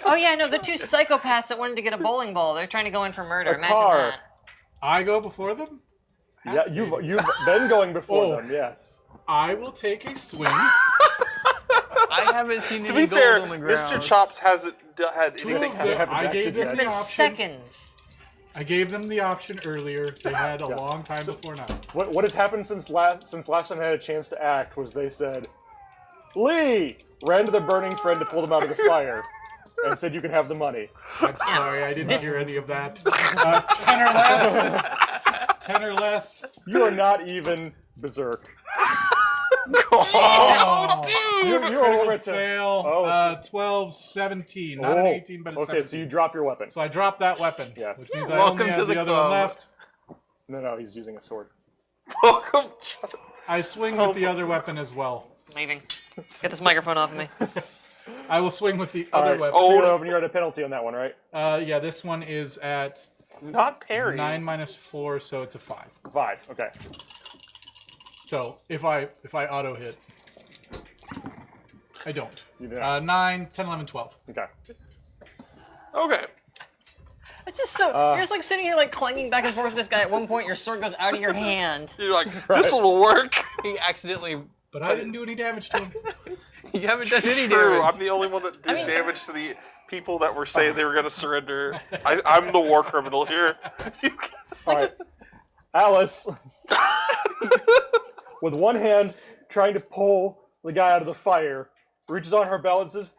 Oh yeah, no, the two psychopaths that wanted to get a bowling ball. They're trying to go in for murder. A Imagine car. that. I go before them. Yeah, you've been going before them. Yes. I will take a swing. I haven't seen To any be fair, gold on the ground. Mr. Chops hasn't had Two anything of happen. them, haven't I gave acted them yet. the It's been option. seconds. I gave them the option earlier. They had a long time before now. What has happened since last time they had a chance to act was they said, Lee ran to the burning friend to pull them out of the fire, and said you can have the money. I'm sorry, I didn't hear any of that. 10 or less. 10 or less. You are not even berserk. Oh, You're critical over to fail. Oh, 12, 17. Not an 18, but a 17. okay, so you drop your weapon. So I dropped that weapon. Yes. Which means I Welcome only to have the the other one club. left. No, he's using a sword. Welcome. I swing with the other weapon as well. Leaving. Get this microphone off of me. I will swing with the All other right. weapon. So you're at a penalty on that one, right? Yeah, this one is at Not parry. 9 minus 4, so it's a 5. 5. Okay. So if I auto hit, I don't. You don't. 9, 10, 11, 12. Okay. Okay. It's just so you're just like sitting here like clanging back and forth with this guy. At one point, your sword goes out of your hand. You're like, this will work. He accidentally. But I didn't do any damage to him. You haven't done any True. damage. I'm the only one that did mean- damage to the people that were saying they were going to surrender. I'm the war criminal here. All right. Alice, with one hand trying to pull the guy out of the fire, reaches on her belt and says,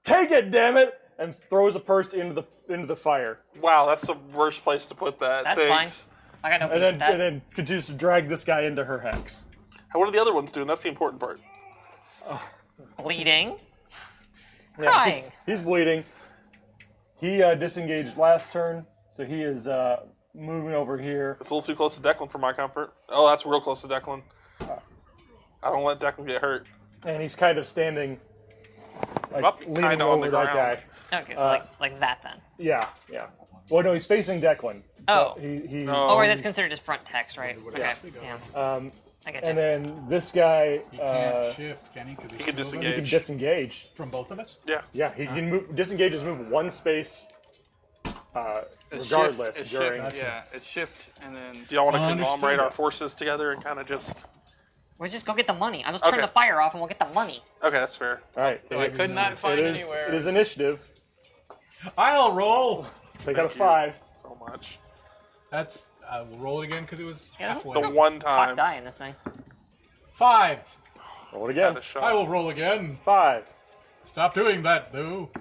"Take it, damn it!" and throws a purse into the fire. Wow, that's the worst place to put that. That's Thanks. fine. I got no And beef with that. then continues to drag this guy into her hex. What are the other ones doing? That's the important part. Bleeding. Yeah, Crying. He's bleeding. He disengaged last turn, so he is moving over here. It's a little too close to Declan for my comfort. Oh, that's real close to Declan. I don't let Declan get hurt. And he's kind of standing, about to be leaning kinda on over the that ground. guy. Okay, so like that then. Yeah. Well, no, he's facing Declan. Oh. He Oh, right, that's considered as front text, right? Okay. Yeah. I get you. And then this guy, He can't shift, can he? Because he can he disengage. can disengage. From both of us? Yeah. Yeah, he can move. Disengages move one space, It's regardless. Shift, it's during shift, yeah, it's shift and then. Do y'all want to Understood. conglomerate our forces together and kind of just... We'll just go get the money. I'll just turn Okay. the fire off and we'll get the money. Okay, that's fair. all right. I could not find it is, anywhere. It is initiative. I'll roll. They got a Thank you 5. So much. That's. We'll roll it again because it was Yeah, halfway. The one Hot time. die in this thing. 5. Roll it again. Had a shot. I will roll again. 5. Stop doing that, though.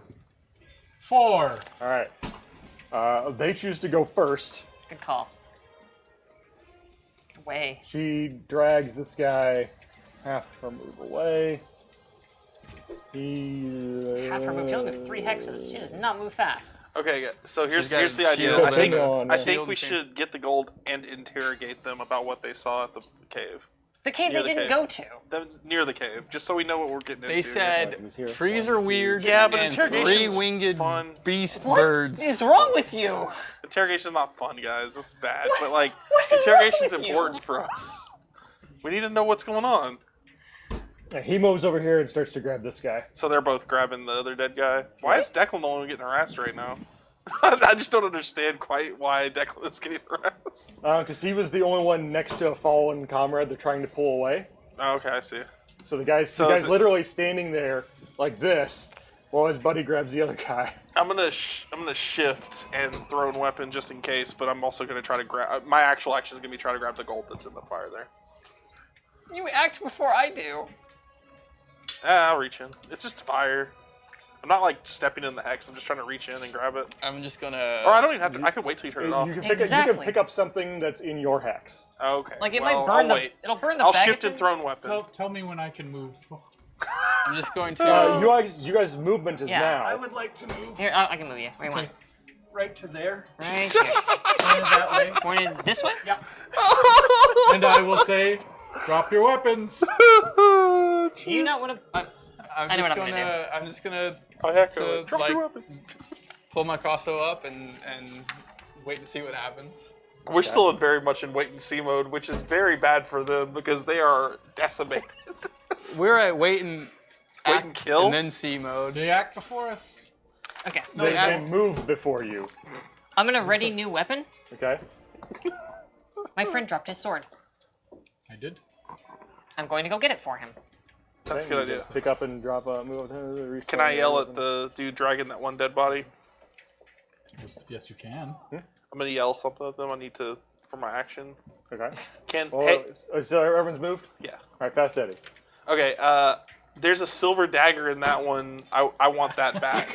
4. All right. They choose to go first. Good call. Get away. She drags this guy half her move away. He Half her move. She only moved 3 hexes. She does not move fast. Okay, so here's got the idea. shield I think and- I think shield we and chain. should get the gold and interrogate them about what they saw at the cave. The cave Near they the didn't cave. go to. Near the cave, just so we know what we're getting They into. said He was here. trees are weird. Yeah, but and interrogation's 3-winged fun. beast What birds. is wrong with you? Interrogation's not fun, guys. This is bad. But like, What is interrogation's wrong with you? important for us. We need to know what's going on. He moves over here and starts to grab this guy. So they're both grabbing the other dead guy. Why is Declan the one getting harassed right now? I just don't understand quite why Declan is getting harassed. Because he was the only one next to a fallen comrade they're trying to pull away. Oh, okay, I see. So the guy's So is it- literally standing there like this while his buddy grabs the other guy. I'm gonna shift and throw in weapon just in case, but I'm also gonna try to grab. My actual action is gonna be try to grab the gold that's in the fire there. You act before I do. I'll reach in. It's just fire. I'm not like stepping in the hex. I'm just trying to reach in and grab it. I'm just gonna. Or I don't even have to. I could wait till you turn it off. You can Exactly. pick up something that's in your hex. Okay. Like it well, might burn I'll the. wait. It'll burn the I'll bag shift it's and thrown weapon. Tell me when I can move. I'm just going to. You guys' movement is Yeah. now. I would like to move. Here, I can move you. Where you want? right to there. Right here. Pointed that way. Pointed this way? Yeah. And I will say, drop your weapons. Do you not want to... I know what I'm gonna do. I'm just gonna Oh, heck, to, drop your weapons. pull my crossbow up and wait to see what happens. We're still very much in wait and see mode, which is very bad for them because they are decimated. We're at wait and kill? and then see mode. They act before us. Okay. They move before you. I'm gonna ready new weapon. Okay. My friend dropped his sword. I did. I'm going to go get it for him. That's a Okay, good you idea. Pick up and drop a move. Reset Can I yell at and- the dude dragging that one dead body? Yes, you can. I'm gonna yell something at them. I need to for my action. Okay. Hey, So everyone's moved? yeah. All right, fast Eddie. Okay. There's a silver dagger in that one. I want that back.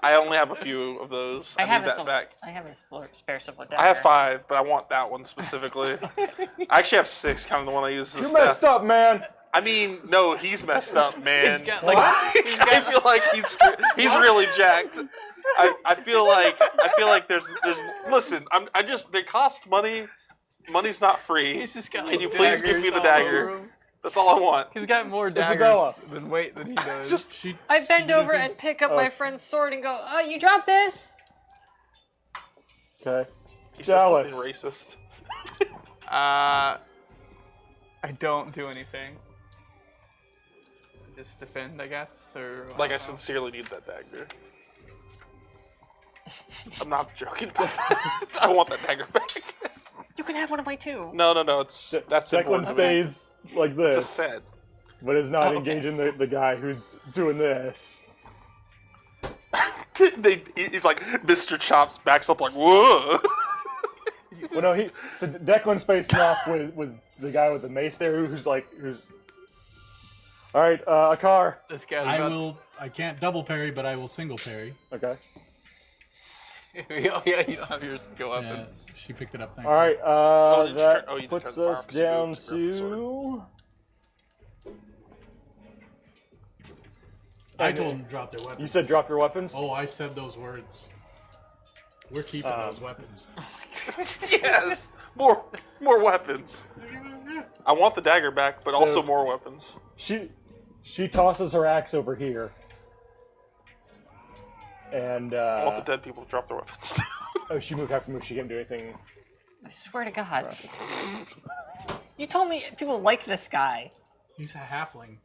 I only have a few of those. I need that back. I have a spare silver dagger. I have 5, but I want that one specifically. I actually have 6, kind of the one I use as a You staff. messed up, man. I mean, no, he's messed up, man. He's got, like, I feel like he's really jacked. I feel like there's listen, they cost money. Money's not free. He's just got, Can like, you please give me the daggers all dagger? over him. That's all I want. He's got more daggers Isabella. than weight than he does. Just She. I bend she over didn't and pick up my friend's sword and go, "Oh, you dropped this." Okay. he says Dallas. something racist. I don't do anything. Just defend, I guess, or Like I sincerely need that dagger. I'm not joking about that. I want that dagger back. You can have one of my two. No, that's Declan important. stays like this, It's a set. but is not Oh, okay. engaging the guy who's doing this. He's like, Mr. Chops backs up like, whoa. Well, no, so Declan's facing off with the guy with the mace there, who's. All right, a car. this guy's I about. will. I can't double parry, but I will single parry. Okay. Oh yeah, you don't have yours go up. Yeah, she picked it up. Thank All right, you that you did puts turn the us firearm down because you moved to grab to. the I told them to drop their weapons. You said drop your weapons. Oh, I said those words. We're keeping those weapons. Yes, more weapons. I want the dagger back, but also more weapons. She tosses her axe over here, and I want the dead people to drop their weapons. oh, she moved half the move. She can't do anything. I swear to God. You told me people like this guy. He's a halfling.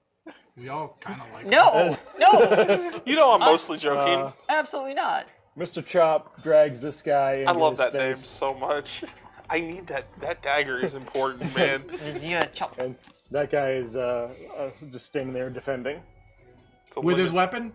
We all kind of like him. No, no, You know I'm mostly joking. absolutely not. Mr. Chop drags this guy. I into love his that name face, so much. I need that dagger is important, man. Monsieur Chop. and that guy is just standing there defending. It's a With his limit. weapon?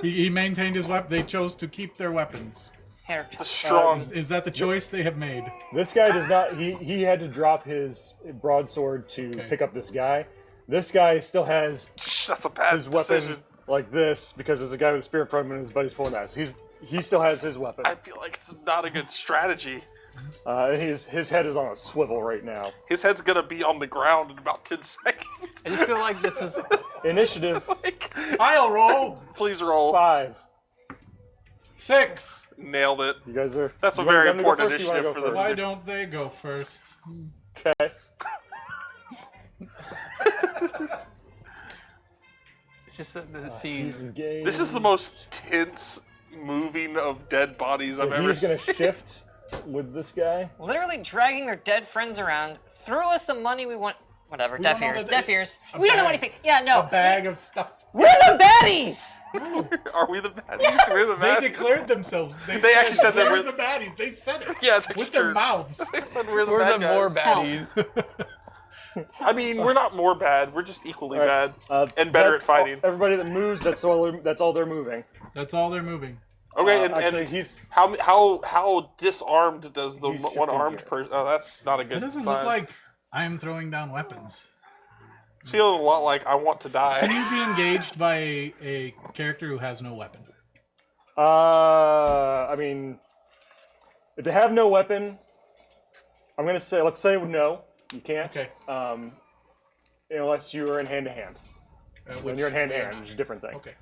he maintained his weapon. They chose to keep their weapons. Hair chop. Strong. Is that the choice they have made? This guy does not. He had to drop his broadsword to Okay. pick up this guy. This guy still has That's a bad his weapon decision. like this because there's a guy with a spear in front of him and his buddy's pulling that. So he still has his weapon. I feel like it's not a good strategy. His head is on a swivel right now. His head's gonna be on the ground in about 10 seconds. I just feel like this is. Initiative Like, I'll roll. please roll. 5. 6. Nailed it. You guys are. That's a you wanna- very you wanna go important first or you wanna initiative go for them. first? Why don't they go first? Okay. It's just that the scene. He's engaged. This is the most tense moving of dead bodies So I've ever he's gonna seen. shift with this guy. Literally dragging their dead friends around. Throw us the money we want. Whatever. We Deaf don't know ears. that Deaf they- ears. a We don't know bag. anything. Yeah, no. A bag of stuff. We're the baddies. Are we the baddies? We're the They baddies. declared themselves. They actually said that we're we're- the baddies. They said it. Yeah, it's actually With their true. mouths. They said we're the We're bad the more guys. baddies. I mean, we're not more bad. We're just equally All right, bad and better at fighting. Everybody that moves, that's all they're moving. That's all they're moving. Okay, Actually, and he's how disarmed does the He's one armed shifting person? Oh, that's not a good It doesn't sign. look like I am throwing down weapons. It's feeling a lot like I want to Can die. you be engaged by a character who has no weapon? I mean, if they have no weapon, I'm gonna say, let's say no, you can't. Okay. Unless you are in hand to hand. When you're in hand to hand, not. it's a different thing. Okay.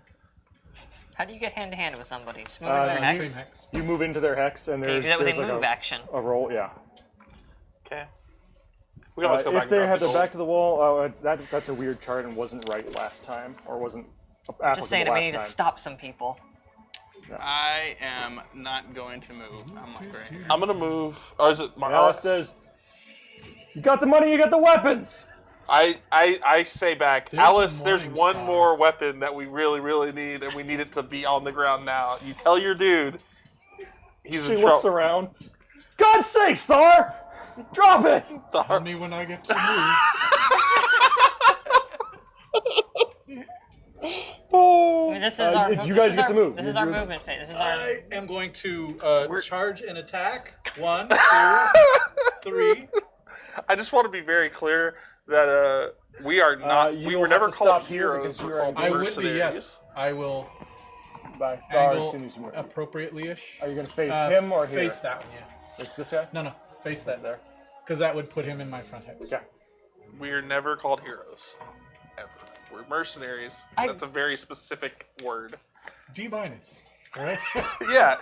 How do you get hand to hand with somebody? Just move into their you- hex? Same hex. You move into their hex, and Okay, you there's, do that with there's a like move action. a roll. Yeah. Okay. We can always go back If they and grab have the their gold. back to the wall, that's a weird chart and wasn't right last time, or wasn't applicable Just saying that we last need to time. stop some people. I am not going to move. I'm like, right. I'm gonna move. Or is it my? Alice says, "You got the money, you got the weapons." I say back, There's Alice. a There's morning one star. more weapon that we really need, and we need it to be on the ground now. You tell your dude. He's She in looks trouble. around. God's sake, Star! Drop it! Tell me when I get to move. I mean, this is our. you guys get to move. This is You our do- movement phase. This is our. I am going to charge and attack. 1, 2, 3. I just want to be very clear that we are not. you we will were have never to called stop here heroes. because We're you're called I would be, mercenaries. yes. I will By far, as angle soon as you move. appropriately-ish. Are you gonna face him or here? Face that one, yeah. It's this guy? No, face that. there. Because that would put him in my front hex. Yeah. We are never called heroes. Ever. We're mercenaries. That's a very specific word. D-, right? Yeah.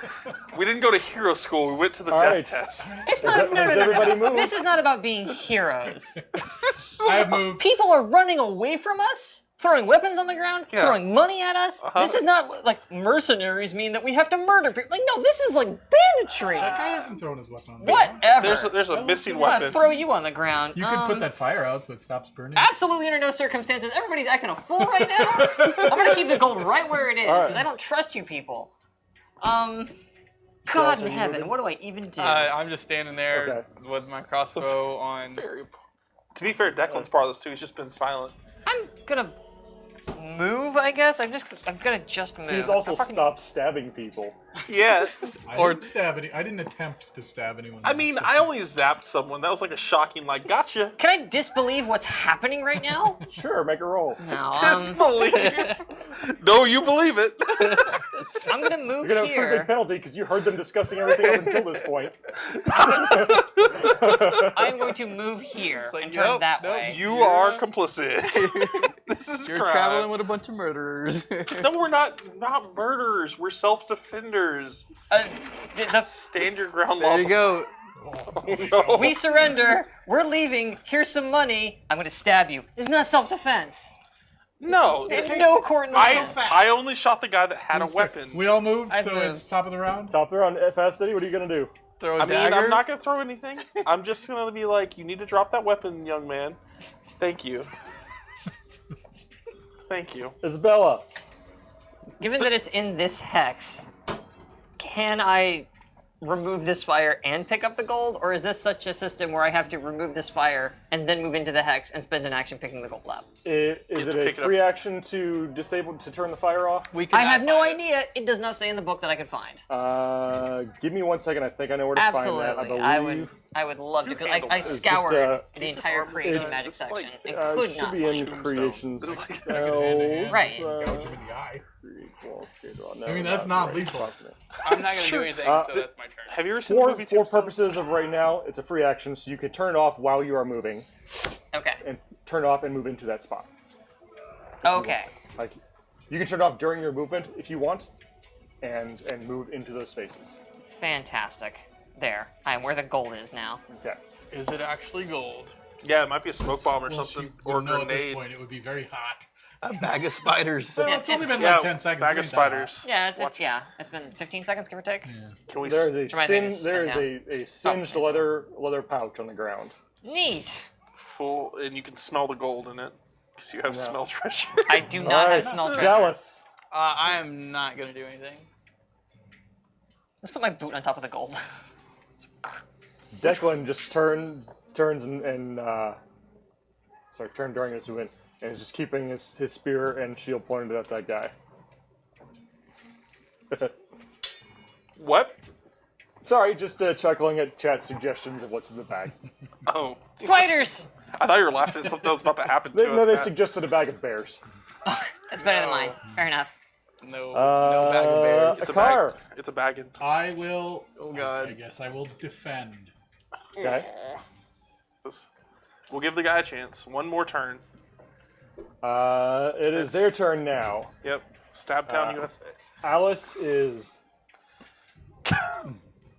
We didn't go to hero school. We went to the All death right. test. It's not. No, Has no, no, everybody no. moved? This is not about being heroes. I have moved. People are running away from us, throwing weapons on the ground, Yeah. throwing money at us. This is not like mercenaries mean that we have to murder people. Like, no, this is like banditry. That guy hasn't thrown his weapon on the ground. Whatever. There's a missing I'm gonna weapon. throw you on the ground. You could put that fire out so it stops burning. Absolutely under no circumstances. Everybody's acting a fool right now. I'm gonna keep the gold right where it is because right. I don't trust you people. God in heaven, what do I even do? I'm just standing there Okay. with my crossbow on. To be fair, Declan's part of this too. He's just been silent. I'm gonna move, I guess. I'm gonna just move. He's also I fucking- stopped stabbing people. Yeah. I didn't stab any. I didn't attempt to stab anyone. I mean, I only zapped someone. That was like a shocking, like, gotcha. Can I disbelieve what's happening right now? Sure, make a roll. No, Disbelieve. No, you believe it. I'm gonna move You're gonna have a pretty big here. penalty because you heard them discussing everything up until this point. I'm going to move here like, and turn nope, that nope, way. You are complicit. This is You're crime. traveling with a bunch of murderers. No, we're not murderers. We're self-defenders. The Stand your ground, There laws. you go. No. We surrender. We're leaving. Here's some money. I'm going to stab you. It's not self-defense. No. It's no court in the I only shot the guy that had a weapon. We all moved, I've so moved. it's top of the round. Top of the round, Fast Eddie, what are you gonna do? Throw a I mean, dagger. I'm not going to throw anything. I'm just going to be like, you need to drop that weapon, young man. Thank you. Thank you. Isabella. Given that it's in this hex, can I remove this fire and pick up the gold? Or is this such a system where I have to remove this fire and then move into the hex and spend an action picking the gold up? Is have it to a pick it up. free action to turn the fire off? We I cannot have no find it. idea. It does not say in the book that I can find. Give me 1 second. I think I know where to Absolutely. find that. I believe I would love to, because handle I it. It's just, scoured the entire arm- creation it's- magic it's section like, and it could should not be find in it. creations. It's like- Spells, Right. Gouge him in the eye. No, I mean, that's not lethal. I'm not gonna do anything, so that's my turn. Have you ever seen the For movie for purposes of right now, it's a free action, so you can turn it off while you are moving, Okay. and turn it off and move into that spot. Okay. Like, you can turn it off during your movement if you want, and move into those spaces. Fantastic. There. I am where the gold is now. Okay. Is it actually gold? Yeah, it might be a smoke bomb or Well, something, she or a would know at this grenade. point it would be very hot. A bag of spiders. Well, Yes, it's only it's- been Yeah, like 10 seconds. bag it of ain't that hot. spiders. Yeah, it's been 15 seconds, give or take. Can we? There is a Try to there is spin a singed leather pouch on the ground. Neat. full, and you can smell the gold in it because you have smell treasure. I do not All have right, smell treasure. jealous. I am not gonna do anything. Let's put my boot on top of the gold. Declan just turns and turn during his win, and is just keeping his spear and shield pointed at that guy. What? Sorry, just chuckling at chat suggestions of what's in the bag. Oh, Spiders! I thought you were laughing at something that was about to happen to us. No, they Matt. suggested a bag of bears. That's better than mine. Fair enough. No, no bag of bears. A It's a car. bag. It's a bagging. I will. Oh I god. guess I will defend. Okay. We'll give the guy a chance. One more turn. It is their turn now. Yep. Stab Town, USA. Alice is Drop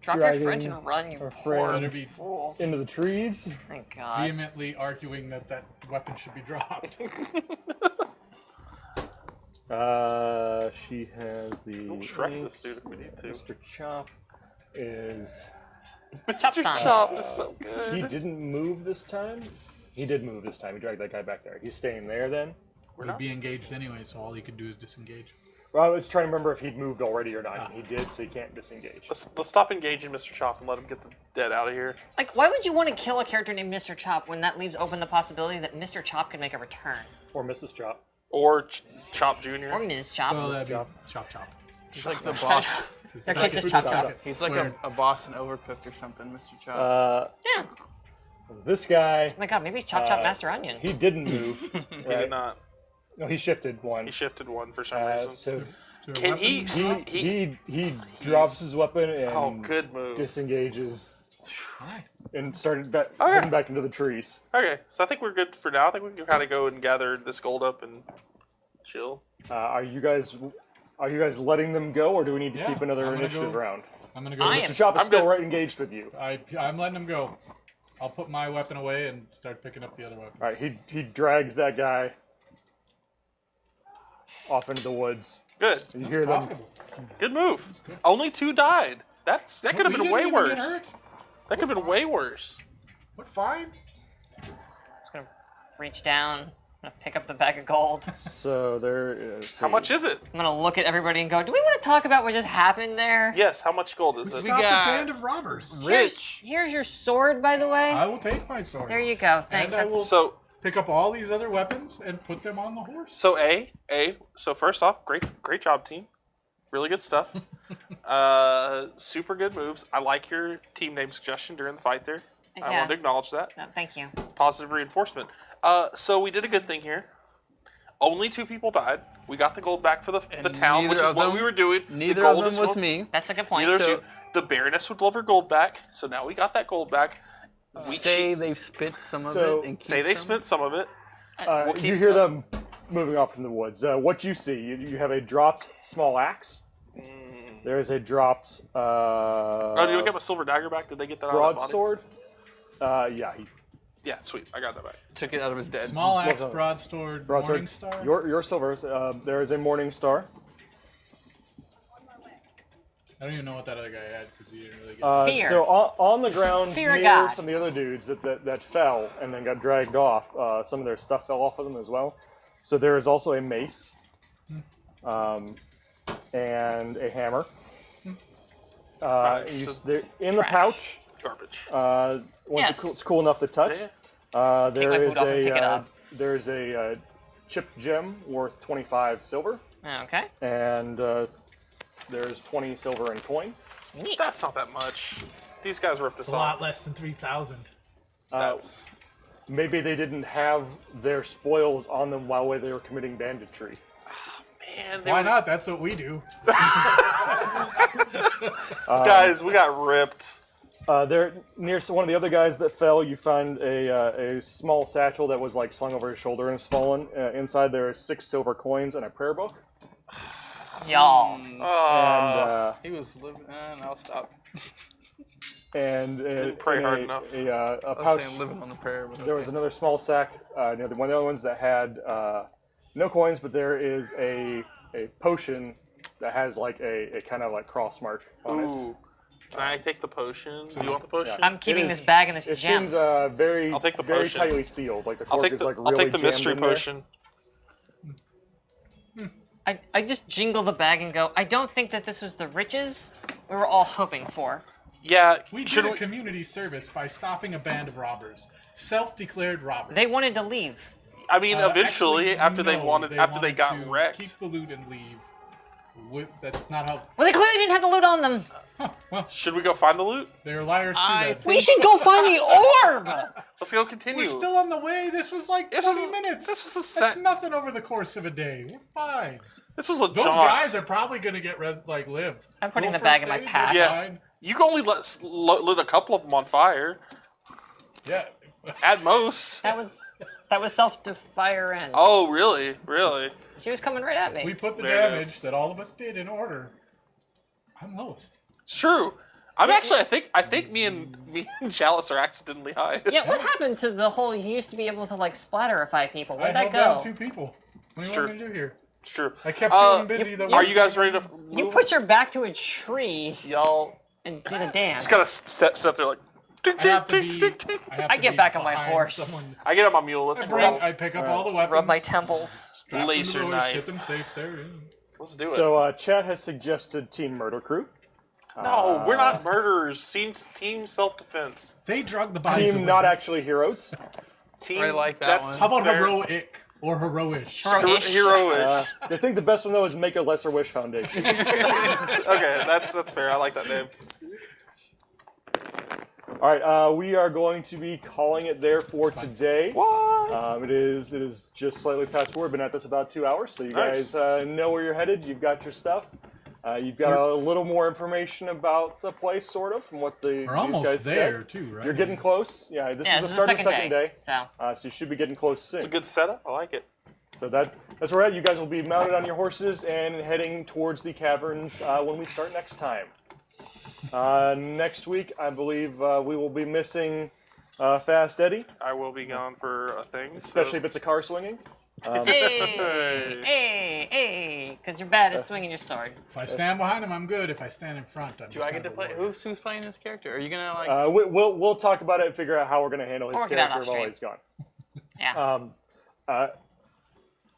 your Dragging French and run, you her poor friend. Better be- fool. into the trees. Thank God. Vehemently arguing that weapon should be dropped. She has the. We'll Shrek this dude if we need to. Mr. Chop is. Chop Mr. sign. Chop is so good. He didn't move this time. He did move this time. He dragged that guy back there. He's staying there then. He'd be engaged anyway, so all he could do is disengage. Well, I was trying to remember if he'd moved already or not. And he did, so he can't disengage. Let's stop engaging Mr. Chop and let him get the dead out of here. Like, why would you want to kill a character named Mr. Chop when that leaves open the possibility that Mr. Chop could make a return? Or Mrs. Chop. Or Chop Jr. Or Ms. Chop. Well, that'd be Chop. Chop. He's like the boss. Their kid's just Chop Chop. He's like a boss in Overcooked or something, Mr. Chop. Yeah. This guy, Oh my God, maybe he's Chop Chop Master Onion. he didn't move. He did not. No, he shifted one. He shifted one for some reason. So Can he? he drops his weapon and Oh, good move. disengages Alright. and started back, Okay. heading back into the trees. Okay, so I think we're good for now. I think we can kind of go and gather this gold up and chill. Are you guys letting them go, or do we need to Yeah, keep another I'm gonna initiative go. round? I'm gonna go. I Mr. am- Chop is I'm still good. right engaged with you. I'm letting him go. I'll put my weapon away and start picking up the other weapons. All right, he drags that guy off into the woods. Good. You hear them. Profitable. Good move. Only 2 died. That could have We been didn't way even worse. get hurt. That could have been way worse. We're fine. Just gonna reach down, gonna pick up the bag of gold. So there is. How much is it? I'm gonna look at everybody and go, do we want to talk about what just happened there? Yes, how much gold is it? Stop the got- band of robbers. Rich. Here's your sword, by the way. I will take my sword. There you go. Thanks. And I will So pick up all these other weapons and put them on the horse. so so first off, great job, team. Really good stuff. Super good moves. I like your team name suggestion during the fight there. I Yeah. wanted to acknowledge that. No, thank you. Positive reinforcement. So we did a good thing here. Only 2 people died. We got the gold back for the town, which neither is of what them- we were doing. Neither the of gold them is was gold. me. That's a good point. Neither of So- you. The Baroness would love her gold back, so now we got that gold back. We Say they spit some of So- it and keep say they some. spent some of it. You hear them moving off in the woods. What you see, you have a dropped small axe. There is a dropped Oh, did we get my silver dagger back? Did they get that out of that body? broadsword. Yeah, Yeah, sweet. I got that back. Took it out of his dead. Small axe, Well, broadsword, broadsword. morning star. Your silvers. There is a morning star. I don't even know what that other guy had because he didn't really get. Fear. So on the ground Fear of near God. some of the other dudes that fell and then got dragged off, some of their stuff fell off of them as well. So there is also a mace and a hammer. They're in the Trash. pouch. Garbage. Once Yes. it's cool enough to touch. Yeah. There my is boot off and pick it up. there's a chipped gem worth 25 silver, Okay. and there's 20 silver in coin. Neat. That's not that much. These guys ripped us It's a off. lot less than 3,000. That's Maybe they didn't have their spoils on them while they were committing banditry. man. They Why were, not? That's what we do. guys, we got ripped. There, near one of the other guys that fell, you find a small satchel that was like slung over his shoulder and has fallen. Inside there is 6 silver coins and a prayer book. Y'all. Oh, He was living. I'll stop. And Didn't pray in hard a enough. A I was pouch. saying living on a prayer. But There was another small sack. One of the other ones that had no coins, but there is a potion that has like a kind of like cross mark on it. ooh. Can I take the potion? Do you want the potion? I'm keeping It this is- bag and this It gem. seems very I'll take the very potion. tightly sealed. Like the I'll cork take is the like I'll really take the jammed mystery in there. potion. I just jingle the bag and go, I don't think that this was the riches we were all hoping for. Yeah, We did should a we? community service by stopping a band of robbers, self-declared robbers. They wanted to leave. I mean, eventually, Actually, after they got to wrecked. keep the loot and leave. That's not how. Well, they clearly didn't have the loot on them. Well, Should we go find the loot? they're liars too. I then. We should go find the orb. Let's go continue. We're still on the way. This was like This 20 was- minutes. this was a That's set- nothing over the course of a day. We're fine. This was a Those jaunt. guys are probably gonna get live. I'm putting Little the bag first in my aid, pack. they're Yeah. fine. You can only lit a couple of them on fire Yeah. at most. That was That was self-defiance. Oh, really? Really? She was coming right at We me. put the There it damage is. that all of us did in order. I'm lowest. It's true. I'm actually. I think me and Chalice are accidentally high. Yeah, what happened to the whole? You used to be able to like splatterify people. I Where'd held that down go? 2 people. What do you Sure. want me to do here? It's true. I kept them busy. Though. Are you guys ready to? You move? put your back to a tree Y'all and did a dance. just gotta step there like. Ding, I ding, have to ding, be. ding, ding. have I to get be back on my behind horse. someone. I get on my mule. Let's roll. I pick up all the weapons. Rub my temples. strap them to laser the horse, knife. Get them safe there. Yeah. Let's do it. So Chad has suggested Team Murder Crew. no, we're not murderers. Team self-defense. They drug the bodies. Team of not weapons. actually heroes. Team. I like that that's one. How about fair. heroic or heroish? Heroish. Heroish. I think the best one though is Make a Lesser Wish Foundation. Okay, that's fair. I like that name. All right, we are going to be calling it there for today. What? It is just slightly past 4. We've been at this about 2 hours, so you Nice. guys know where you're headed. You've got your stuff. You've got a little more information about the place, sort of, from what We're these almost guys there said. too, right? You're getting close. Yeah, this Yeah, is the this is start the of the second day. So So you should be getting close soon. It's a good setup. I like it. So that's where we're at. You guys will be mounted on your horses and heading towards the caverns when we start next time. Next week, I believe we will be missing Fast Eddie, I will be gone for a thing. especially if it's a car swinging. hey, because you're bad at swinging your sword. If I stand behind him, I'm good. If I stand in front, I'm Do I get to play? Who's playing this character? Are you gonna like? We'll talk about it and figure out how we're going to handle his Work it out character off while he's gone. Yeah.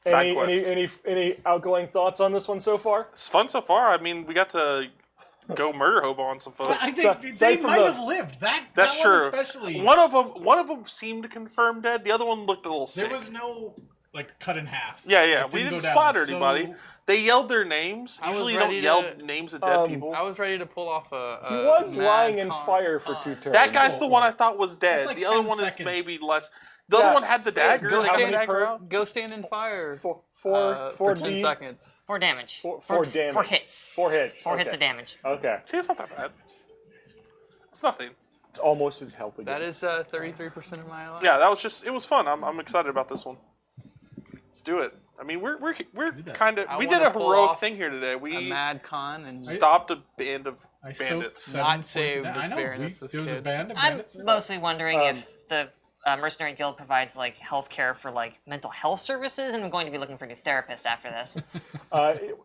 Side quest. Any outgoing thoughts on this one so far? It's fun so far. I mean, we got to go murder hobo on some folks. I So- think aside they from might the- have lived. That's That's that one true. especially. One of them seemed confirmed dead. The other one looked a little sick. There was no like cut in half. Yeah. It We didn't go down, splatter so- anybody. They yelled their names. I was Usually, you don't ready yell to- names of dead people. I was ready to pull off a. He was mad lying in con. fire for 2 turns. That guy's the one I thought was dead. like The other 10 one is seconds. maybe less. The Yeah. other one had the dagger. Go They got the stand, dagger out. go stand in fire. Four for 10 D- seconds. 4 damage. Four damage. 4 hits. 4 hits. 4 okay. hits of damage. Okay, See, it's not that bad. It's nothing. it's almost as healthy. That is 33% of my life. Yeah, that was just. It was fun. I'm excited about this one. Let's do it. I mean, we're kind of. I We did wanna a pull heroic off thing here today. A We mad con and stopped a band of I soaked bandits. 7 Not points of saved damage. this I know. Baroness, There this was a kid. band of I'm bandits. mostly wondering if the Mercenary Guild provides like healthcare for like mental health services, and I'm going to be looking for a new therapist after this.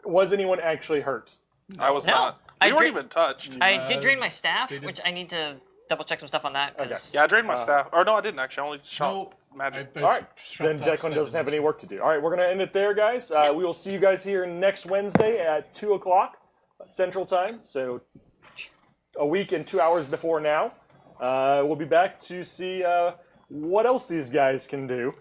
Was anyone actually hurt? I was No. not. I We weren't dra- even touched. I did drain my staff, they did- which I need to double check some stuff on that because Yeah, I drained my staff. Or no, I didn't actually. I only shot Nope. magic. I All right, shot then off Declan 7. doesn't have any work to do. All right, we're going to end it there, guys. We will see you guys here next Wednesday at 2 o'clock Central Time, so a week and 2 hours before now. We'll be back to see what else these guys can do.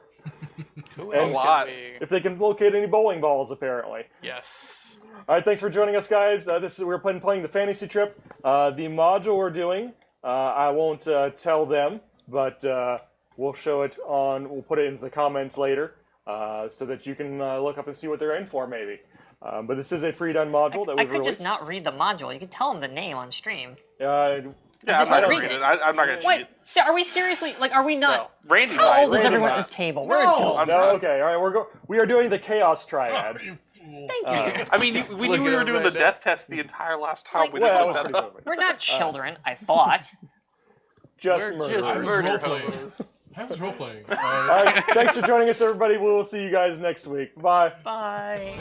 Who And- else A lot. could be- If they can locate any bowling balls, apparently. Yes. All right, thanks for joining us, guys. We're playing the fantasy trip. The module we're doing, I won't tell them, but we'll show it on. We'll put it into the comments later, so that you can look up and see what they're in for, maybe. But this is a pre-done module that I we've could just released. not read the module. You could tell them the name on stream. Yeah, just I'm not not gonna read read it. it. I'm not gonna cheat. Wait, so are we seriously like? Are we not? No. Randy How might. old is Randy everyone might. at this table? We're No. adults. No, okay, all right. We are doing the chaos triads. Thank you. I mean, we Look knew at we were him doing right the now. death test the entire last time. Like, we Well, that didn't was look pretty that up. perfect. We're not children. I thought. Just We're murderers. just I was murder role-playing. hobos. I was role playing. All right, thanks for joining us, everybody. We will see you guys next week. Bye. Bye.